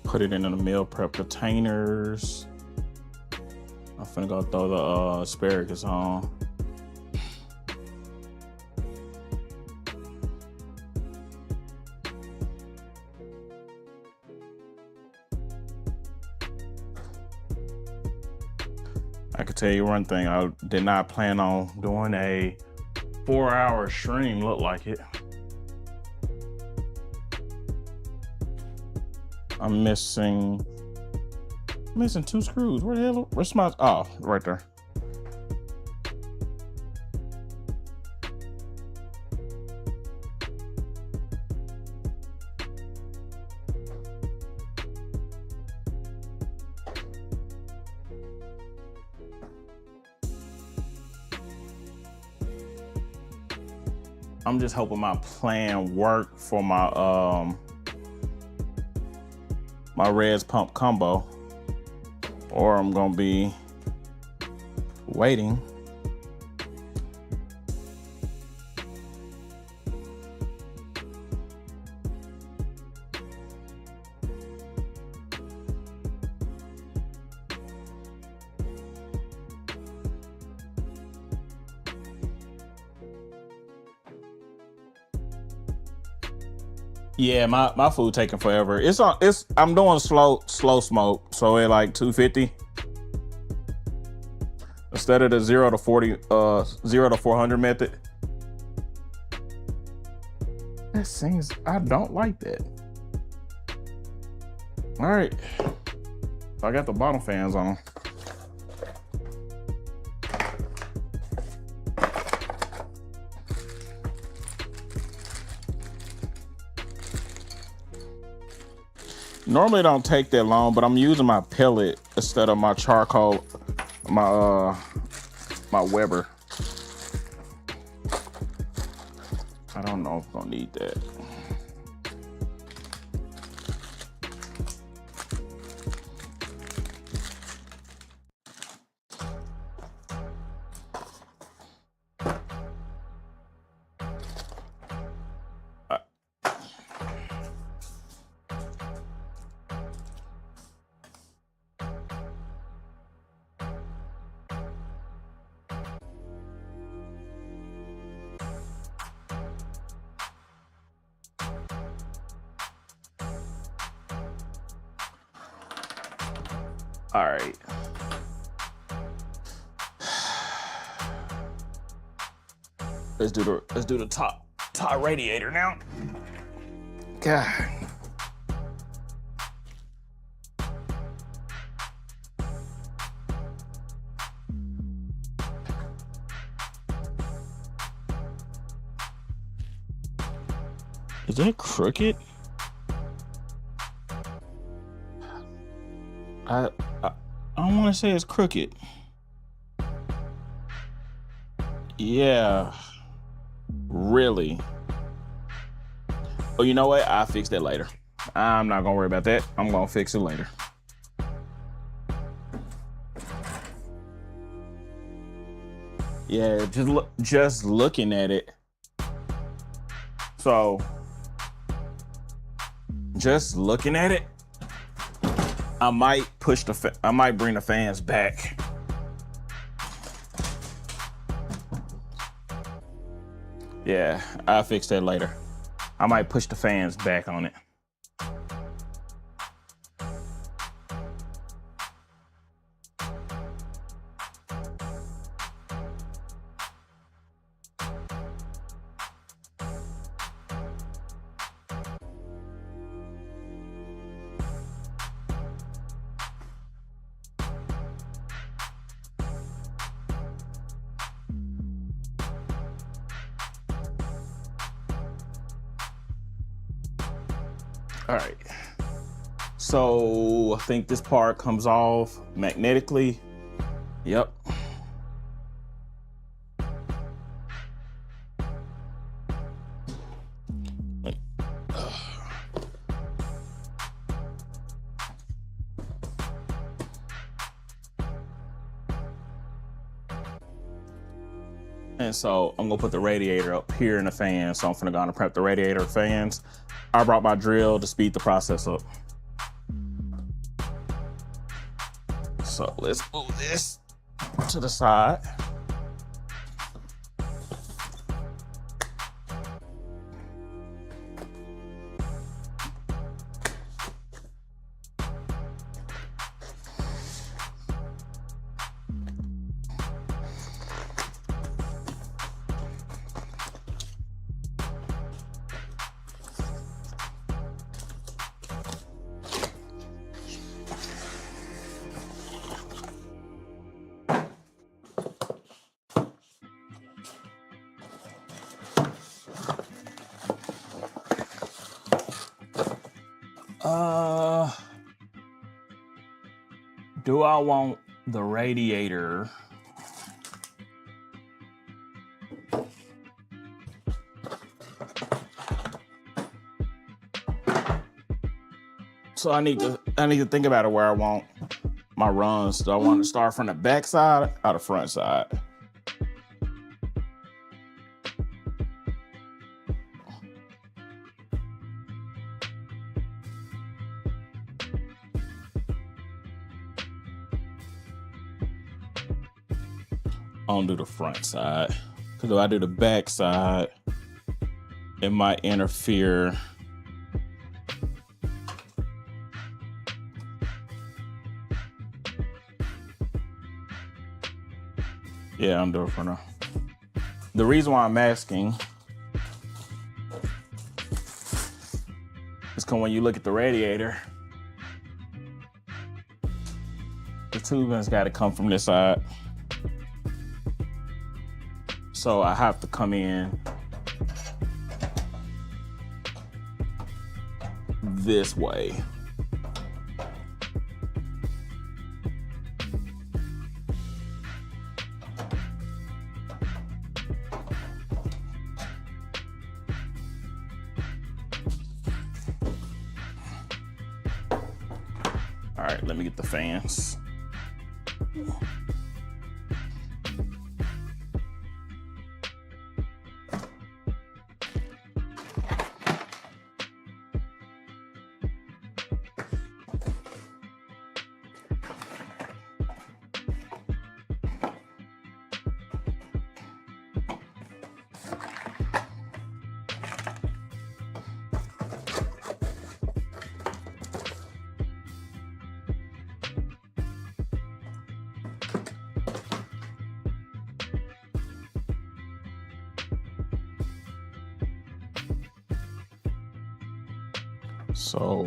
Speaker 1: Put it in the meal prep containers. I'm finna go throw the asparagus on. I could tell you one thing, I did not plan on doing a 4-hour stream, look like it. I'm missing 2 screws. Where the hell? Where's my? Oh, right there. I'm just hoping my plan work for my my Reds pump combo, or I'm gonna be waiting. Yeah, my food taking forever. I'm doing slow smoke, so at like 250 instead of the 0 to 40 0 to 400 method. That seems, I don't like that. All right, I got the bottom fans on. Normally it don't take that long, but I'm using my pellet instead of my charcoal, my Weber. I don't know if I'm gonna need that. All right. Let's do the top radiator now. God. Is that crooked? I don't want to say it's crooked. Yeah, really. Oh, you know what? I'll fix that later. I'm not gonna worry about that. I'm gonna fix it later. Yeah, just looking at it. So, just looking at it, I might bring the fans back. Yeah, I'll fix that later. I might push the fans back on it. All right. So I think this part comes off magnetically. Yep. And so I'm gonna put the radiator up here in the fan. So I'm finna go and prep the radiator fans. I brought my drill to speed the process up. So let's move this to the side. Do I want the radiator? So I need to think about it where I want my runs. Do I want to start from the back side or the front side? I don't do the front side. Because if I do the back side, it might interfere. Yeah, I'm doing it for now. The reason why I'm asking is because when you look at the radiator, the tubing's got to come from this side. So I have to come in this way. All right, let me get the fans. So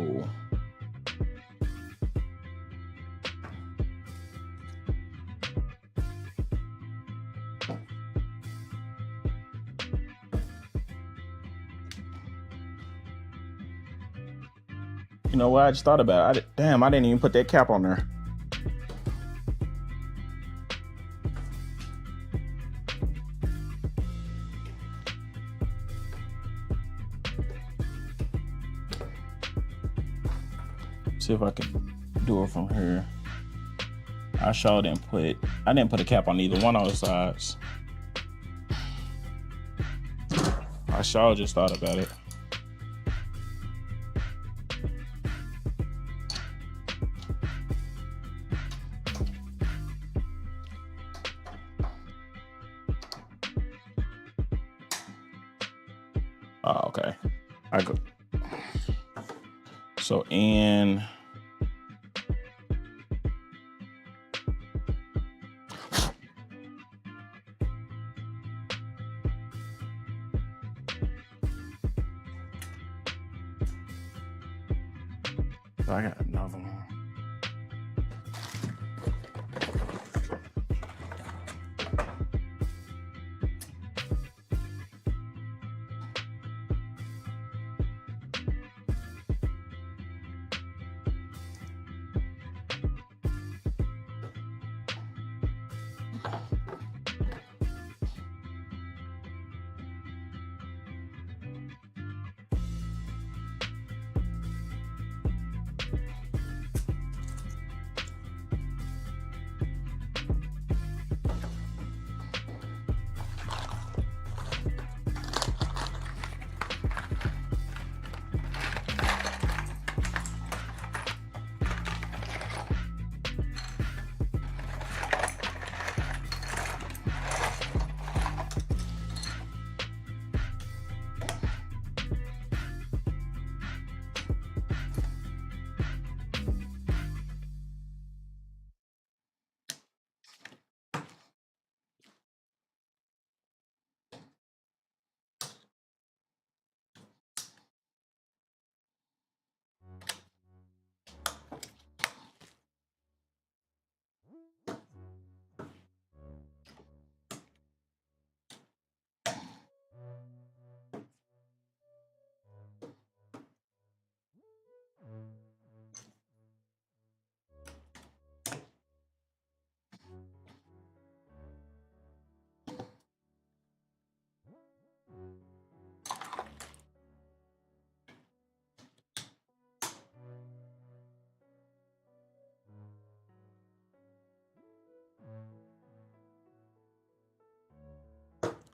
Speaker 1: you know what? I just thought about it. Damn, I didn't even put that cap on there. See if I can do it from here. I didn't put a cap on either one of the sides. I just thought about it. Oh, okay. I go. So in. I got another one.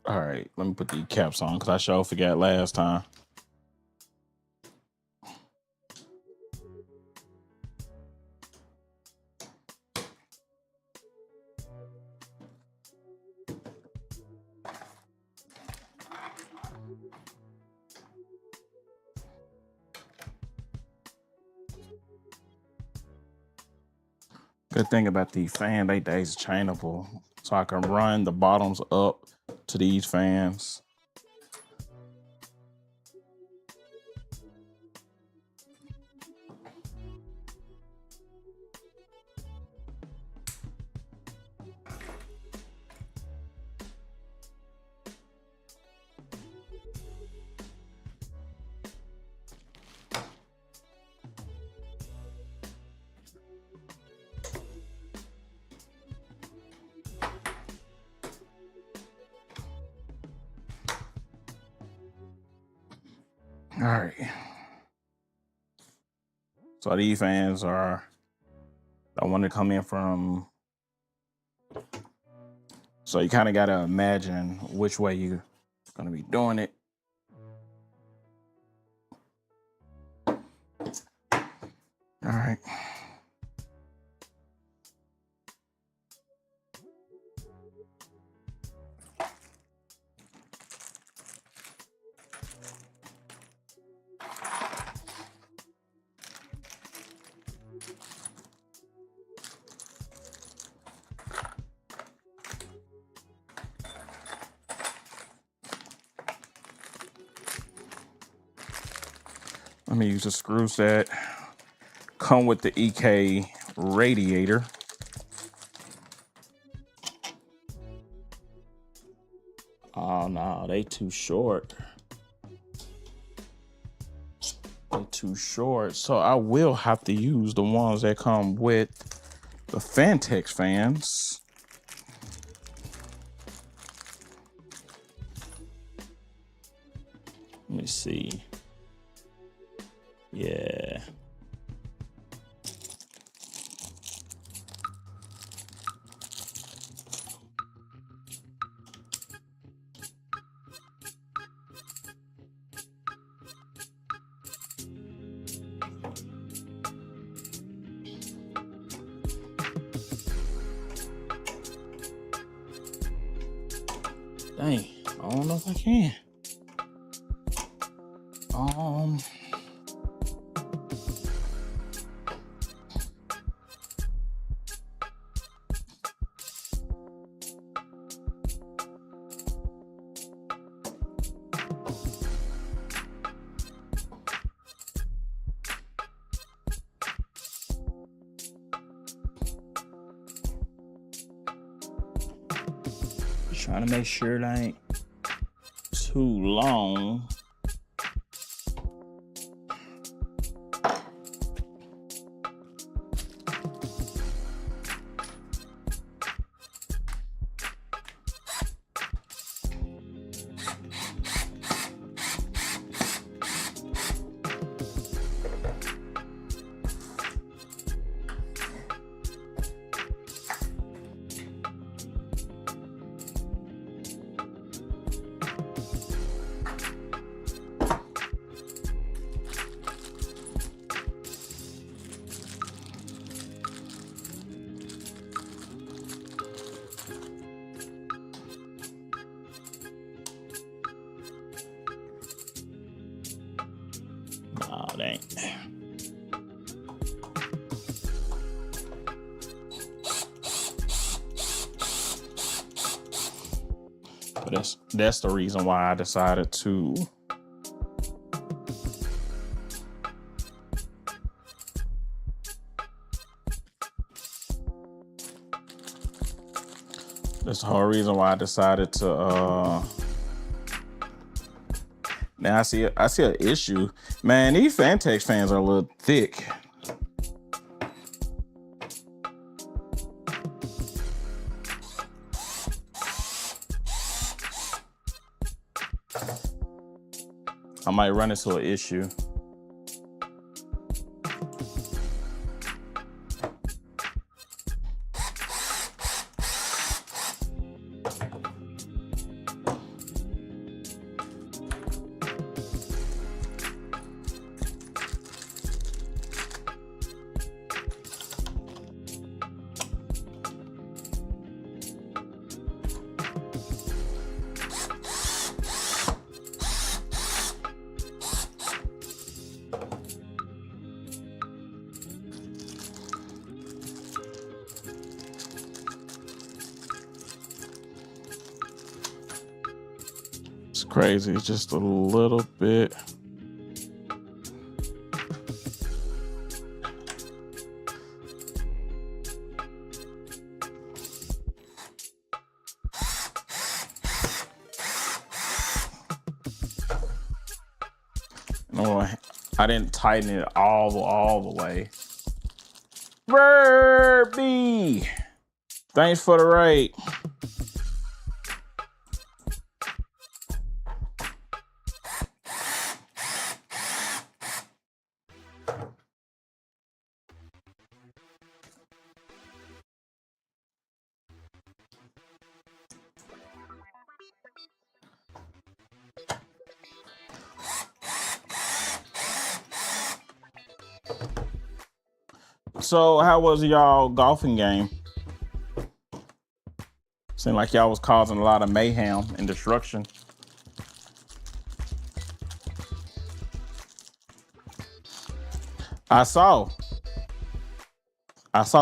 Speaker 1: All right, let me put the caps on because I sure forgot last time. Good thing about the fan, they daisy chainable, so I can run the bottoms up to these fans. All right. So these fans are, I want to come in from, so you kind of got to imagine which way you're going to be doing it. All right. Let me use the screws that come with the EK radiator. Oh no, they too short. They're too short. So I will have to use the ones that come with the Phanteks fans. Let me see. Yeah. Dang, I don't know if I can. Trying to make sure it ain't too long. Oh, dang. But that's the reason why I decided to that's the whole reason why I decided to now I see an issue. Man, these Phanteks fans are a little thick. I might run into an issue. It's crazy. It's just a little bit. No, I didn't tighten it all the way. Verby, thanks for the rate. So how was y'all golfing game? Seemed like y'all was causing a lot of mayhem and destruction. I saw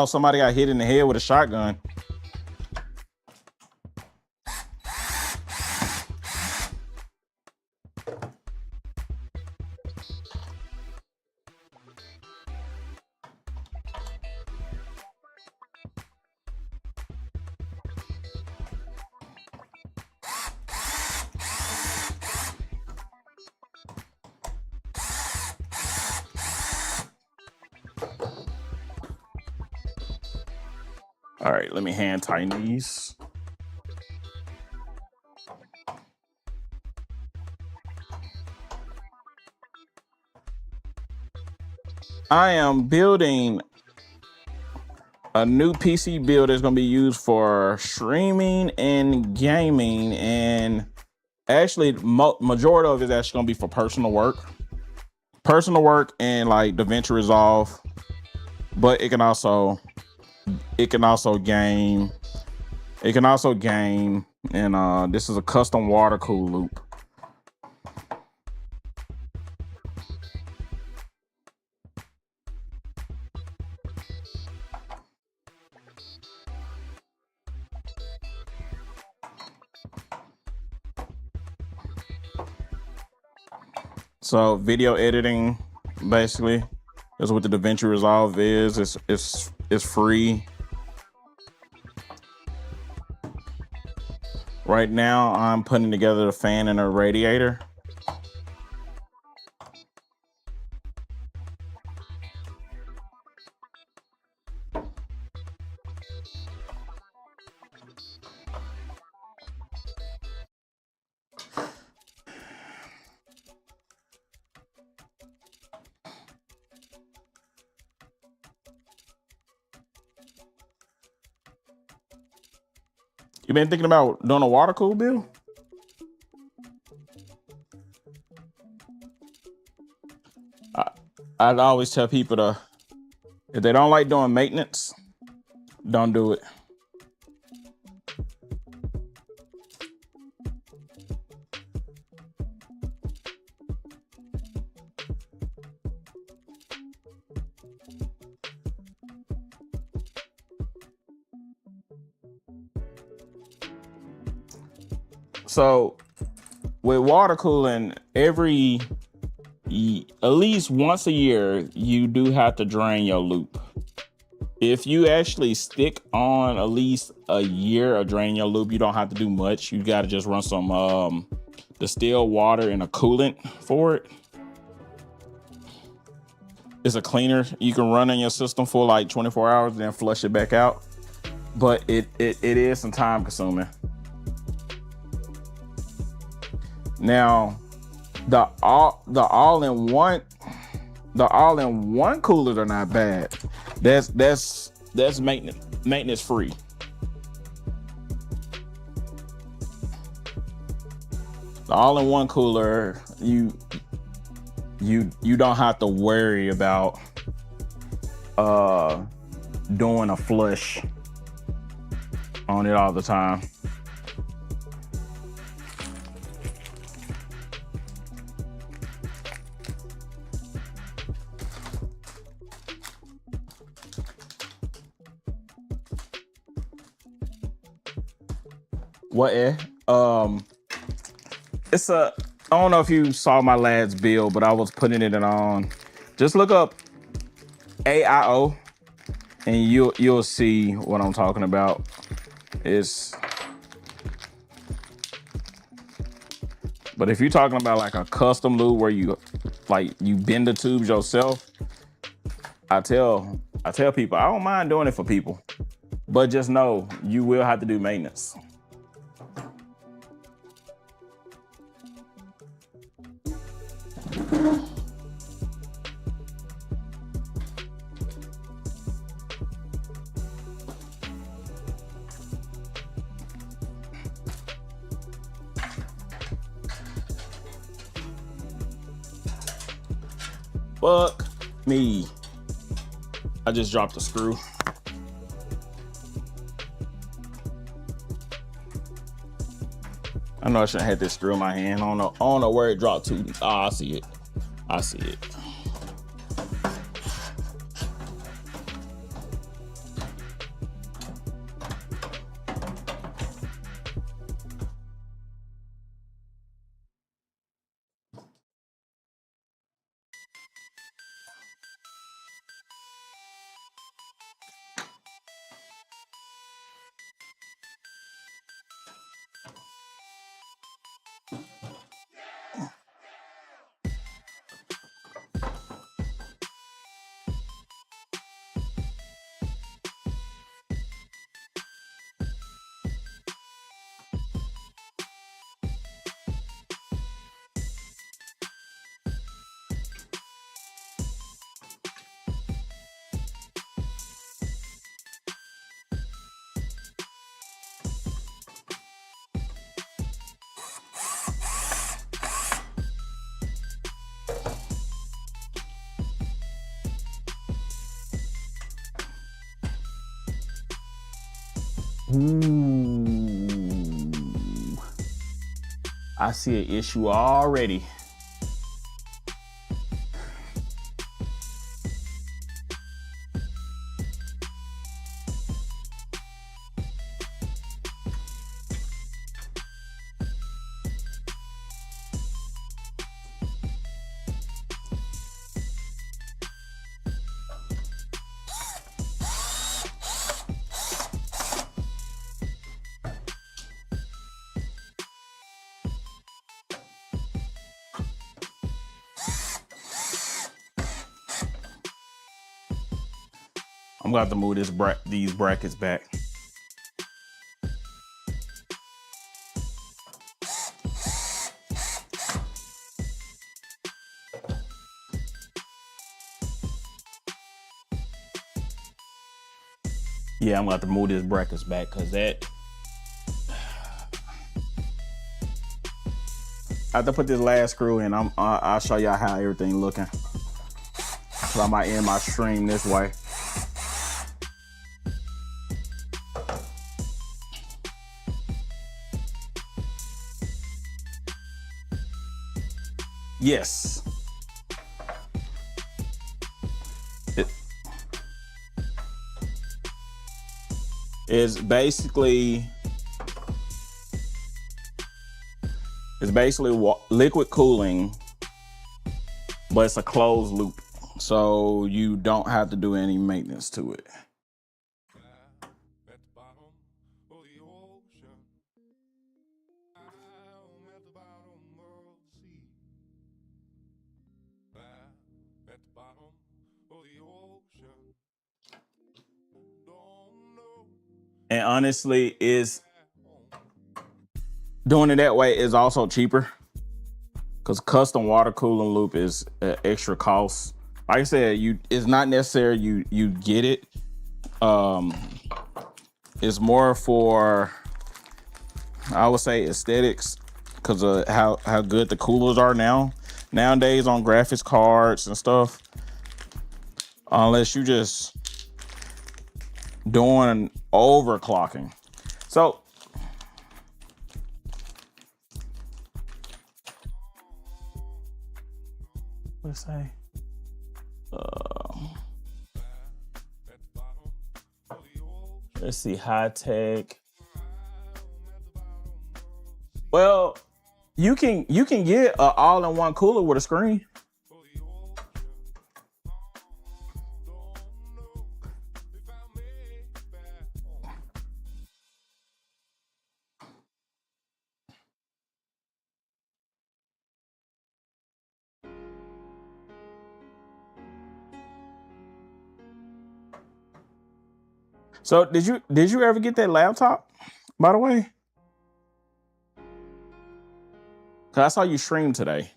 Speaker 1: somebody got hit in the head with a shotgun. All right, let me hand tighten these. I am building a new PC build that's going to be used for streaming and gaming, and actually majority of it is actually going to be for personal work and like DaVinci Resolve, but it can also game. It can also game, and this is a custom water cool loop. So video editing, basically, is what the DaVinci Resolve is. It's free. Right now, I'm putting together a fan and a radiator. You been thinking about doing a water cool build? I'd always tell people to, if they don't like doing maintenance, don't do it. So with water cooling, at least once a year, you do have to drain your loop. If you actually stick on at least a year of draining your loop, you don't have to do much. You got to just run some distilled water and a coolant for it. It's a cleaner you can run in your system for like 24 hours, then flush it back out. But it is some time consuming. Now, the all-in-one coolers are not bad. That's maintenance free. The all-in-one cooler, you don't have to worry about doing a flush on it all the time. What? It's a. I don't know if you saw my lad's build, but I was putting it on. Just look up AIO, and you'll see what I'm talking about. But if you're talking about like a custom loop where you bend the tubes yourself, I tell people I don't mind doing it for people, but just know you will have to do maintenance. Fuck me. I just dropped a screw. I know I shouldn't have this screw in my hand. I don't know where it dropped to. Oh, I see it. I see it. Ooh, I see an issue already. I'm gonna have to move these brackets back. Yeah, I'm gonna have to move these brackets back because that. I have to put this last screw in. I'll show y'all how everything looking. So I might end my stream this way. Yes. It's basically liquid cooling, but it's a closed loop, so you don't have to do any maintenance to it. And honestly, doing it that way is also cheaper because custom water cooling loop is extra cost. Like I said, it's not necessary you get it. It's more for, I would say, aesthetics because of how good the coolers are nowadays on graphics cards and stuff. Unless you just doing overclocking. So let's say let's see, high tech. Well, you can get an all-in-one cooler with a screen. So did you ever get that laptop, by the way? Cause I saw you stream today.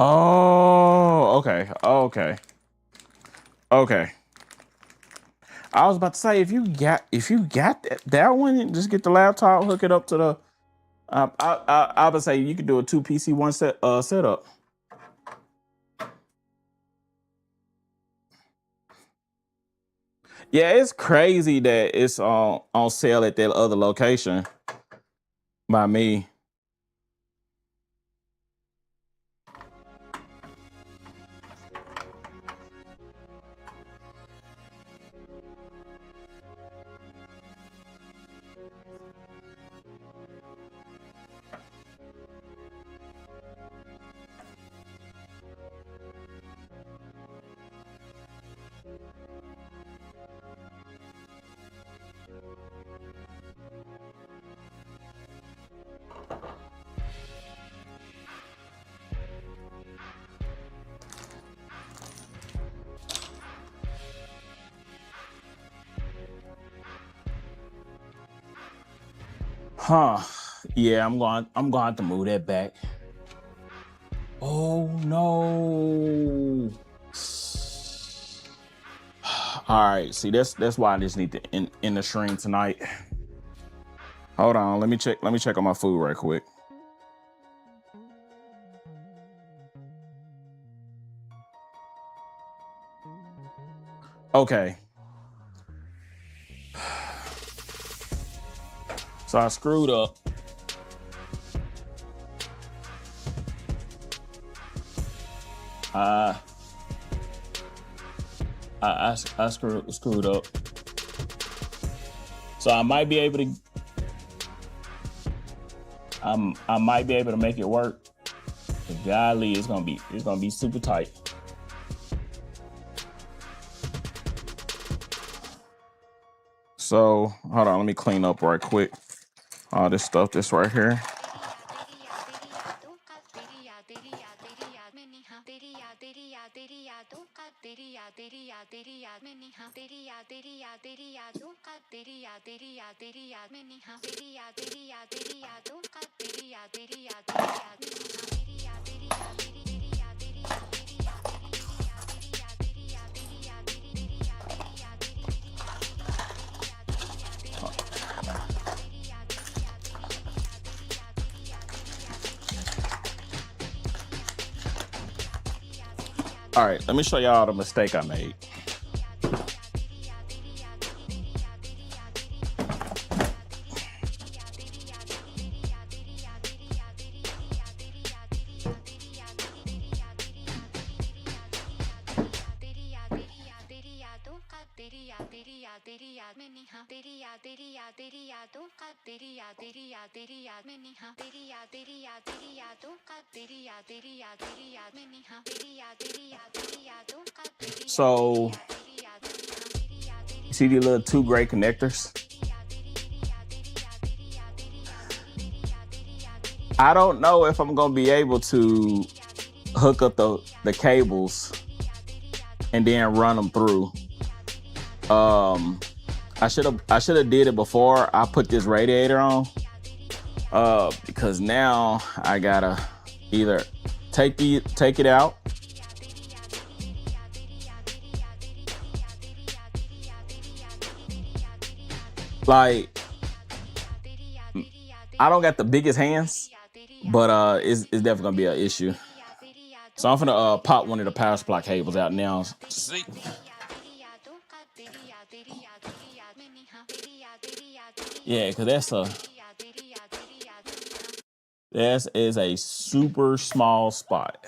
Speaker 1: Oh, okay. I was about to say if you got that one, just get the laptop, hook it up to the. I would say you could do a 2 PC one setup. Yeah, it's crazy that it's on sale at that other location by me. Huh. Yeah, I'm going to have to move that back. Oh no. All right, see that's why I just need to end the stream tonight. Hold on, let me check on my food right quick. Okay. So I screwed up. I screwed up. So I might be able to I might be able to make it work. But golly, it's gonna be super tight. So hold on, let me clean up right quick. All this stuff that's right here. All right, let me show y'all the mistake I made. So, see these little 2 gray connectors? I don't know if I'm gonna be able to hook up the cables and then run them through. I should have did it before I put this radiator on. Because now I gotta either take it out, like I don't got the biggest hands, but it's definitely gonna be an issue. So I'm gonna pop one of the power supply cables out now. See? Yeah, because this is a super small spot.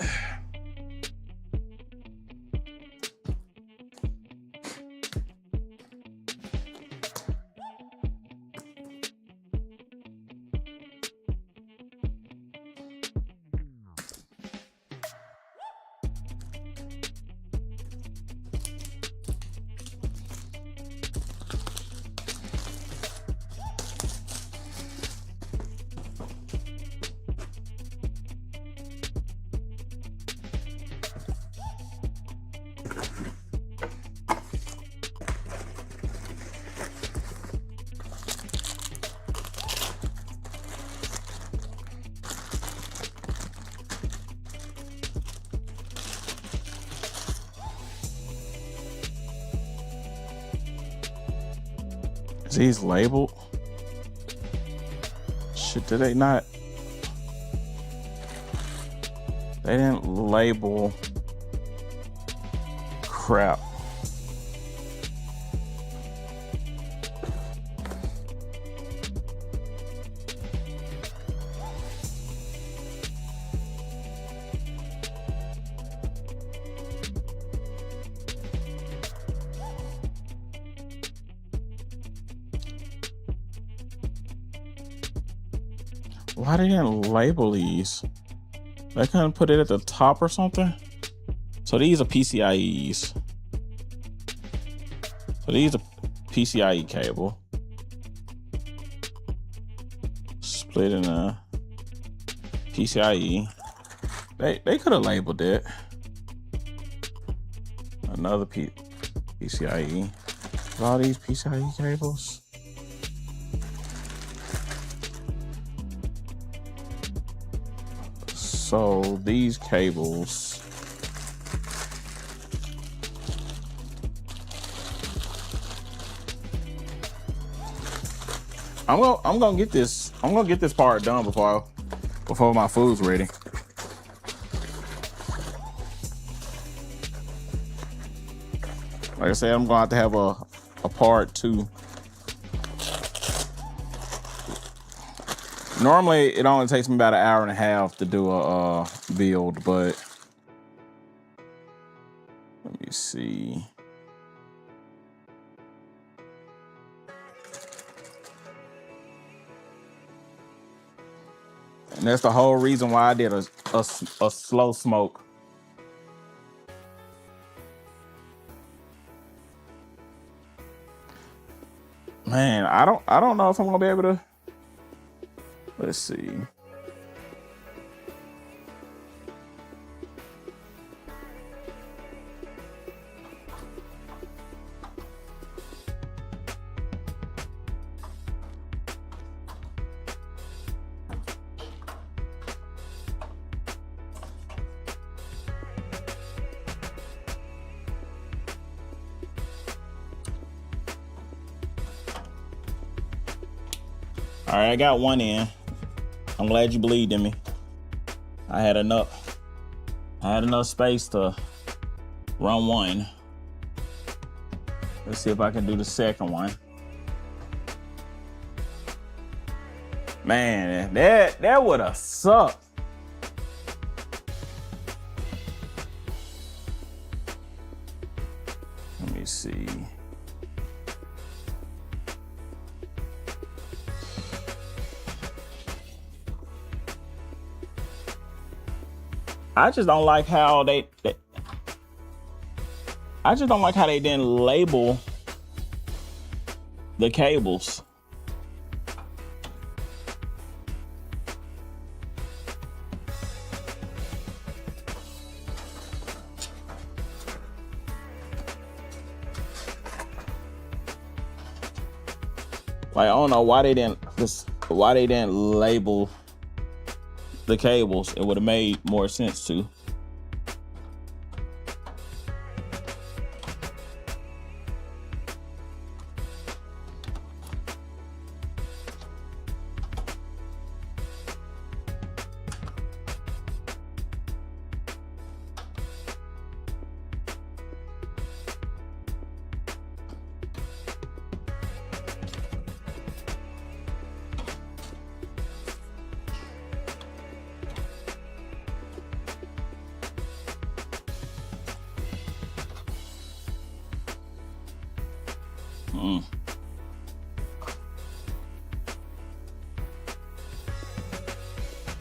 Speaker 1: These labeled? Shit, did they not? They didn't label crap. Why they didn't label these? They couldn't put it at the top or something? So these are PCIEs. So these are PCIe cable. Split in a PCIe. They could have labeled it. Another PCIe. All these PCIe cables. So these cables. I'm gonna get this part done before my food's ready. Like I said, I'm gonna have to have a part 2. Normally, it only takes me about an hour and a half to do a build, but let me see. And that's the whole reason why I did a slow smoke. Man, I don't know if I'm gonna be able to. Let's see. All right, I got one in. I'm glad you believed in me. I had enough space to run one. Let's see if I can do the second one. Man, that would have sucked. Let me see. I just don't like how they didn't label the cables. Like, I don't know why they didn't label the cables. It would have made more sense to.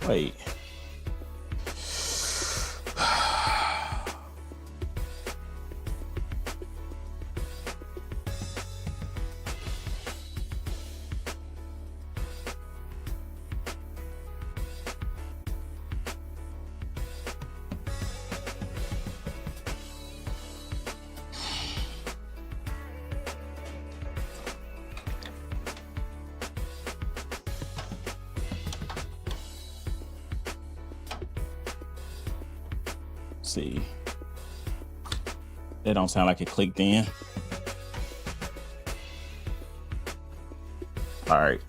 Speaker 1: Wait. See, that don't sound like it clicked in. All right.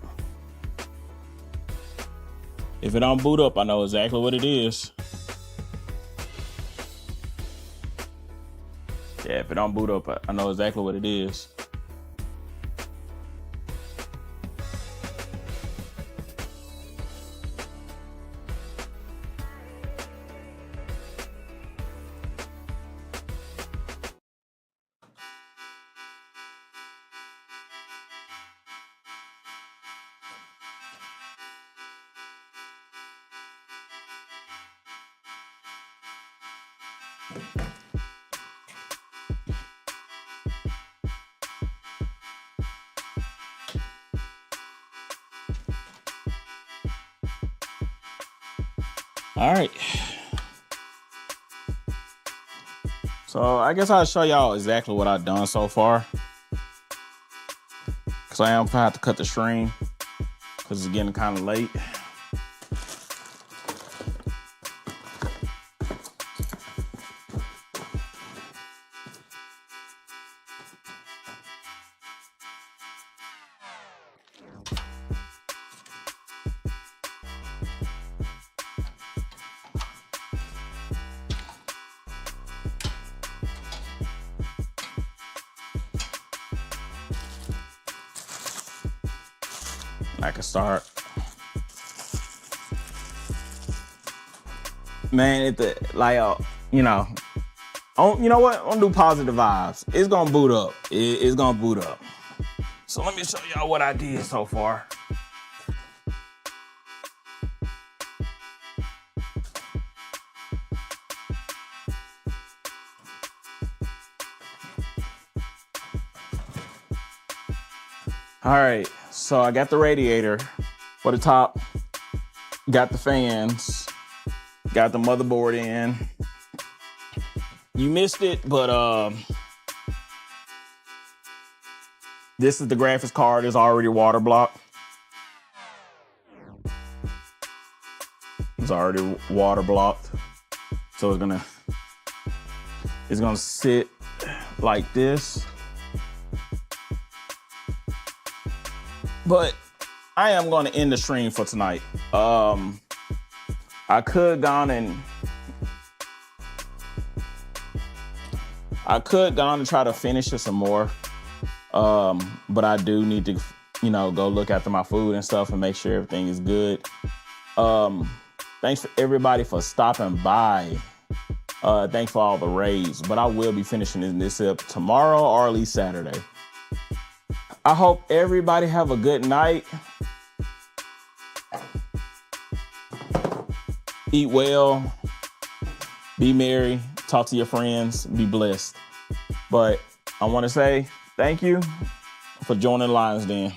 Speaker 1: If it don't boot up, I know exactly what it is. Yeah, if it don't boot up, I know exactly what it is. All right. So I guess I'll show y'all exactly what I've done so far. Cause I am gonna have to cut the stream because it's getting kind of late. I can start. Man, you know, you know what? I'm gonna do positive vibes. It's gonna boot up. It's gonna boot up. So let me show y'all what I did so far. All right, so I got the radiator for the top, got the fans, got the motherboard in. You missed it, but this is the graphics card. It's already water blocked. It's already water blocked. So it's gonna sit like this. But I am gonna end the stream for tonight. I could gone and try to finish it some more. But I do need to, go look after my food and stuff and make sure everything is good. Thanks for everybody for stopping by. Thanks for all the raids. But I will be finishing this up tomorrow or at least Saturday. I hope everybody have a good night. Eat well. Be merry. Talk to your friends. Be blessed. But I want to say thank you for joining Lions Den.